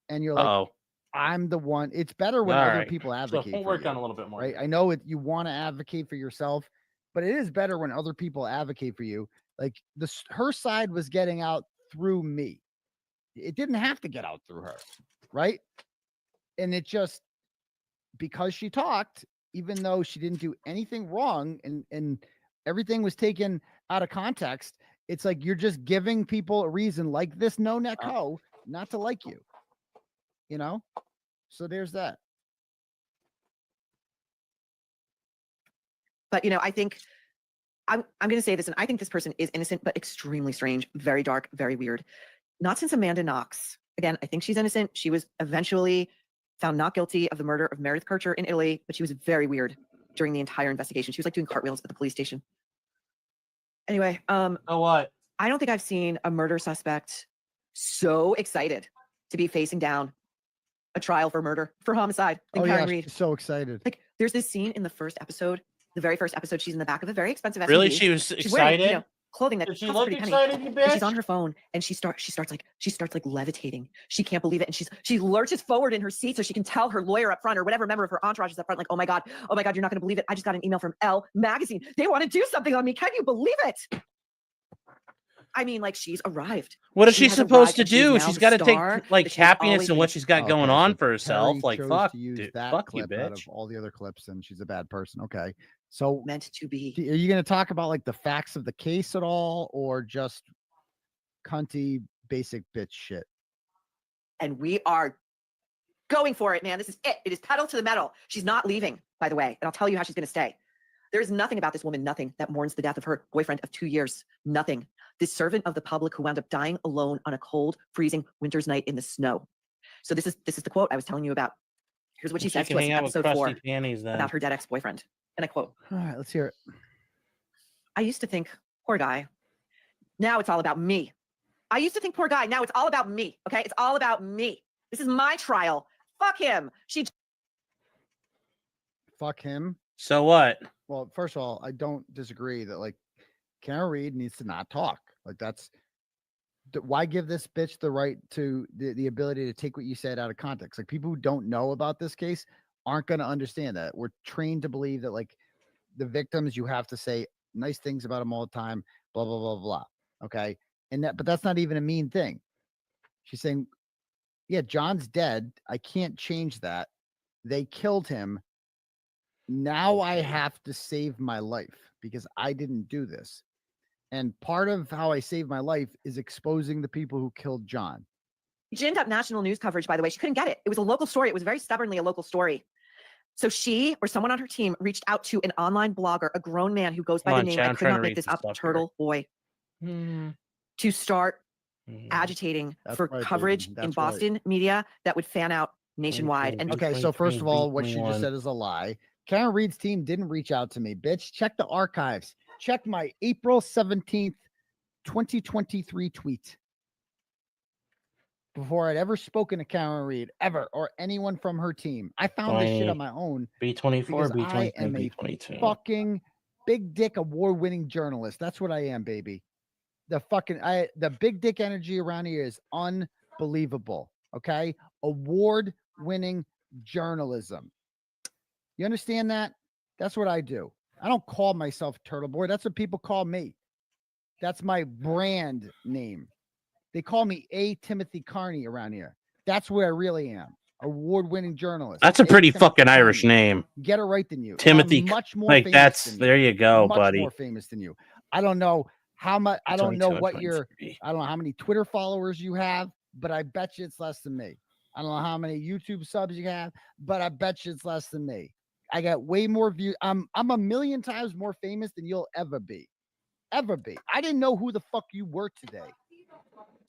And you're like, Uh-oh. I'm the one. It's better when All other right. people So advocate. we'll for work you, on a little bit more. right? I know you want to advocate for yourself, but it is better when other people advocate for you. Like her side was getting out through me. It didn't have to get out through her, right? And it just, because she talked, even though she didn't do anything wrong and everything was taken out of context, it's like you're just giving people a reason, like this no neck hoe, not to like you. You know? So there's that. But I think I'm going to say this, and I think this person is innocent, but extremely strange, very dark, very weird. Not since Amanda Knox. Again, I think she's innocent. She was eventually found not guilty of the murder of Meredith Kircher in Italy, but she was very weird during the entire investigation. She was like doing cartwheels at the police station. Anyway, oh what? I don't think I've seen a murder suspect so excited to be facing down a trial for murder, for homicide. Oh Karen yeah, Reed. she's so excited. Like, there's this scene in the first episode. The very first episode, she's in the back of a very expensive SUV. Really? She was She's wearing, excited? clothing that Did she costs a look pretty penny. excited, you And she's bitch? on her phone and she starts like levitating. She can't believe it. And she lurches forward in her seat so she can tell her lawyer up front or whatever member of her entourage is up front, like, oh my God, you're not going to believe it. I just got an email from Elle magazine. They want to do something on me. Can you believe it? I mean, like, she's arrived. What is she has supposed arrived to and she's do? now She's the got to star take like that she's happiness always and what been. she's got Oh, going okay, on so for herself. Terry Like, chose fuck, to use dude, that fuck you, clip out of bitch. all the other clips, and she's a bad person. Okay, so meant to be. Are you going to talk about like the facts of the case at all, or just cunty, basic bitch shit. And we are going for it, man. This is it. It is pedal to the metal. She's not leaving, by the way. And I'll tell you how she's going to stay. There is nothing about this woman, nothing that mourns the death of her boyfriend of 2 years. Nothing. This servant of the public who wound up dying alone on a cold, freezing winter's night in the snow. So this is the quote I was telling you about. Here's what she says to us in episode 4 about her dead ex-boyfriend. And I quote. All right, let's hear it. I used to think, poor guy. Now it's all about me. I used to think, poor guy. Now it's all about me. Okay? It's all about me. This is my trial. Fuck him. Fuck him. So what? Well, first of all, I don't disagree that like Karen Reed needs to not talk. Like why give this bitch the right to the ability to take what you said out of context? Like people who don't know about this case aren't going to understand that. We're trained to believe that like the victims, you have to say nice things about them all the time, blah, blah, blah, blah. Okay. But that's not even a mean thing. She's saying, yeah, John's dead. I can't change that. They killed him. Now I have to save my life because I didn't do this. And part of how I save my life is exposing the people who killed John. ginned up national news coverage, by the way. She couldn't get it. It was a local story. It was very stubbornly a local story. So she or someone on her team reached out to an online blogger, a grown man who goes by the name, I could not make this up, Turtle Boy, to start agitating for coverage in Boston media that would fan out nationwide. And okay, so first of all, what she just said is a lie. Karen Reed's team didn't reach out to me, bitch. Check the archives. Check my April 17th, 2023 tweet. Before I'd ever spoken to Karen Reed, ever, or anyone from her team. I found this shit on my own. B24, B23, I am a B22. fucking big dick award-winning journalist. That's what I am, baby. The big dick energy around here is unbelievable. Okay? Award-winning journalism. You understand that? That's what I do. I don't call myself Turtle Boy. That's what people call me. That's my brand name. They call me A. Timothy Carney around here. That's what I really am. Award-winning journalist. That's a pretty fucking Irish name. Get it right than you. Timothy. Much more like famous that's than you. there you go, Much buddy. more famous than you. I don't know how much. I don't know what your. I don't know how many Twitter followers you have, but I bet you it's less than me. I don't know how many YouTube subs you have, but I bet you it's less than me. I got way more views. I'm a million times more famous than you'll ever be. Ever be. I didn't know who the fuck you were today.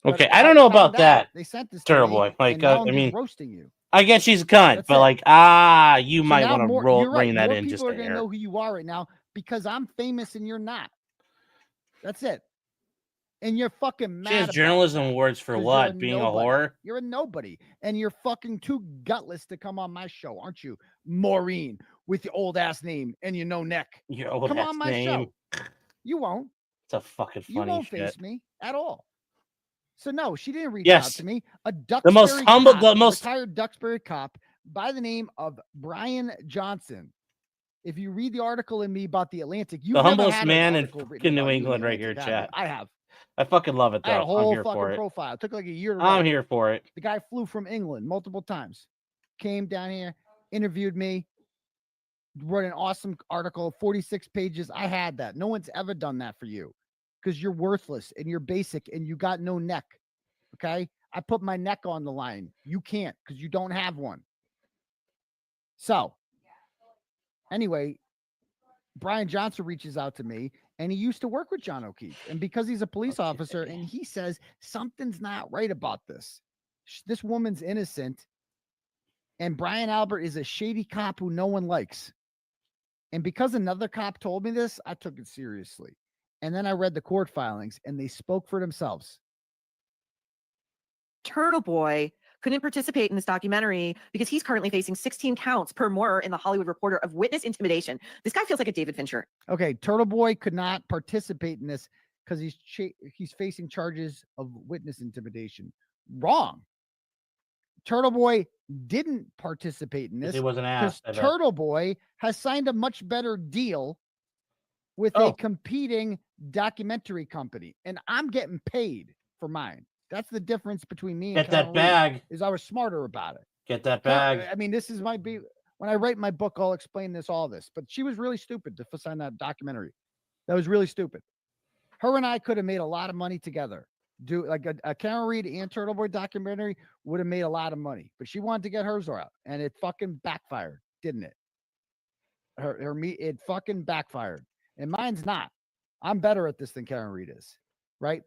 Okay, I don't know about that. They sent this Turtle to me, Boy. Like, and now I I'm mean, just roasting you. I guess she's a cunt, That's but it. like, you might now want to you're right, bring that more in people just are a gonna hair. know who you are right now because I'm famous and you're not. That's it. And you're fucking mad. She has about journalism that awards for 'cause what? you're Being a nobody. whore? You're a nobody, and you're fucking too gutless to come on my show, aren't you, Maureen, with your old ass name and your no neck? Your old Come ass on my name. show. You won't. It's a fucking You funny won't shit. face me at all. So no, she didn't reach Yes. out to me. A The most Duxbury humble- cop, the a most- retired Duxbury cop by the name of Brian Johnson. If you read the article in me about the Atlantic, you've The never humblest had an man in article written fucking New about you in the England right here, Atlantic, have you? chat. I have. I fucking love it I had a though. I'm whole here fucking for it. profile. It took like a year to I'm write. here for it. The guy flew from England multiple times, came down here, interviewed me, wrote an awesome article, 46 pages. I had that. No one's ever done that for you because you're worthless and you're basic and you got no neck. Okay. I put my neck on the line. You can't because you don't have one. So, anyway, Brian Johnson reaches out to me and he used to work with John O'Keefe. And because he's a police officer and he says something's not right about this. This woman's innocent. And Brian Albert is a shady cop who no one likes. And because another cop told me this, I took it seriously. And then I read the court filings and they spoke for themselves. Turtle Boy couldn't participate in this documentary because he's currently facing 16 counts per Moore in the Hollywood Reporter of witness intimidation. This guy feels like a David Fincher. Okay, Turtle Boy could not participate in this because he's facing charges of witness intimidation. Wrong. Turtle Boy didn't participate in this He wasn't asked. I bet. Turtle Boy has signed a much better deal with a competing documentary company, and I'm getting paid for mine. That's the difference between me and Get that Karen Reed, bag. is I was smarter about it. Get that bag. I mean, this is my be when I write my book, I'll explain all this. But she was really stupid to sign that documentary. That was really stupid. Her and I could have made a lot of money together. do like a Karen Reed and Turtle Boy documentary would have made a lot of money, but she wanted to get hers out, and it fucking backfired, didn't it? It fucking backfired, and mine's not. I'm better at this than Karen Reed is, right?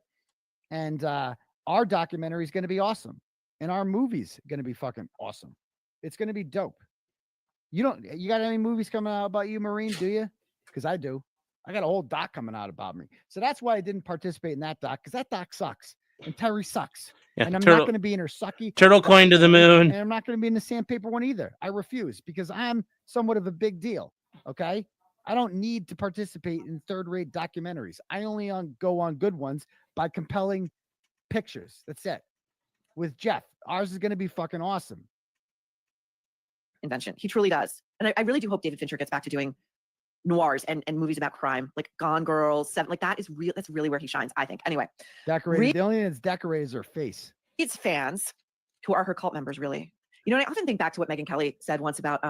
And our documentary is going to be awesome, and our movie's going to be fucking awesome. It's going to be dope. You got any movies coming out about you, Maureen? Do you? Because I do. I got a whole doc coming out about me. So that's why I didn't participate in that doc, because that doc sucks. And Terry sucks. Yeah, and I'm not going to be in her sucky turtle coin to the moon. And I'm not going to be in the sandpaper one either. I refuse, because I'm somewhat of a big deal. Okay. I don't need to participate in third-rate documentaries. I only go on good ones by compelling pictures. That's it. With Jeff, ours is going to be fucking awesome. Invention. He truly does. And I really do hope David Fincher gets back to doing noirs and movies about crime, like Gone Girl, Seven. Like that's really where he shines, I think. Anyway. Decorated. The only thing that's decorated is her face. It's fans who are her cult members, really. You know, I often think back to what Megyn Kelly said once about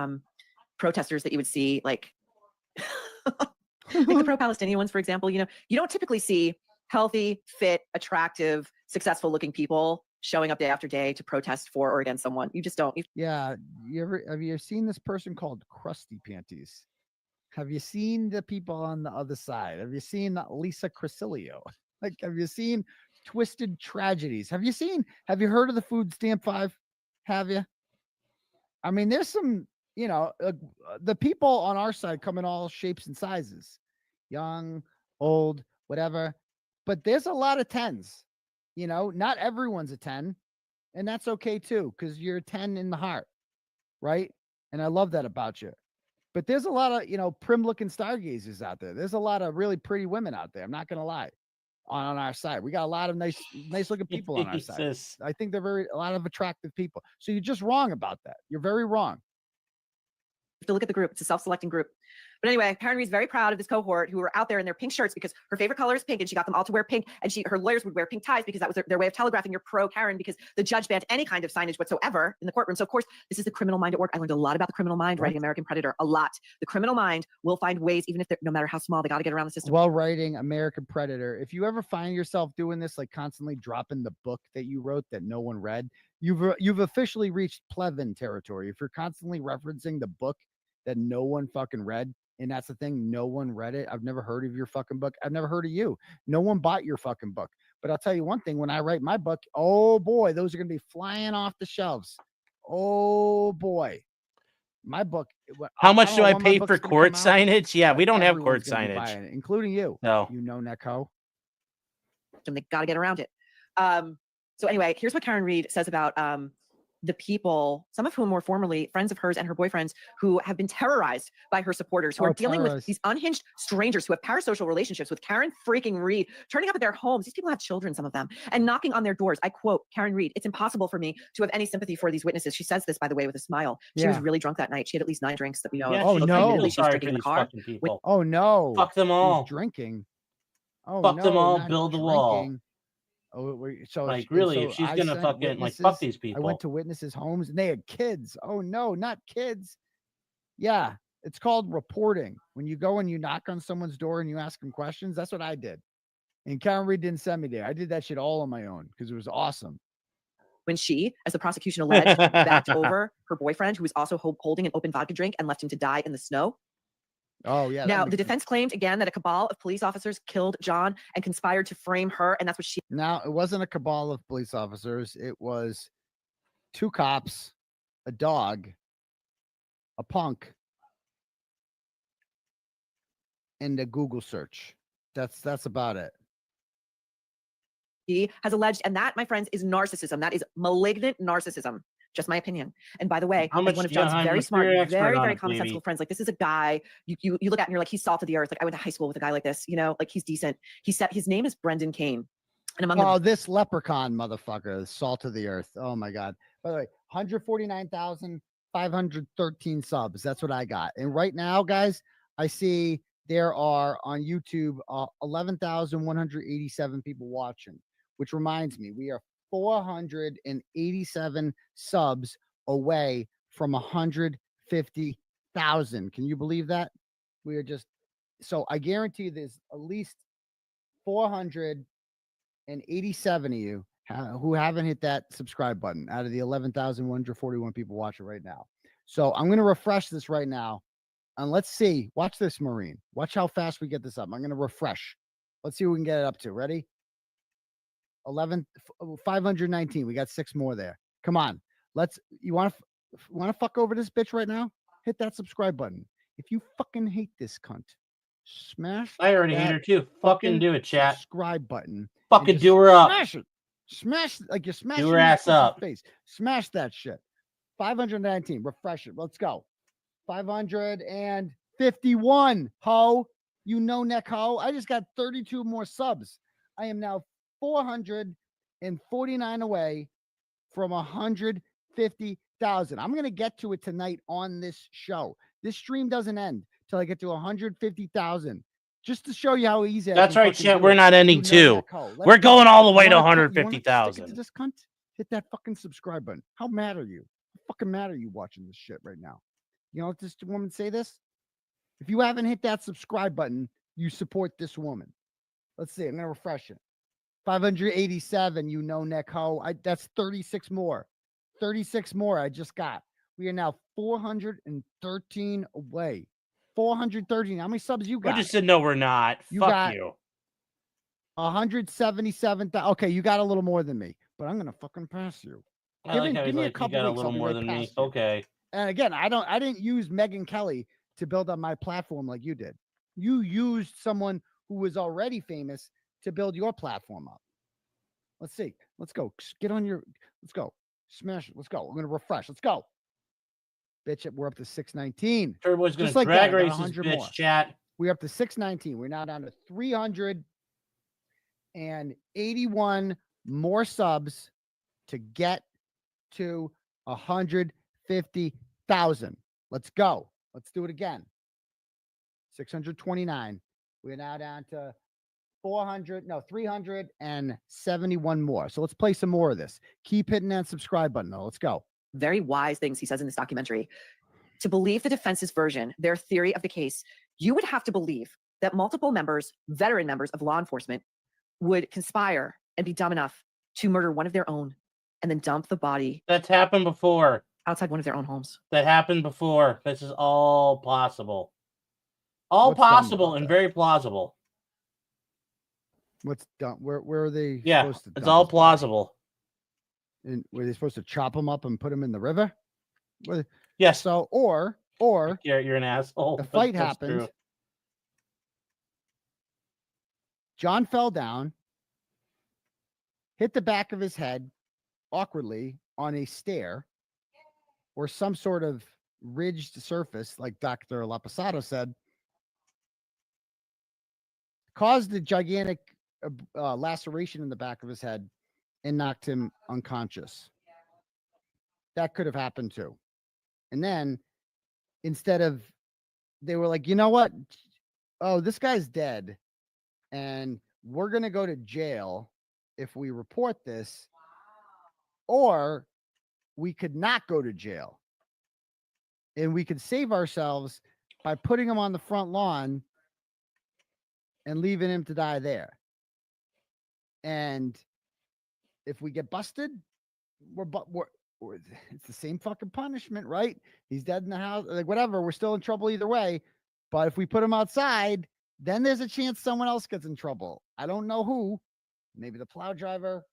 protesters that you would see, like the pro-Palestinian ones, for example. You know, you don't typically see healthy, fit, attractive, successful looking people showing up day after day to protest for or against someone. You just don't. Yeah. Have you seen this person called Krusty Panties? Have you seen the people on the other side? Have you seen Lisa Crisilio? Like, have you seen Twisted Tragedies? Have you heard of the Food Stamp 5? Have you? I mean, there's some, the people on our side come in all shapes and sizes, young, old, whatever, but there's a lot of 10s, not everyone's a 10, and that's okay too, because you're a 10 in the heart, right? And I love that about you. But there's a lot of, prim looking stargazers out there. There's a lot of really pretty women out there. I'm not going to lie. On our side, we got a lot of nice looking people on our side. I think they're a lot of attractive people. So you're just wrong about that. You're very wrong. have to look at the group. It's a self-selecting group. But anyway, Karen Reed's very proud of this cohort who were out there in their pink shirts because her favorite color is pink, and she got them all to wear pink. And her lawyers would wear pink ties because that was their way of telegraphing you're pro Karen, because the judge banned any kind of signage whatsoever in the courtroom. So of course, this is the criminal mind at work. I learned a lot about the criminal mind writing American Predator. A lot. The criminal mind will find ways, even if no matter how small, they got to get around the system. While writing American Predator, if you ever find yourself doing this, like constantly dropping the book that you wrote that no one read, you've officially reached Plevin territory. If you're constantly referencing the book that no one fucking read, and that's the thing, no one read it. I've never heard of your fucking book. I've never heard of you. No one bought your fucking book. But I'll tell you one thing, when I write my book, oh boy, those are going to be flying off the shelves. Oh boy. My book. How much do I pay for court signage? Yeah, we don't have court signage. It, including you. No. You know, Neko. And they got to get around it. So anyway, here's what Karen Reed says about the people, some of whom were formerly friends of hers and her boyfriends, who have been terrorized by her supporters, who are dealing with these unhinged strangers who have parasocial relationships with Karen freaking Reed, turning up at their homes. These people have children, some of them, and knocking on their doors. I quote Karen Reed, "It's impossible for me to have any sympathy for these witnesses." She says this, by the way, with a smile. She was really drunk that night. She had at least 9 drinks that we know. Yeah, of. Oh no! Really, she was drinking in the car. Oh no! Fuck them all. She's drinking. Oh fuck no, them all. not Build the drinking. wall. Oh, so like really, if she's gonna fucking like fuck these people. I went to witnesses' homes and they had kids. Oh no, not kids. Yeah, it's called reporting. When you go and you knock on someone's door and you ask them questions, that's what I did. And Karen Reed didn't send me there. I did that shit all on my own because it was awesome. When she, as the prosecution alleged, backed over her boyfriend, who was also holding an open vodka drink, and left him to die in the snow. Oh, yeah. Now, the defense claimed again that a cabal of police officers killed John and conspired to frame her. And that's what she. Now, it wasn't a cabal of police officers. It was 2 cops, a dog, a punk, and a Google search. That's about it. He has alleged, and that, my friends, is narcissism. That is malignant narcissism. Just my opinion. And by the way, one of John's very smart, very commonsensical friends. Like, this is a guy you look at and you're like, he's salt of the earth. Like, I went to high school with a guy like this, like he's decent. His name is Brendan Kane. And among this leprechaun motherfucker is salt of the earth. Oh my God. By the way, 149,513 subs. That's what I got. And right now, guys, I see there are on YouTube 11,187 people watching, which reminds me, we are 487 subs away from 150,000. Can you believe that? We are just, so I guarantee there's at least 400 of you who haven't hit that subscribe button out of the 11,141 people watching right now. So I'm going to refresh this right now. And let's see. Watch this, Maureen. Watch how fast we get this up. I'm going to refresh. Let's see what we can get it up to. Ready? 519. We got 6 more there. Come on. You want to fuck over this bitch right now? Hit that subscribe button. If you fucking hate this cunt, smash. I already hate her too. Fucking do it, chat. Subscribe button. Fucking do her up. Smash it. Smash like you're smashing Do her ass up. face. Smash that shit. 519. Refresh it. Let's go. 551. Ho. You know neck ho. I just got 32 more subs. I am now 449 away from 150,000. I'm going to get to it tonight on this show. This stream doesn't end till I get to 150,000. Just to show you how easy. That's right, chat. We're not ending too. We're going all the way to 150,000. This cunt, hit that fucking subscribe button. How mad are you? How fucking mad are you watching this shit right now? You know, let this woman say this. If you haven't hit that subscribe button, you support this woman. Let's see. I'm gonna refresh it. 587. You know, neck ho. That's 36 more. 36 more. I just got. We are now 413 away. 413. How many subs you got? I just said no, we're not. Fuck you. 177,000. Okay, you got a little more than me, but I'm gonna fucking pass you. Give me a couple. You got a little more than me. Okay. And again, I didn't use Megyn Kelly to build up my platform like you did. You used someone who was already famous to build your platform up. Let's see. Let's go. Let's go. Smash it. Let's go. I'm gonna refresh. Let's go. Bitch, we're up to 619. Turbo's gonna drag race this bitch, more. chat. We're up to 619. We're now down to 381 more subs to get to 150,000. Let's go. Let's do it again. 629. We're now down to 371 more. So let's play some more of this. Keep hitting that subscribe button though. Let's go. Very wise things he says in this documentary. To believe the defense's version, their theory of the case, you would have to believe that multiple members, veteran members of law enforcement, would conspire and be dumb enough to murder one of their own and then dump the body. That's happened before. Outside one of their own homes. That happened before. This is all possible. All possible and very plausible. What's done? Where are they? Yeah, supposed to it's dump all this? plausible. And were they supposed to chop them up and put them in the river? Yes. So, or you're an asshole. The fight That's happened. true. John fell down, hit the back of his head awkwardly on a stair or some sort of ridged surface, like Dr. Laposado said, caused a gigantic laceration in the back of his head and knocked him unconscious. That could have happened too. And then instead of, they were like, you know what? Oh, this guy's dead. And we're going to go to jail if we report this, or we could not go to jail. And we could save ourselves by putting him on the front lawn and leaving him to die there. And if we get busted, it's the same fucking punishment, right? He's dead in the house, like whatever. We're still in trouble either way. But if we put him outside, then there's a chance someone else gets in trouble. I don't know who. Maybe the plow driver.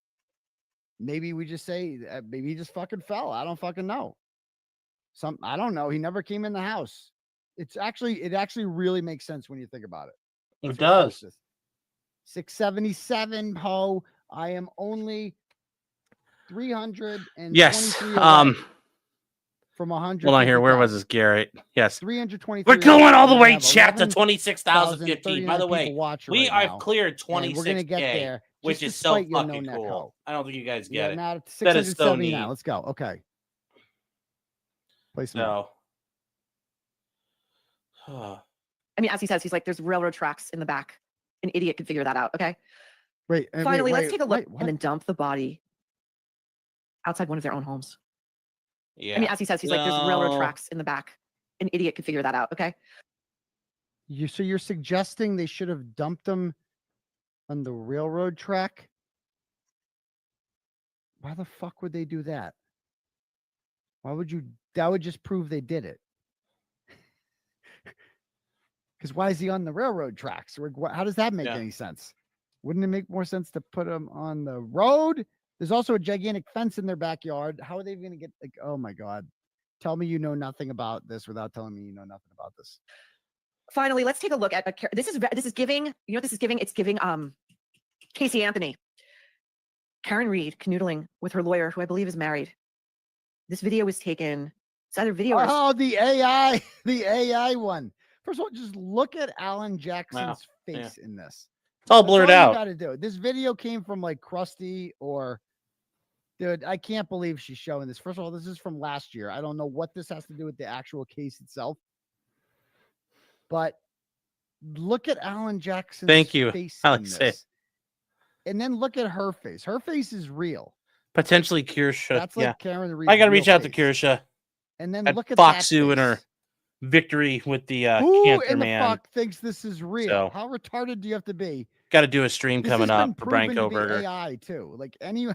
Maybe we just say, maybe he just fucking fell. I don't fucking know. I don't know. He never came in the house. It actually really makes sense when you think about it. It does. 677. Ho. I am only 323 Yes. from 100. Hold on here. Where was this, Garrett? Yes. 323. We're going all the way, chat, to 26,015. By the way, we have cleared 26K, we're gonna get there, which is so fucking cool. I don't think you guys get it. Now That is so neat. Let's go. Okay. Play some. No. I mean, as he says, he's like, there's railroad tracks in the back. An idiot could figure that out. Okay. Wait. Finally, let's take a look and then dump the body outside one of their own homes. Yeah. I mean, as he says, he's like, there's railroad tracks in the back. An idiot could figure that out. Okay. So you're suggesting they should have dumped them on the railroad track? Why the fuck would they do that? Why would you? That would just prove they did it. Because why is he on the railroad tracks? Or how does that make any sense? Wouldn't it make more sense to put him on the road? There's also a gigantic fence in their backyard. How are they going to get like, oh my God. Tell me you know nothing about this without telling me you know nothing about this. Finally, let's take a look at this is giving, you know what this is giving? It's giving Casey Anthony. Karen Reed canoodling with her lawyer, who I believe is married. This video was taken. It's either video or oh, the AI one. First of all, just look at Alan Jackson's face in this. It's all That's blurred all out. You got to do. This video came from like Krusty or, dude. I can't believe she's showing this. First of all, this is from last year. I don't know what this has to do with the actual case itself, but look at Alan Jackson's face in this. And then look at her face. Her face is real. Potentially Kirsha. That's like Karen Reed's I got to reach real out to face. Kirsha. And then at look at Foxu that and her victory with the Who cancer in the man. fuck thinks this is real? So- How retarded do you have to be? Got to do a stream This coming has been up for Brian proven to be Koberger. AI too. Like any.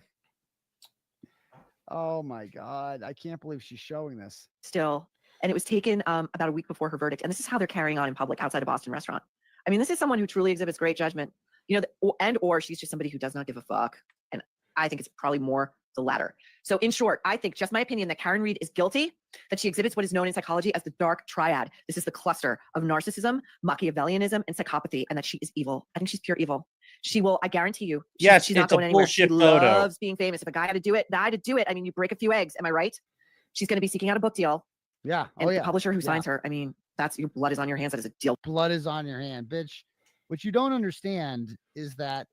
Oh my God! I can't believe she's showing this. still, and it was taken about a week before her verdict. And this is how they're carrying on in public outside a Boston restaurant. I mean, this is someone who truly exhibits great judgment, you know, or she's just somebody who does not give a fuck. And I think it's probably more the latter. So in short, I think, just my opinion, that Karen Reed is guilty, that she exhibits what is known in psychology as the dark triad. This is the cluster of narcissism, Machiavellianism, and psychopathy, and that she is evil. I think she's pure evil. She will, I guarantee you, Yes, she's not it's a going anywhere. She bullshit photo. loves being famous. If a guy had to do it, I mean, you break a few eggs. Am I right? She's going to be seeking out a book deal. Yeah. And Oh yeah. the publisher who Yeah. signs her, I mean, that's your blood is on your hands. That is a deal. Blood is on your hand, bitch. What you don't understand is that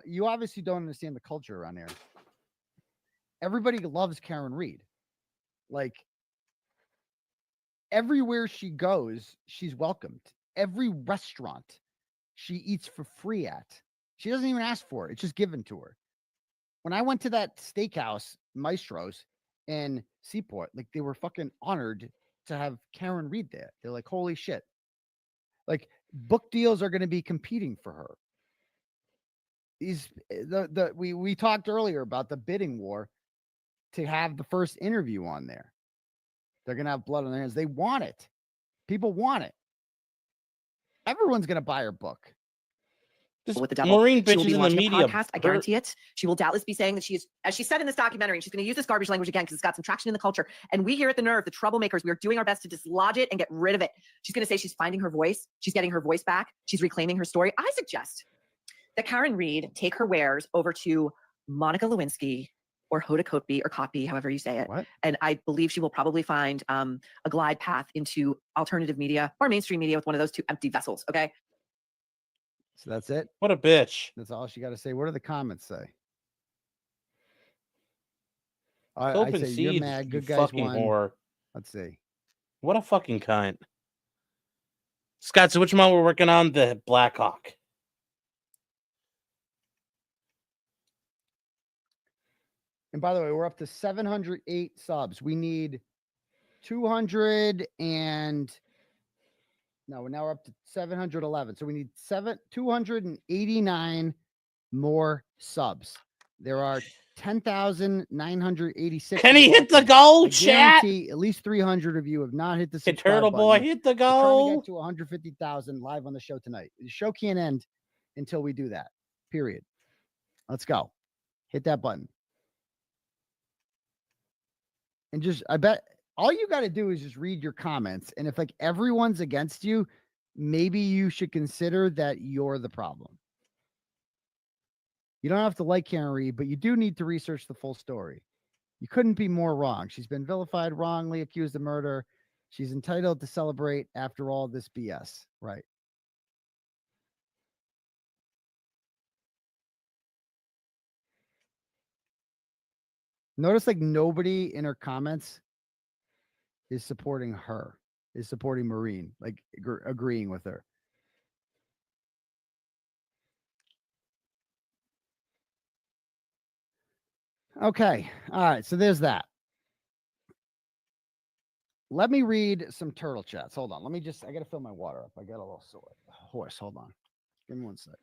you obviously don't understand the culture around here. Everybody loves Karen Reed. Like everywhere she goes, she's welcomed. Every restaurant she eats for free at, she doesn't even ask for it. It's just given to her. When I went to that steakhouse, Maestro's in Seaport, like they were fucking honored to have Karen Reed there. They're like, holy shit. Like book deals are going to be competing for her. We talked earlier about the bidding war to have the first interview on there. They're going to have blood on their hands. They want it. People want it. Everyone's going to buy her book. With the devil. Maureen She will bitches be in the launching a media. podcast, I guarantee it. She will doubtless be saying that she is, as she said in this documentary, and she's going to use this garbage language again because it's got some traction in the culture. And we here at The Nerve, the troublemakers, we are doing our best to dislodge it and get rid of it. She's going to say she's finding her voice. She's getting her voice back. She's reclaiming her story. I suggest that Karen Reed take her wares over to Monica Lewinsky or Hoda Kotb or Copy, however you say it. What? And I believe she will probably find a glide path into alternative media or mainstream media with one of those two empty vessels. Okay. So that's it. What a bitch. That's all she got to say. What do the comments say? I Open say you're seeds, mad. you Good guys fucking won. whore. Let's see. What a fucking cunt. Scott, so which one we're working on? The Blackhawk. And by the way, we're up to 708 subs. We need 200 and no, now we're up to 711. So we need 289 more subs. There are 10,986. Can he hit the goal, I chat? guarantee at least 300 of you have not hit the Hey, subscribe Turtle button. Boy, hit the We're trying to goal. get to 150,000 live on the show tonight. The show can't end until we do that. Period. Let's go. Hit that button. And just, I bet all you got to do is just read your comments. And if like everyone's against you, maybe you should consider that you're the problem. You don't have to like Karen Reed, but you do need to research the full story. You couldn't be more wrong. She's been vilified, wrongly accused of murder. She's entitled to celebrate after all this BS. Right. Notice like nobody in her comments is supporting her, is supporting Maureen, like agreeing with her. Okay. All right. So there's that. Let me read some turtle chats. Hold on. Let me just, I got to fill my water up. I got a little sore horse. Hold on. Give me one sec.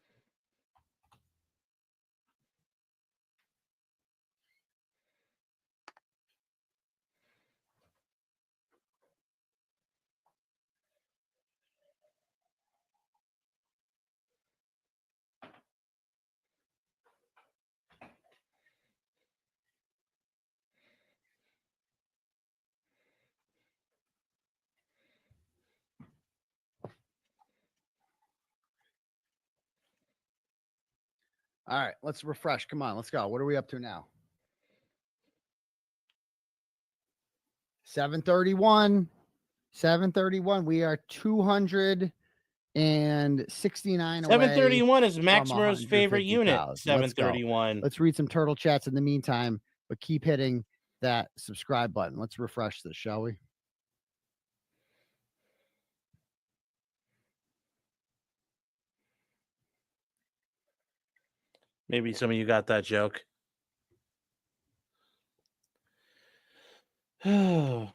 All right, let's refresh. Come on, let's go. What are we up to now? 7:31. 7:31. We are 269 away. 731 is from Maximo's favorite unit. 150,000. Let's go. 731. Let's read some turtle chats in the meantime, but keep hitting that subscribe button. Let's refresh this, shall we? Maybe some of you got that joke. So,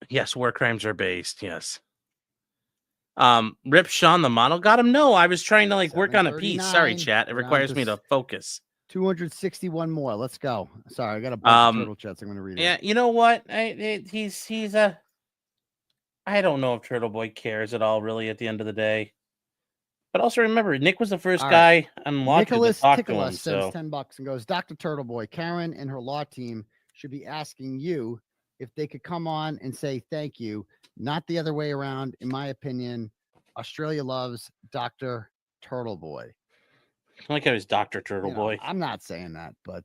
yes, war crimes are based. Yes. Rip Sean the model got him. No, I was trying to work on a piece. Sorry, 7:39. chat. It We're down requires me to focus. 261 more. Let's go. Sorry, I got a bunch of turtle chats. I'm going to read it. Yeah, you know what? He's a. I don't know if Turtle Boy cares at all, really, at the end of the day. But also remember, Nick was the first All guy on Law to Nicholas talk to Tickles him. sends So $10 and goes, Dr. Turtle Boy, Karen and her law team should be asking you if they could come on and say thank you, not the other way around. In my opinion, Australia loves Dr. Turtle Boy. I like how he's Dr. Turtle You know, Boy. I'm not saying that, but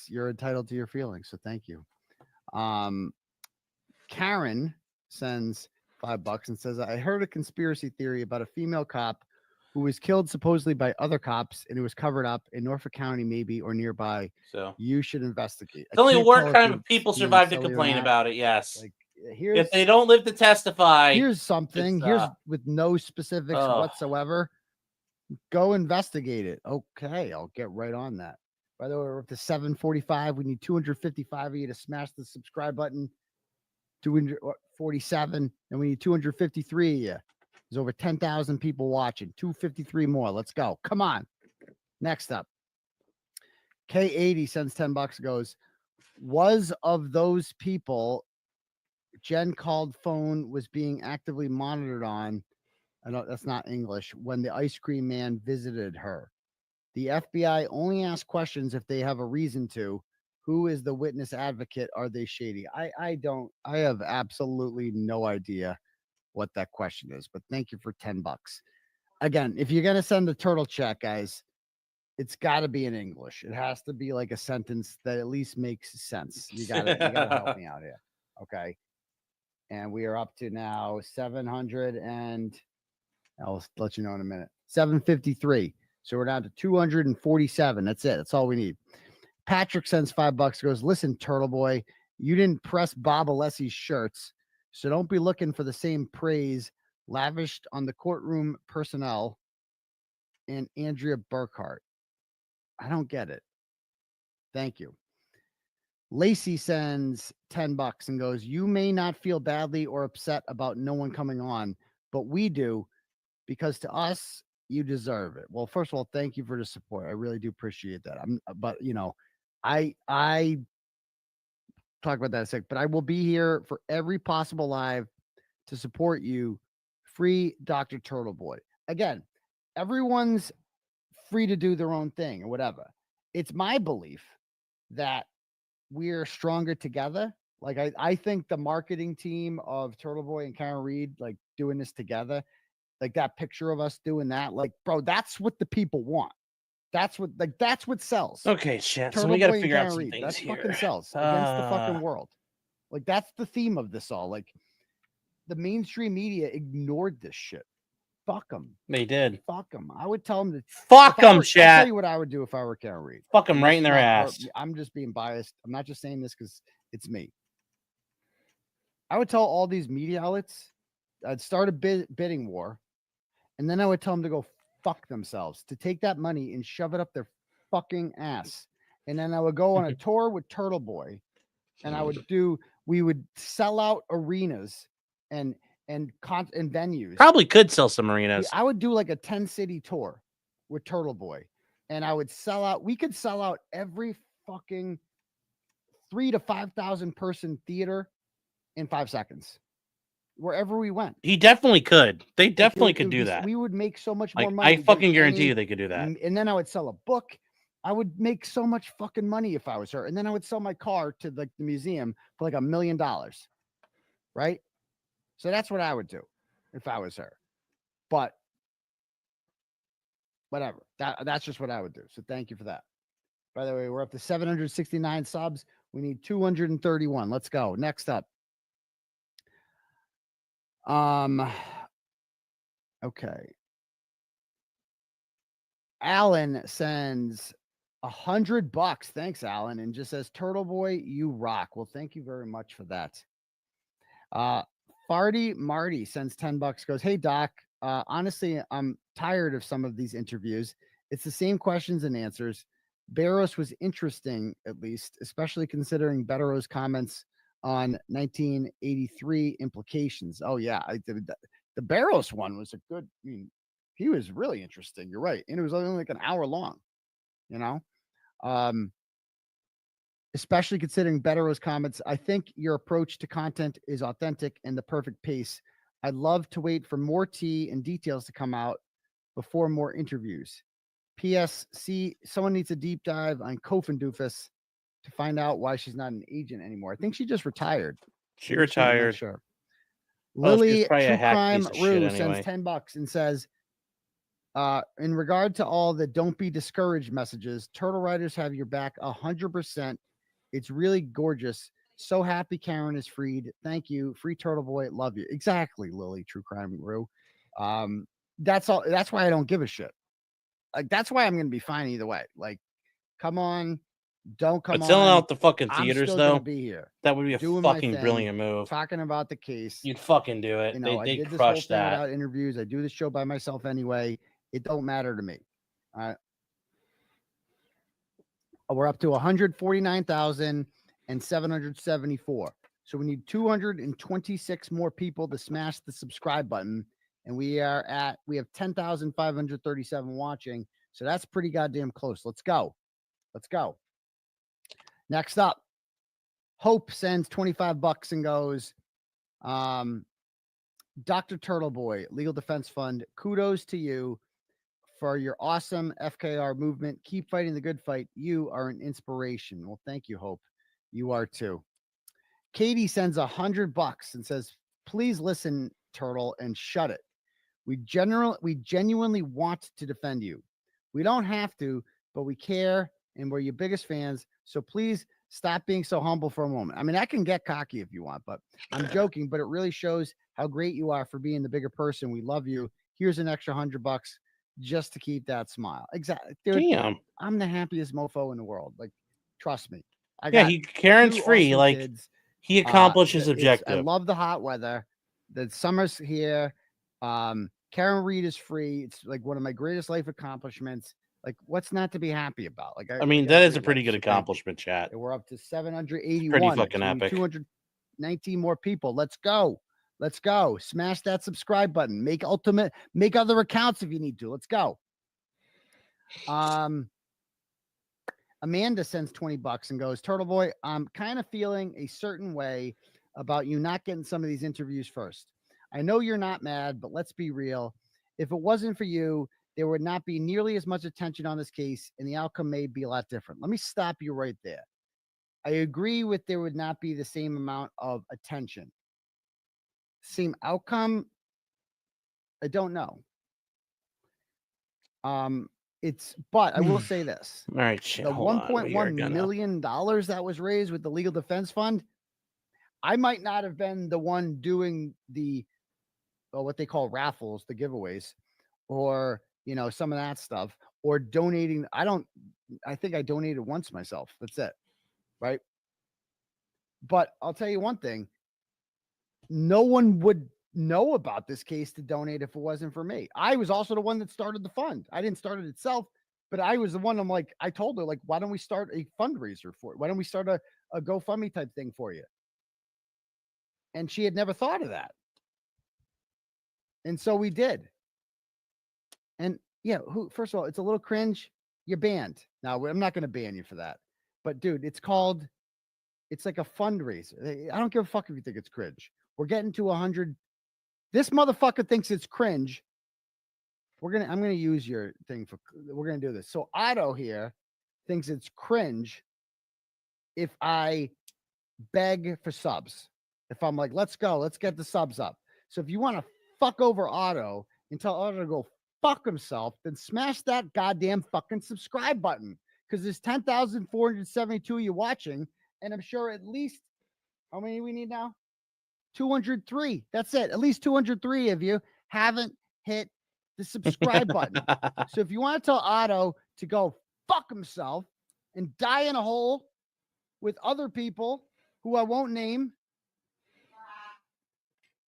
you're entitled to your feelings. So thank you. Karen sends $5 and says, I heard a conspiracy theory about a female cop who was killed supposedly by other cops and it was covered up in Norfolk County, maybe, or nearby. So you should investigate. it's only a can't war tell if crime you're if people being survive to silly or complain not. about it. Yes. Here's, if they don't live to testify, here's something. it's, Here's with no specifics whatsoever. Go investigate it. Okay, I'll get right on that. By the way, we're up to 745. We need 255 of you to smash the subscribe button. 247, and we need 253 of you. There's over 10,000 people watching. 253 more. Let's go. Come on. Next up, K80 sends $10. Goes, was of those people Jen called phone was being actively monitored on. I know that's not English. When the ice cream man visited her, the FBI only asks questions if they have a reason to. Who is the witness advocate? Are they shady? I have absolutely no idea what that question is, but thank you for $10. Again, if you're going to send a turtle chat, guys, it's got to be in English. It has to be like a sentence that at least makes sense. You got to help me out here. Okay. And we are up to now 700 and I'll let you know in a minute. 753. So we're down to 247. That's it. That's all we need. Patrick sends $5. Goes, listen, Turtle Boy, you didn't press Bob Alessi's shirts, so don't be looking for the same praise lavished on the courtroom personnel and Andrea Burkhart. I don't get it. Thank you. Lacey sends $10 and goes, you may not feel badly or upset about no one coming on, but we do, because to us, you deserve it. Well, first of all, thank you for the support. I really do appreciate that. But you know, I talk about that in a sec, but I will be here for every possible live to support you. Free Dr. Turtle Boy. Again, everyone's free to do their own thing or whatever. It's my belief that we're stronger together. Like I think the marketing team of Turtle Boy and Karen Reed, like doing this together, like that picture of us doing that, like, bro, that's what the people want. That's what sells. Okay, chat. So Turtle we got to Boy and figure out Karen some Reed, things that's here. fucking sells against the fucking world. Like that's the theme of this all. Like the mainstream media ignored this shit. Fuck them. They did. Fuck them. I would tell them to fuck them. I'll Chat. tell you what I would do if I were Karen Reed. Fuck them right in their ass. I'm just being biased. I'm not just saying this because it's me. I would tell all these media outlets, I'd start a bidding war, and then I would tell them to go fuck themselves, to take that money and shove it up their fucking ass. And then I would go on a tour with Turtle Boy, and we would sell out arenas and venues. Probably could sell some arenas. I would do like a 10-city tour with Turtle Boy, and I would sell out. We could sell out every fucking 3,000 to 5,000 person theater in 5 seconds, wherever we went. He definitely could. They definitely could do that. We would make so much more Like, money. I fucking guarantee you they could do that. And then I would sell a book. I would make so much fucking money if I was her. And then I would sell my car to like the museum for like $1 million. Right? So that's what I would do if I was her. but whatever. That's just what I would do. So thank you for that. By the way, we're up to 769 subs. We need 231. Let's go. Next up. Okay. Alan sends $100. Thanks, Alan, and just says, "Turtle Boy, you rock." Well, thank you very much for that. Farty Marty sends $10. Goes, "Hey Doc, honestly, I'm tired of some of these interviews. It's the same questions and answers. Barros was interesting, at least, especially considering Barros' comments on 1983 implications." Oh yeah, the Barros one was a good. I mean, he was really interesting. You're right, and it was only like an hour long. You know, especially considering Barros' comments. I think your approach to content is authentic and the perfect pace. I'd love to wait for more tea and details to come out before more interviews. PSC, someone needs a deep dive on Kofan Doofus to find out why she's not an agent anymore. I think she just retired. She I'm not retired. sure. Oh, she was Lily probably a True hack Crime piece of shit Rue anyway. sends $10 and says, in regard to all the don't be discouraged messages, Turtle Riders have your back 100%. It's really gorgeous. So happy Karen is freed. Thank you. Free Turtle Boy. Love you. Exactly, Lily True Crime Rue. That's all. That's why I don't give a shit. Like, that's why I'm going to be fine either way. Like, come on. Don't come But on. selling out the fucking I'm theaters, still though, gonna be here. that would be a Doing my fucking thing, brilliant move. Talking about the case. You'd fucking do it. You know, I They did this whole crushed thing that. without interviews. I do this show by myself anyway. It don't matter to me. We're up to 149,774. So we need 226 more people to smash the subscribe button. And we have 10,537 watching. So that's pretty goddamn close. Let's go. Let's go. Next up, Hope sends $25 and goes, Dr. Turtle Boy, Legal Defense Fund, kudos to you for your awesome FKR movement. Keep fighting the good fight. You are an inspiration. Well, thank you, Hope. You are too. Katie sends $100 and says, please listen, Turtle, and shut it. We genuinely want to defend you. We don't have to, but we care, and we're your biggest fans. So please stop being so humble for a moment. I mean, I can get cocky if you want, but I'm joking. But it really shows how great you are for being the bigger person. We love you. Here's an extra $100 just to keep that smile. Exactly, dude. Damn. I'm the happiest mofo in the world. Like, trust me. Karen's free. awesome Like, kids. he accomplished his I objective. love the hot weather. The summer's here. Karen Reed is free. It's like one of my greatest life accomplishments. Like, what's not to be happy about? Like, I mean, that is a pretty good accomplishment, chat. And we're up to 781. Pretty fucking So we need epic. 219 more people. Let's go. Let's go. Smash that subscribe button. Make other accounts if you need to. Let's go. Amanda sends $20 and goes, Turtle Boy, I'm kind of feeling a certain way about you not getting some of these interviews first. I know you're not mad, but let's be real. If it wasn't for you, there would not be nearly as much attention on this case, and the outcome may be a lot different. Let me stop you right there. I agree with there would not be the same amount of attention. Same outcome, I don't know. But I will say this. All right, shit. The $1.1 $1.1 million that was raised with the Legal Defense Fund, I might not have been the one doing the what they call raffles, the giveaways, or some of that stuff, or donating. I think I donated once myself. That's it. Right. But I'll tell you one thing. No one would know about this case to donate if it wasn't for me. I was also the one that started the fund. I didn't start it itself, but I was the one. I told her, why don't we start a fundraiser for it? Why don't we start a GoFundMe type thing for you? And she had never thought of that. And so we did. And first of all, it's a little cringe. You're banned. Now, I'm not going to ban you for that. But dude, it's like a fundraiser. I don't give a fuck if you think it's cringe. We're getting to 100. This motherfucker thinks it's cringe. I'm going to use your thing we're going to do this. So Otto here thinks it's cringe if I beg for subs. If I'm like, let's go, let's get the subs up. So if you want to fuck over Otto and tell Otto to go fuck himself, then smash that goddamn fucking subscribe button. Because there's 10,472 of you watching, and I'm sure at least, how many we need now? 203. That's it. At least 203 of you haven't hit the subscribe button. So if you want to tell Otto to go fuck himself and die in a hole with other people who I won't name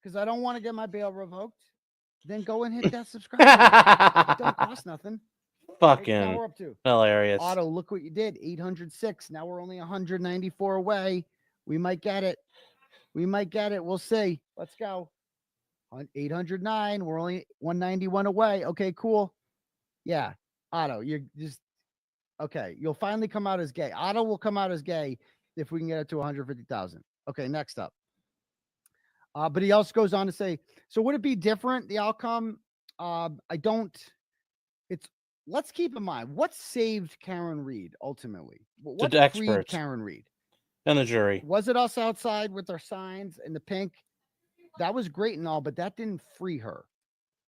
because I don't want to get my bail revoked, then go and hit that subscribe button. It don't cost nothing. Fucking Now we're up to hilarious. Otto, look what you did. 806. Now we're only 194 away. We might get it. We might get it. We'll see. Let's go. On 809. We're only 191 away. Okay, cool. Yeah. Otto, you're just okay. You'll finally come out as gay. Otto will come out as gay if we can get it to 150,000. Okay, next up. But he also goes on to say, so would it be different, the outcome? Let's keep in mind what saved Karen Reed ultimately. What The freed experts. Karen Reed? And the jury. Was it us outside with our signs and the pink? That was great and all, but that didn't free her.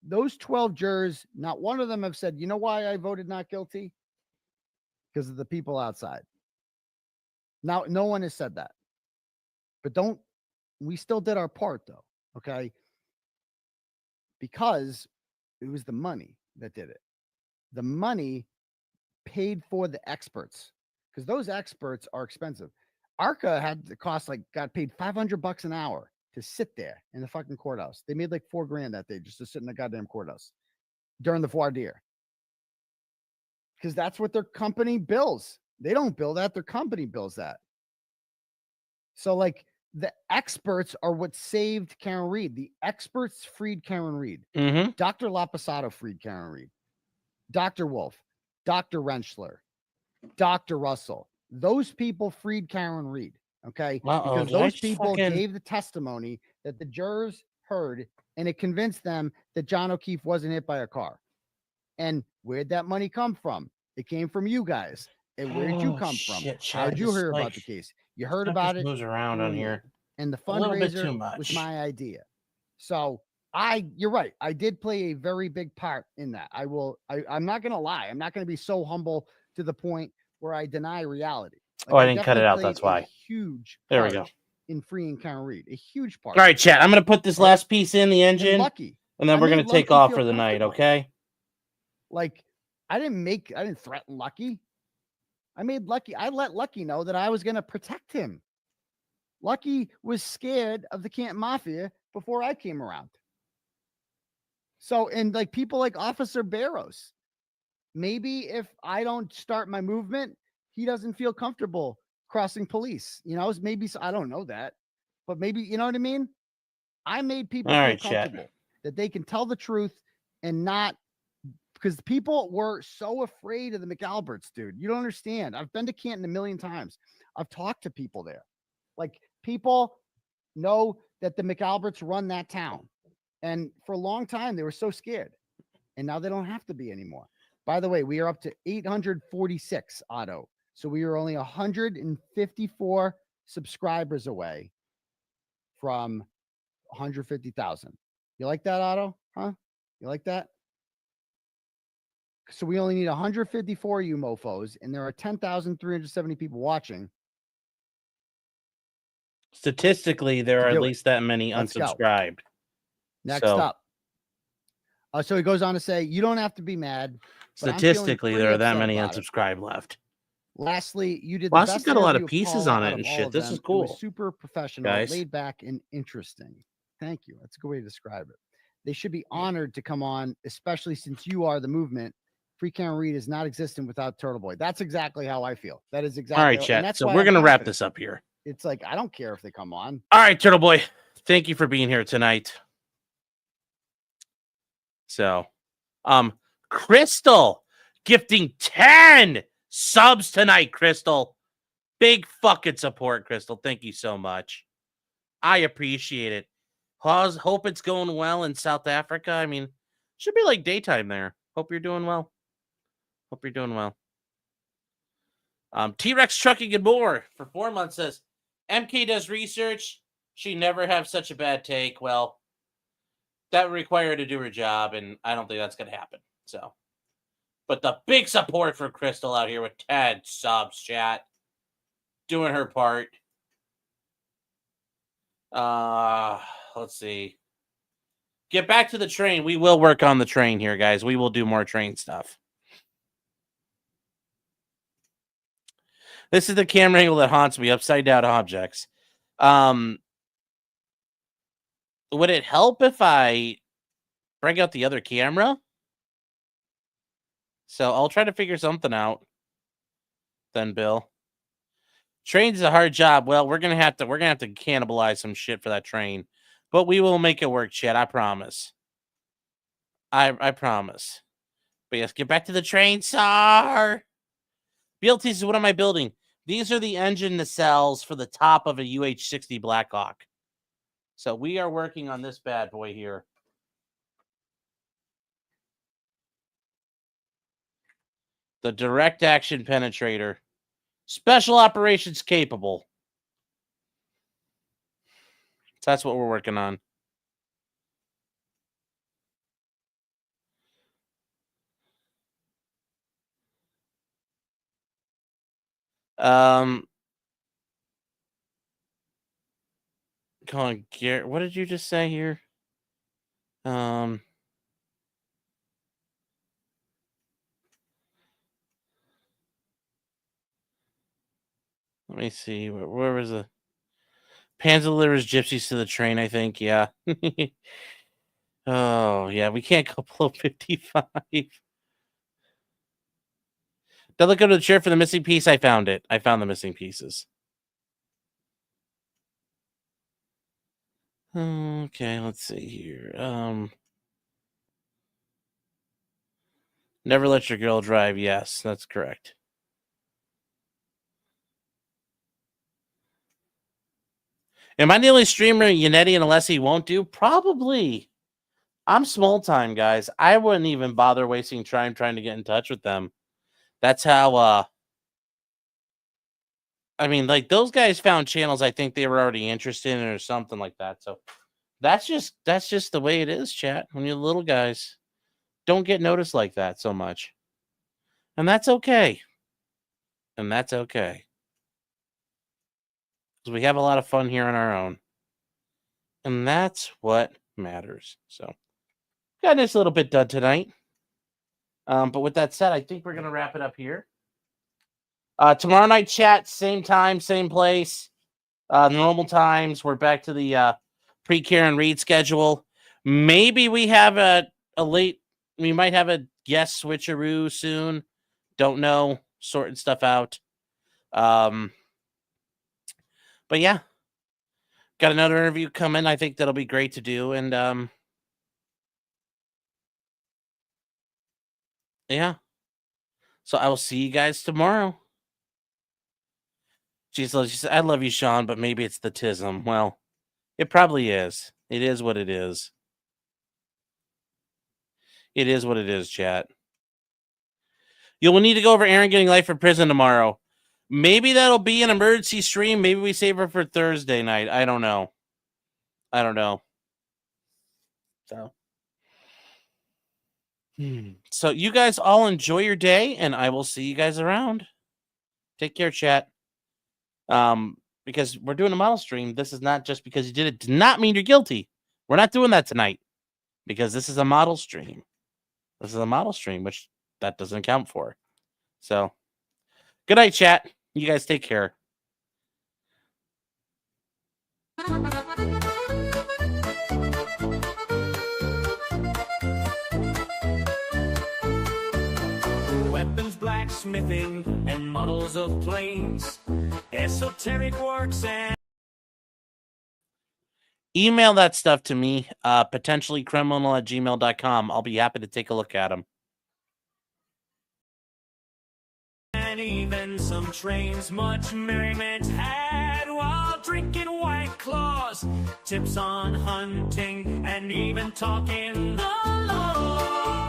Those 12 jurors, not one of them have said, you know why I voted not guilty? Because of the people outside. Now, no one has said that. But we still did our part though, okay? Because it was the money that did it. The money paid for the experts because those experts are expensive. ARCA had the cost, got paid $500 an hour to sit there in the fucking courthouse. They made like $4,000 that day just to sit in the goddamn courthouse during the voir dire. Because that's what their company bills. They don't bill that, their company bills that. So the experts are what saved Karen Reed. The experts freed Karen Reed. Mm-hmm. Dr. Lapasato freed Karen Reed. Dr. Wolf, Dr. Rentschler, Dr. Russell. Those people freed Karen Reed. Okay. Because those people gave the testimony that the jurors heard, and it convinced them that John O'Keefe wasn't hit by a car. And where'd that money come from? It came from you guys. And where'd you come from? How'd you hear about the case? You heard about it. Moves around on here. And the A little bit too fundraiser much. was my idea. So you're right. I did play a very big part in that. I'm not going to lie. I'm not going to be so humble to the point where I deny reality. I didn't cut it out. definitely That's played a why. Huge There we part go. in freeing Karen Reed. A huge part. All right, chat. I'm going to put this last piece in the engine. Lucky. And then I we're going made to take Lucky off feel for the night, comfortable. okay? I didn't threaten Lucky. I let Lucky know that I was going to protect him. Lucky was scared of the Canton Mafia before I came around. So, and people like Officer Barrows, maybe if I don't start my movement, he doesn't feel comfortable crossing police. Maybe, I don't know that, but maybe, you know what I mean? I made people All feel right, chat. comfortable that they can tell the truth and not, because people were so afraid of the McAlberts, dude. You don't understand. I've been to Canton a million times. I've talked to people there. People know that the McAlberts run that town. And for a long time, they were so scared. And now they don't have to be anymore. By the way, we are up to 846, Otto. So we are only 154 subscribers away from 150,000. You like that, Otto? Huh? You like that? So we only need 154 you mofos, and there are 10,370 people watching. Statistically, there are at do it. least that many Let's go. unsubscribed. Next So, up. So he goes on to say, you don't have to be mad. but I'm feeling statistically, pretty there are that upset many about it. unsubscribed left. Lastly, you did Wow, the this has best got a lot of interview pieces Paula on it out and of all shit. of This them. is It cool. was super professional, Guys. laid back, and interesting. Thank you. That's a good way to describe it. They should be honored to come on, especially since you are the movement. Free Karen Reed is not existent without Turtle Boy. That's exactly how I feel. That is exactly. All right, and chat. that's So why we're I'm going to wrap confident. this up here. It's I don't care if they come on. All right, Turtle Boy. Thank you for being here tonight. So, Crystal gifting 10 subs tonight, Crystal. Big fucking support, Crystal. Thank you so much. I appreciate it. Hope it's going well in South Africa. I mean, should be like daytime there. Hope you're doing well. Hope you're doing well. T-Rex Trucking and More for 4 months says, MK does research. She never have such a bad take. Well, that would require her to do her job, and I don't think that's going to happen. So, but the big support for Crystal out here with 10 subs, chat, doing her part. Let's see. Get back to the train. We will work on the train here, guys. We will do more train stuff. This is the camera angle that haunts me, upside down objects. Would it help if I bring out the other camera? So I'll try to figure something out. Then, Bill. Train's a hard job. Well, we're gonna have to cannibalize some shit for that train. But we will make it work, chat. I promise. I promise. But yes, get back to the train, sir. BLT says, what am I building? These are the engine nacelles for the top of a UH-60 Blackhawk. So we are working on this bad boy here. The direct action penetrator. Special operations capable. So that's what we're working on. Colin Garrett, what did you just say here? Let me see. Where was the Panzer delivers gypsies to the train? I think, yeah. Oh yeah, we can't go below 55. Don't look under the chair for the missing piece. I found it. I found the missing pieces. Okay, let's see here. Never let your girl drive. Yes, that's correct. Am I the only streamer Yannetti and Alessi won't do? Probably. I'm small time, guys. I wouldn't even bother wasting time trying to get in touch with them. That's how, I mean, like, those guys found channels I think they were already interested in or something like that. So that's just the way it is, chat. When you're little guys, don't get noticed like that so much. And that's okay. And that's okay. Because we have a lot of fun here on our own. And that's what matters. So got a nice little bit done tonight. But with that said, I think we're going to wrap it up here. Tomorrow night chat, same time, same place. Normal times. We're back to the pre-Karen Reed schedule. Maybe we have we might have a guest switcheroo soon. Don't know. Sorting stuff out. But yeah. Got another interview coming. I think that'll be great to do. And yeah. So I will see you guys tomorrow. Jeez, I love you, Sean, but maybe it's the tism. Well, it probably is. It is what it is. It is what it is, chat. You will need to go over Aaron getting life from prison tomorrow. Maybe that'll be an emergency stream. Maybe we save her for Thursday night. I don't know. So you guys all enjoy your day, and I will see you guys around. Take care, chat. Because we're doing a model stream. This is not just because you did it. Does not mean you're guilty. We're not doing that tonight because this is a model stream. This is a model stream, which that doesn't count for. So, good night, chat. You guys take care. Weapons, blacksmithing, and models of planes, esoteric works and Email that stuff to me, potentiallycriminal@gmail.com. I'll be happy to take a look at them. and even some trains. Much merriment had while drinking White Claws. Tips on hunting and even talking the law.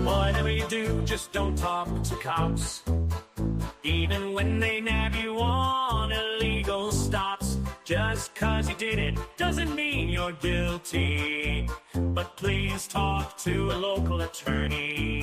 Whatever you do, just don't talk to cops. Even when they nab you on illegal stops. Just 'cause you did it doesn't mean you're guilty. But please talk to a local attorney.